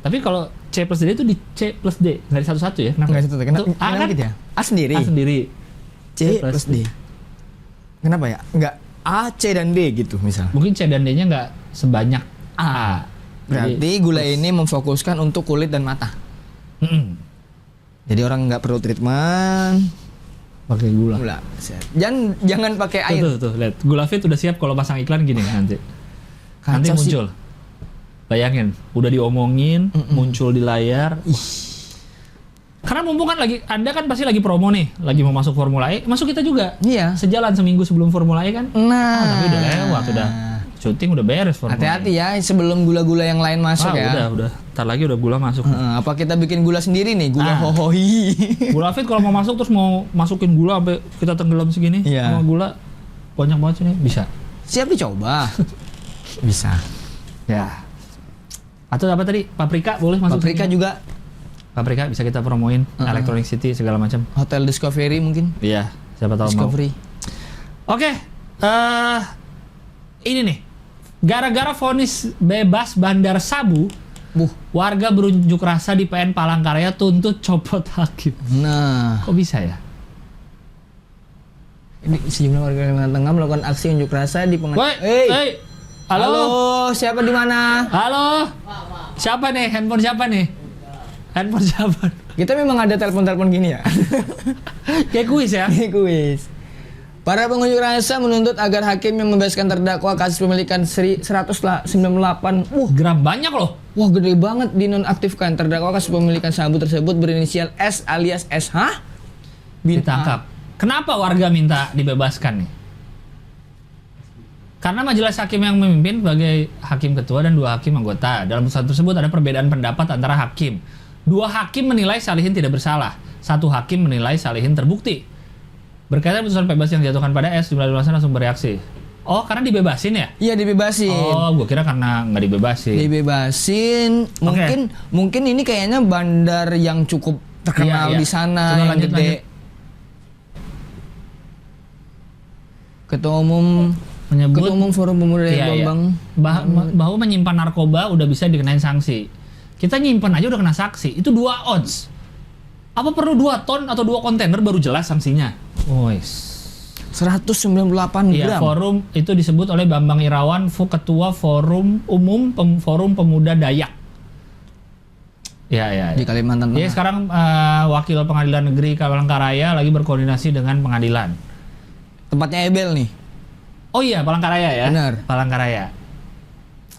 Tapi kalau C plus D itu di C plus D, nggak di satu-satu ya? Kenapa? Nggak satu. Kenapa? A kan? Gitu ya? A sendiri. C plus D. Kenapa ya? Enggak A, C dan D gitu misal. Mungkin C dan D-nya nggak sebanyak A. Berarti gula ini memfokuskan untuk kulit dan mata. Jadi orang nggak perlu treatment pakai gula. Jangan pakai air. Tuh, lihat. Gulafit udah siap kalau pasang iklan gini nanti. Nanti muncul. Bayangin, udah diomongin, muncul di layar. Karena mumpung kan Anda kan pasti lagi promo nih, lagi mau masuk Formula E, masuk kita juga. Iya. Sejalan seminggu sebelum Formula E kan. Nah, tapi udah lewat, udah syuting udah beres Formula E. Hati-hati ya sebelum gula-gula yang lain masuk ya. Udah. Ntar lagi udah gula masuk. Apa kita bikin gula sendiri nih? Gula hohoi. Gulafit kalau mau masuk terus mau masukin gula sampai kita tenggelam segini, sama gula banyak banget sini bisa. Siap dicoba. Bisa. Ya. Atau apa tadi? Paprika boleh masuk. Paprika juga. Paprika bisa kita promoin. Electronic City segala macam. Hotel Discovery mungkin. Iya. Siapa tahu Discovery. Mau. Oke. Ini nih. Gara-gara vonis bebas bandar sabu, warga berunjuk rasa di PN Palangkaraya tuntut copot hakim. Nah, kok bisa ya? Ini sejumlah warga Kalimantan Tengah melakukan aksi unjuk rasa di pengadilan. Hey. Halo, siapa di mana? Halo. Siapa nih? Handphone siapa nih? Handphone siapa? Kita memang ada telepon-telepon gini ya. Kayak kuis ya? Kayak kuis. Para pengunjuk rasa menuntut agar hakim yang membebaskan terdakwa kasus pemilikan 198 Gram banyak loh. wah gede banget dinonaktifkan. Terdakwa kasus pemilikan sabu tersebut berinisial S alias SH Ditangkap. Kenapa warga minta dibebaskan nih? Karena majelis hakim yang memimpin sebagai hakim ketua dan 2 hakim anggota. Dalam putusan tersebut ada perbedaan pendapat antara hakim. 2 hakim menilai Salihin tidak bersalah. 1 hakim menilai Salihin terbukti. Berkaitan putusan bebas yang dijatuhkan pada S, jumlah luasan langsung bereaksi. Oh, karena dibebasin ya? Iya dibebasin. Oh, gue kira karena nggak dibebasin. Dibebasin. Mungkin ini kayaknya bandar yang cukup terkenal Iya. di sana Coba yang lanjut. gede. Ketua Umum Forum Pemuda Iya, iya. Bambang. Bahwa menyimpan narkoba udah bisa dikenain sanksi. Kita nyimpan aja udah kena sanksi. Itu 2 ons. Apa perlu 2 ton atau 2 kontainer baru jelas sanksinya? Wes. 198 Iya, gram. forum itu disebut oleh Bambang Irawan, Ketua Forum Umum Forum Pemuda Dayak. Ya. Di Kalimantan Dia Tengah. sekarang Wakil Pengadilan Negeri Palangkaraya lagi berkoordinasi dengan pengadilan. Tempatnya Ebel nih. Oh iya, Palangkaraya ya. Benar. Palangkaraya.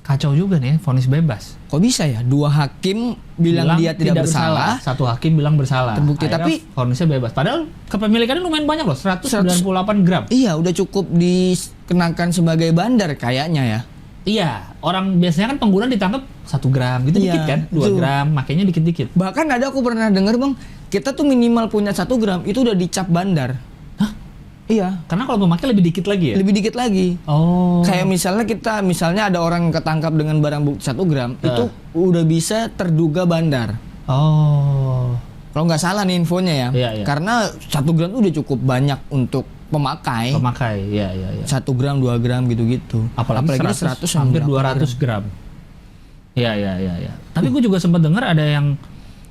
Kacau juga nih, vonis bebas. Kok bisa ya? 2 hakim bilang dia tidak bersalah. 1 hakim bilang bersalah. Terbukti, Akhirnya tapi- vonisnya bebas. Padahal kepemilikannya lumayan banyak loh, 198 gram. Iya, udah cukup dikenakan sebagai bandar kayaknya ya. Iya, orang biasanya kan pengguna ditangkap 1 gram gitu Iya, dikit kan, 2 betul. gram, makanya dikit-dikit. Bahkan ada aku pernah dengar bang, kita tuh minimal punya 1 gram itu udah dicap bandar. Hah? Iya, Karena kalau memakai lebih dikit lagi ya? lebih dikit lagi. Oh. Kayak misalnya ada orang ketangkap dengan barang bukti 1 gram, itu udah bisa terduga bandar. Oh. Kalau nggak salah nih infonya ya. Iya, iya. Karena 1 gram tuh udah cukup banyak untuk pemakai. Pemakai, iya. 1 gram, 2 gram gitu-gitu. Apalagi 100, hampir 200 gram. Iya. Tapi gue juga sempat dengar ada yang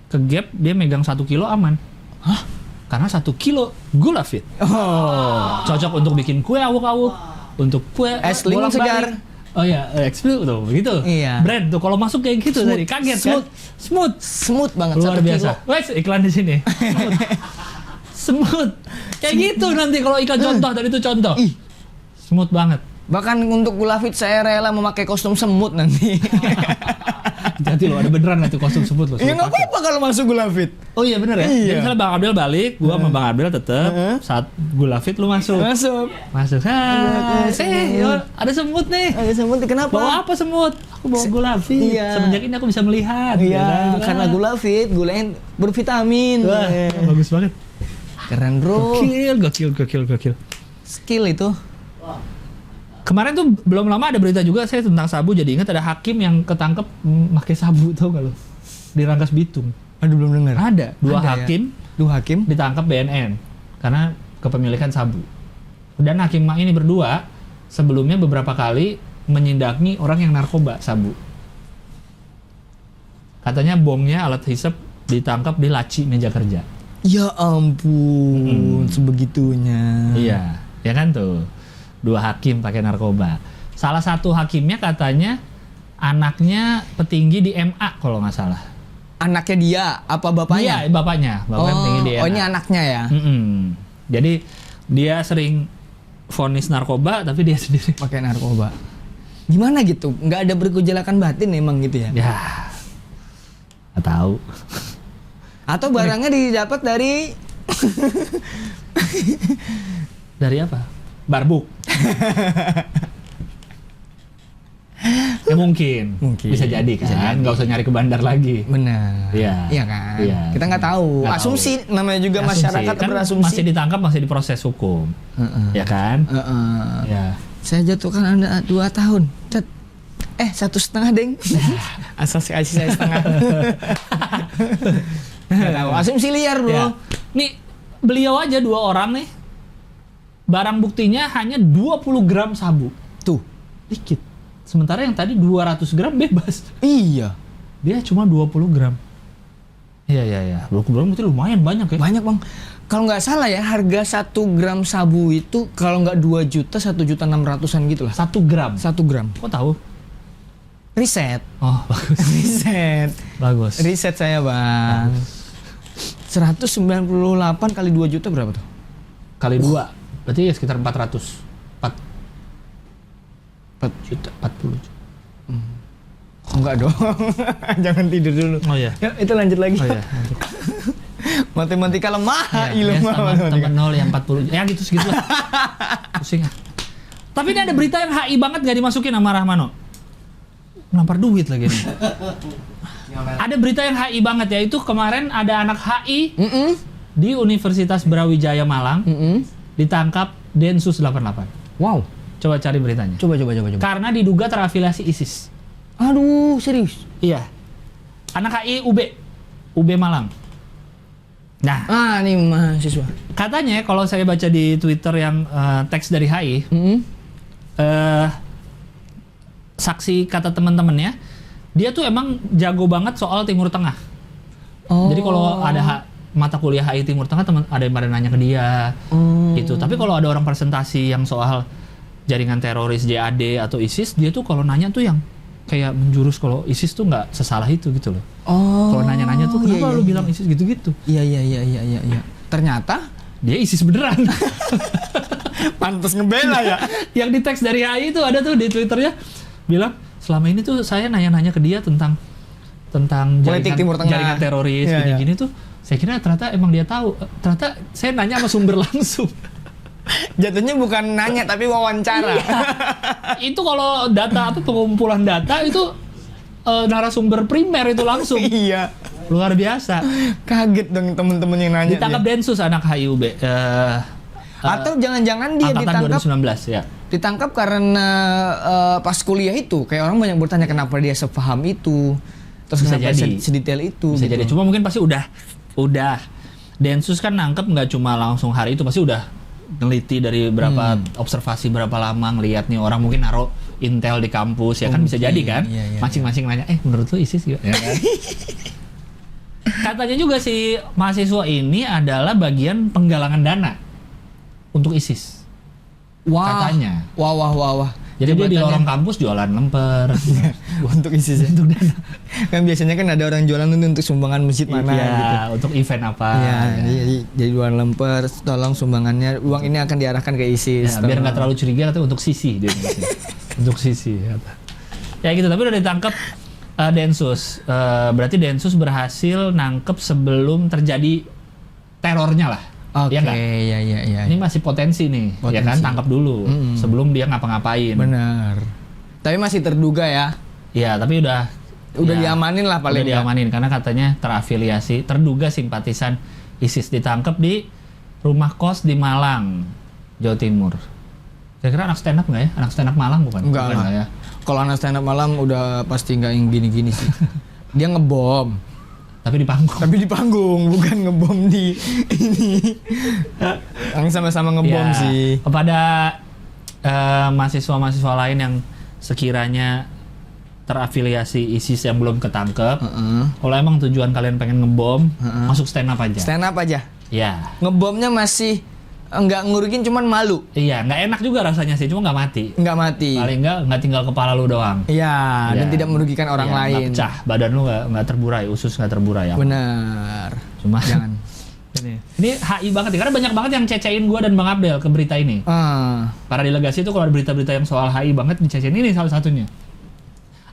ke Gap dia megang 1 kilo aman. Hah? Karena 1 kilo gula fit. Oh. Cocok untuk bikin kue awuk-awuk, untuk kue Es lingkungan bolak-balik. segar. Oh iya, Explode tuh, begitu. Iya. Brand tuh kalau masuk kayak gitu Smooth. tadi kaget kan? Smooth. Smooth banget. Luar 1 biasa. kilo. Wes iklan di sini. Smooth. Kayak gitu nanti kalau ikan contoh tadi itu contoh. Ih. Smooth banget. Bahkan untuk gula fit saya rela memakai kostum semut nanti. Jadi lo ada beneran nanti kostum sebut lo. Ya nggak apa-apa kalau masuk gula fit. Oh iya bener ya. Iya. Jadi misalnya Bang Abdel balik, gua sama Bang Abdel tetep saat gula fit lu masuk. Masuk. Masuk. Yo, ada semut nih. Ada semut kenapa? Bawa apa semut? Aku bawa gula fit. Iya. Semenjak ini aku bisa melihat. Iya, Ya kan? karena gula fit, gula yang bervitamin. Wah, bagus banget. Keren bro. Gokil. Skill itu. Kemarin tuh belum lama ada berita juga saya tentang sabu, jadi ingat ada hakim yang ketangkep pakai sabu, tau gak lo? Di Rangkas Bitung. Aduh belum dengar. Ada 2 Ada ya? hakim 2 hakim. ditangkap BNN karena kepemilikan sabu. Dan hakim ini berdua sebelumnya beberapa kali menyindangi orang yang narkoba sabu. Katanya bomnya alat hisap ditangkap di laci meja kerja. Ya ampun, sebegitunya. Iya, ya kan tuh. 2 hakim pakai narkoba. Salah satu hakimnya katanya anaknya petinggi di MA kalau nggak salah. Anaknya dia, apa bapaknya? Iya, bapaknya petinggi di MA. Oh ini anaknya ya? Jadi dia sering vonis narkoba tapi dia sendiri. Pakai narkoba. Gimana gitu? Nggak ada bergejolakan batin emang gitu ya? Ya, nggak tahu. Atau barangnya didapat dari Dari apa? Barbuk. Ya mungkin. Bisa jadi kan. Bisa jadi. Nggak usah nyari ke bandar lagi. benar. Iya. Iya kan? Iya. Kita nggak tahu. Nggak Asumsi namanya juga Asumsi. masyarakat Kan berasumsi. masih ditangkap, masih diproses hukum. Ya kan? Ya. Saya jatuhkan Anda 2 tahun. Cet. 1,5 deng. Asal saya kasih saya setengah. Nggak tahu. Asumsi liar bro. Ya. Nih beliau aja 2 orang nih. Barang buktinya hanya 20 gram sabu. Tuh. Dikit. Sementara yang tadi 200 gram bebas. Iya. Dia cuma 20 gram. Iya. 20 gram itu lumayan banyak ya. Banyak bang. Kalau nggak salah ya harga 1 gram sabu itu kalau nggak 2 juta 1.600.000-an gitu lah. 1 gram. 1 gram. Kok tahu? Riset. Oh, bagus. Riset. Bagus. Riset saya bang. 198 kali 2 juta berapa tuh? Kali 2. Berarti ya sekitar 4 juta, 40 juta. Enggak dong. Jangan tidur dulu. Oh iya. Ya, itu lanjut lagi. Oh iya. Matematika lemah, lemah Tambah 0 yang 40. Ya gitu segitu lah. Pusing. Tapi ini ada berita yang HI banget gak dimasukin sama Rahmano. Nampar duit lagi nih. Ada berita yang HI banget, yaitu kemarin ada anak HI di Universitas Brawijaya Malang ditangkap Densus 88. Wow. Coba cari beritanya. Coba. Karena diduga terafiliasi ISIS. Aduh, serius? Iya. Anak HI UB Malang. Nah, Nih mahasiswa. katanya kalau saya baca di Twitter yang teks dari HI, saksi kata teman-temannya, dia tuh emang jago banget soal Timur Tengah. Jadi kalau ada mata kuliah HI Timur Tengah, ada yang pada nanya ke dia, gitu. Tapi kalau ada orang presentasi yang soal jaringan teroris JAD atau ISIS, dia tuh kalau nanya tuh yang kayak menjurus kalau ISIS tuh nggak sesalah itu gitu loh. Kalau nanya-nanya tuh kenapa lu bilang ISIS gitu-gitu? Iya. Ternyata Dia ISIS beneran. pantas ngebela ya. Yang di teks dari HI itu ada tuh di Twitternya bilang selama ini tuh saya nanya-nanya ke dia tentang Politik Timur Tengah, jaringan teroris gini-gini tuh saya kira ternyata emang dia tahu. Ternyata saya nanya sama sumber langsung. Jatuhnya bukan nanya tapi wawancara. Itu kalau data pengumpulan data itu narasumber primer itu langsung. Iya. Luar biasa. Kaget dong temen-temen yang nanya. Ditangkap Densus anak HIUB. Atau jangan-jangan dia angkatan ditangkap 2019 ya. Ditangkap karena pas kuliah itu kayak orang banyak bertanya kenapa dia sepaham itu. Terus Bisa kenapa jadi. sedetail itu. Bisa gitu. jadi. Cuma mungkin pasti udah Densus kan nangkep nggak cuma langsung hari itu, pasti udah neliti dari berapa observasi berapa lama ngelihat nih orang, mungkin naruh intel di kampus ya kan, bisa jadi kan. Iya, Masing-masing nanya, menurut lu ISIS gitu ya kan? Katanya juga si mahasiswa ini adalah bagian penggalangan dana untuk ISIS. Wah. Katanya. Wah. Jadi dia di lorong kampus jualan lemper untuk isi untuk dana. Kan biasanya kan ada orang jualan untuk sumbangan masjid mana iya, gitu. untuk event apa. Iya, jadi jualan lemper, tolong sumbangannya, uang ini akan diarahkan ke ISIS. Ya, biar nggak terlalu curiga katanya untuk sisi dia. Untuk sisi. Ya gitu, tapi udah ditangkap Densus. Berarti Densus berhasil nangkep sebelum terjadi terornya lah. Oke, Ya nggak? iya. Ini masih potensi nih, ya kan, tangkap dulu sebelum dia ngapa-ngapain. Benar. Tapi masih terduga ya. Iya, tapi udah diamanin lah paling. Udah diamanin karena katanya terafiliasi, terduga simpatisan ISIS, ditangkap di rumah kos di Malang, Jawa Timur. Kira-kira anak stand up nggak ya? Anak stand up Malang bukan? Enggak lah. Ya. Kalau anak stand up Malang udah pasti nggak yang gini-gini sih. Dia ngebom. Tapi di panggung, bukan ngebom di ini. Yang sama-sama ngebom Ya, sih. kepada mahasiswa-mahasiswa lain yang sekiranya terafiliasi ISIS yang belum ketangkep, kalau emang tujuan kalian pengen ngebom, masuk stand up aja. Stand up aja. Ya. Ngebomnya masih nggak ngurukin, cuman malu. Iya, nggak enak juga rasanya sih, cuma nggak mati. Nggak mati. Paling nggak tinggal kepala lu doang. Iya, dan tidak merugikan orang Iya, lain. Nggak pecah, badan lu nggak terburai, usus nggak terburai ya. Benar. Cuma Jangan. ini HI banget ya, karena banyak banget yang cecein gua dan Bang Abdel ke berita ini. Para delegasi itu kalau ada berita-berita yang soal HI banget dicecein, ini salah satunya.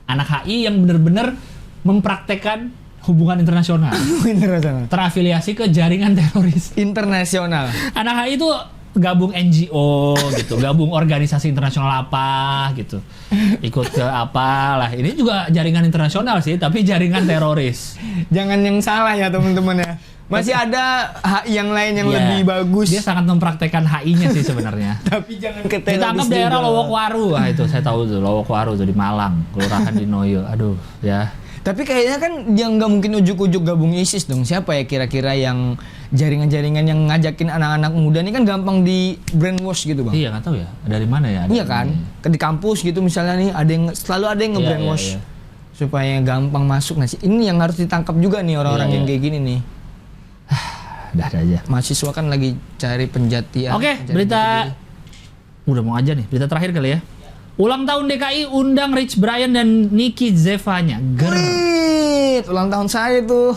Anak HI yang benar-benar mempraktekkan hubungan internasional. Internasional. Terafiliasi ke jaringan teroris. Internasional. Anak HI itu gabung NGO gitu, gabung organisasi internasional apa gitu. Ikut ke apalah. Ini juga jaringan internasional sih, tapi jaringan teroris. Jangan yang salah ya teman-teman ya. Masih ada HI yang lain yang Iya. lebih bagus. Dia sangat mempraktekkan HI-nya sih sebenarnya. Tapi jangan ke teroris Ditangkap daerah juga. Lowokwaru. Ah itu saya tahu tuh, Lowokwaru tuh di Malang, kelurahan di Noyo. Aduh, ya. Tapi kayaknya kan yang nggak mungkin ujuk-ujuk gabung ISIS dong. Siapa ya kira-kira yang jaringan-jaringan yang ngajakin anak-anak muda ini kan gampang di brainwash gitu bang. Iya nggak tahu ya dari mana ya. Iya kan? Di kampus gitu misalnya nih selalu ada yang nge-brainwash Iya. supaya gampang masuk. Nah ini yang harus ditangkap juga nih orang-orang Iya, yang iya. kayak gini nih. Dah aja. Mahasiswa kan lagi cari penjatian. Oke, berita udah mau aja nih. Berita terakhir kali ya. Ulang tahun DKI undang Rich Brian dan Nicky Zevanya. Wih, ulang tahun saya tuh.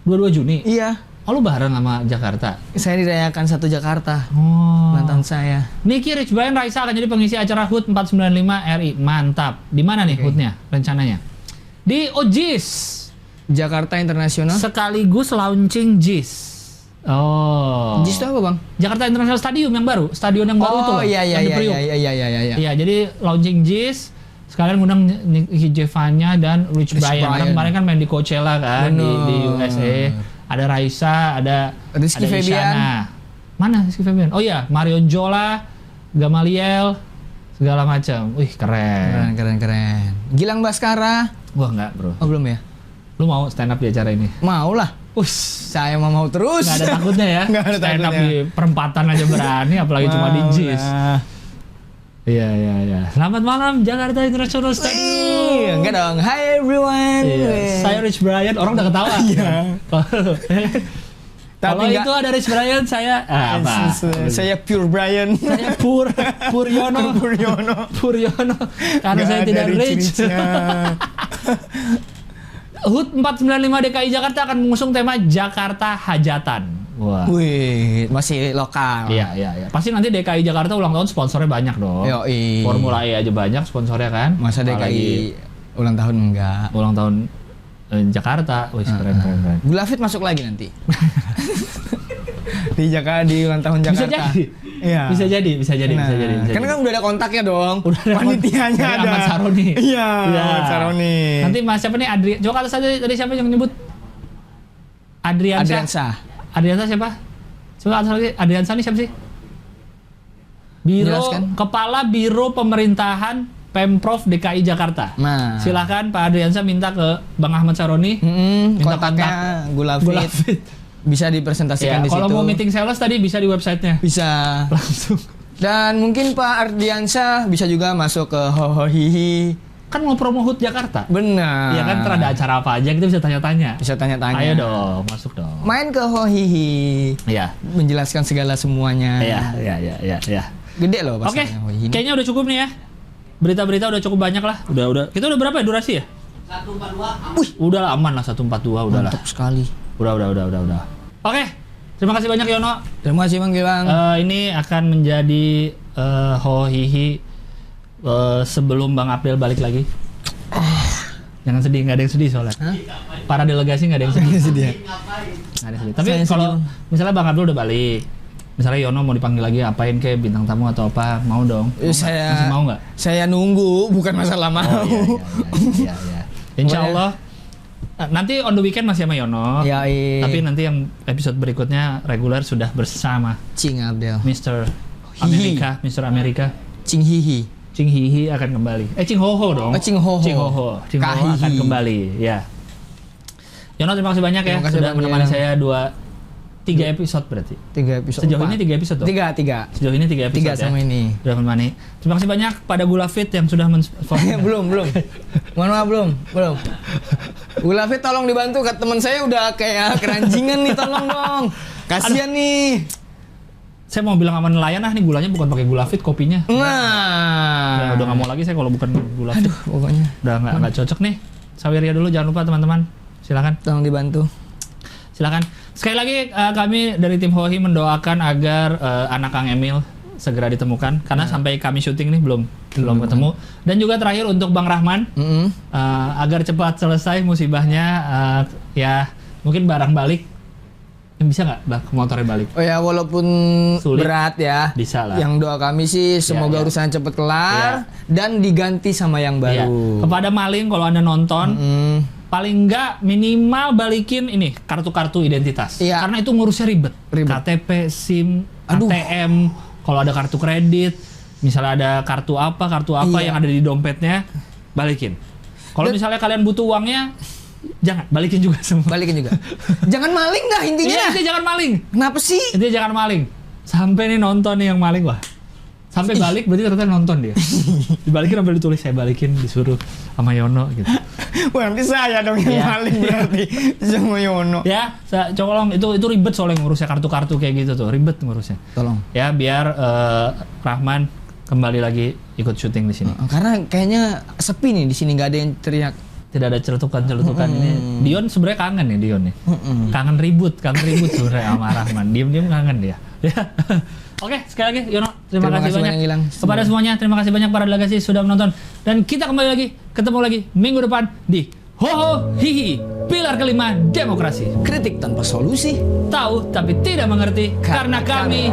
22 Juni. Iya. Oh, lu bareng sama Jakarta? Saya dirayakan satu Jakarta. Oh. Ulang tahun saya. Niki Rich Brian Raisa akan jadi pengisi acara HUT 495 RI. Mantap. Di mana nih HUT-nya rencananya? Di OJIS. Jakarta Internasional. Sekaligus launching JIS. Oh. JIS itu apa, Bang? Jakarta International Stadium yang baru, stadion yang baru itu loh. Iya yang di Priuk. iya. Iya, jadi launching JIS sekalian ngundang Nicky Jevanya dan Rich Brian. Karena kemarin kan main di Coachella kan di USA. Ada Raisa, ada Rizky ada Febian. Isyana. Mana Rizky Febian? Oh iya, Marion Jola, Gamaliel, segala macam. Wih, keren. Keren. Gilang Baskara. Wah, enggak, Bro. Oh, belum ya? Lu mau stand up di acara ini? Mau lah. Saya mau terus. Nggak ada takutnya ya. Nggak ada stand up takutnya. di perempatan aja berani, apalagi cuma di JIS. Iya. Selamat malam Jakarta International Stadium. Enggak dong. Hi everyone. Iya. Saya Rich Brian, orang udah ketawa. Iya. Kalau itu ada Rich Brian, saya apa? Saya Pure Brian. Saya Puryono. Karena saya tidak rich. HUT 495 DKI Jakarta akan mengusung tema Jakarta Hajatan. Wah. Wih, masih lokal. Iya. Pasti nanti DKI Jakarta ulang tahun sponsornya banyak dong. Yoi. Formula E aja banyak sponsornya kan. Masa DKI ulang tahun enggak? Ulang tahun Jakarta. Wih, keren. Gula Fit masuk lagi nanti. Di Jakarta, di ulang tahun Jakarta. Bisa jadi. Iya. Bisa jadi. Kan kan udah ada kontaknya dong. Udah ada Panitianya dari ada. Ahmad Saroni. Iya, Ahmad Saroni. Nanti Mas siapa nih? Coba kata saja tadi siapa yang nyebut? Adriansa siapa? Coba kata lagi Adriansa nih siapa sih? Jelaskan. Kepala Biro Pemerintahan Pemprov DKI Jakarta. Nah. Silakan Pak Adriansa minta ke Bang Ahmad Saroni. Minta Kontaknya Gula Fit. Bisa dipresentasikan di situ. Kalau mau meeting sales tadi bisa di websitenya. Bisa. Langsung. Dan mungkin Pak Ardiansyah bisa juga masuk ke Hohohihi. Kan mau promo HUT Jakarta. Benar. Iya kan terada acara apa aja kita bisa tanya-tanya. Bisa tanya-tanya. Ayo dong, masuk dong. Main ke Hohihi. Iya. Menjelaskan segala semuanya. Iya. Gede loh Oke, pasarnya Hohihi. kayaknya udah cukup nih ya. Berita-berita udah cukup banyak lah. Udah. Kita udah berapa ya durasi ya? 142 aman. Wih, udah lah aman lah 142 udah lah. Mantap sekali. Udah. Oke, terima kasih banyak Yono. Terima kasih Bang Gilang. Ini akan menjadi Hohihi sebelum Bang Abdel balik lagi. Jangan sedih, nggak ada yang sedih soalnya. Para delegasi nggak ada yang sedih. Nggak ada yang sedih. Tapi Saya kalau sedih. misalnya Bang Abdul udah balik, misalnya Yono mau dipanggil lagi apain kayak bintang tamu atau apa, mau dong? Masih mau nggak? Saya nunggu, bukan masalah mau. Iya. Insya Allah nanti on the weekend masih sama Yono. Yoi. Tapi nanti yang episode berikutnya reguler sudah bersama Cing Abdel. Mr. Amerika. Cing Hihi. Cing Hihi akan kembali. Cing Hoho dong. Cing Hoho. Cing Hoho akan kembali. Ya. Yono terima kasih banyak ya Terima kasih sudah Bang menemani Gilang. saya 3 episode berarti. 3 episode. Sejauh ini 3 episode dong? 3. Sejauh ini 3 episode 3 sama ya. ini. Sudah menemani. Terima kasih banyak pada Gula Fit yang sudah belum. Mohon maaf belum. Gula Fit tolong dibantu, teman saya udah kayak keranjingan nih, tolong dong. Kasihan nih. Saya mau bilang sama nelayan nih gulanya bukan pakai Gula Fit kopinya. Nah. Ya, udah nggak mau lagi saya kalau bukan Gula Fit. Aduh, pokoknya. Udah nggak cocok nih. Saweria dulu jangan lupa teman-teman. Silakan. Tolong dibantu. Silakan. Sekali lagi kami dari tim Hohi mendoakan agar anak Kang Emil segera ditemukan karena sampai kami syuting nih belum ketemu. Dan juga terakhir untuk Bang Rahman agar cepat selesai musibahnya, ya mungkin barang balik. Bisa nggak motornya balik? Oh ya, walaupun Sulit. berat ya. Bisa lah. Yang doa kami sih semoga Ya. urusan cepet kelar dan diganti sama yang Iya. baru. Kepada maling kalau Anda nonton, paling nggak minimal balikin ini kartu-kartu identitas. Iya. Karena itu ngurusnya ribet. Ribet. KTP, SIM, Aduh. ATM, kalau ada kartu kredit, misalnya ada kartu apa Iya. yang ada di dompetnya, balikin. Kalau Dan- misalnya kalian butuh uangnya, jangan balikin juga semua. Balikin juga. Jangan maling dah intinya. Iya, dah. intinya jangan maling. Kenapa sih? Intinya jangan maling. Sampai nih nonton nih yang maling, wah. Sampai balik berarti ternyata nonton dia. Dibalikin sampai ditulis saya balikin, disuruh sama Yono gitu. Wah, nanti saya dong yang Iya. maling berarti sama Yono. Ya, colong itu ribet soalnya ngurusnya kartu-kartu kayak gitu tuh, ribet ngurusnya. Tolong. Ya biar Rahman kembali lagi ikut syuting di sini. Karena kayaknya sepi nih di sini, nggak ada yang teriak. tidak ada celetukan-celetukan ini. Dion sebenarnya kangen ya Dion nih. Kangen ribut sebenarnya sama Rahman. Diam-diam kangen dia. Ya. Oke, sekali lagi Yono, terima kasih banyak kepada semuanya. Terima kasih banyak para delegasi sudah menonton, dan kita kembali lagi, ketemu lagi minggu depan di Hoho Hihi, pilar kelima demokrasi. Kritik tanpa solusi. Tahu tapi tidak mengerti karena kami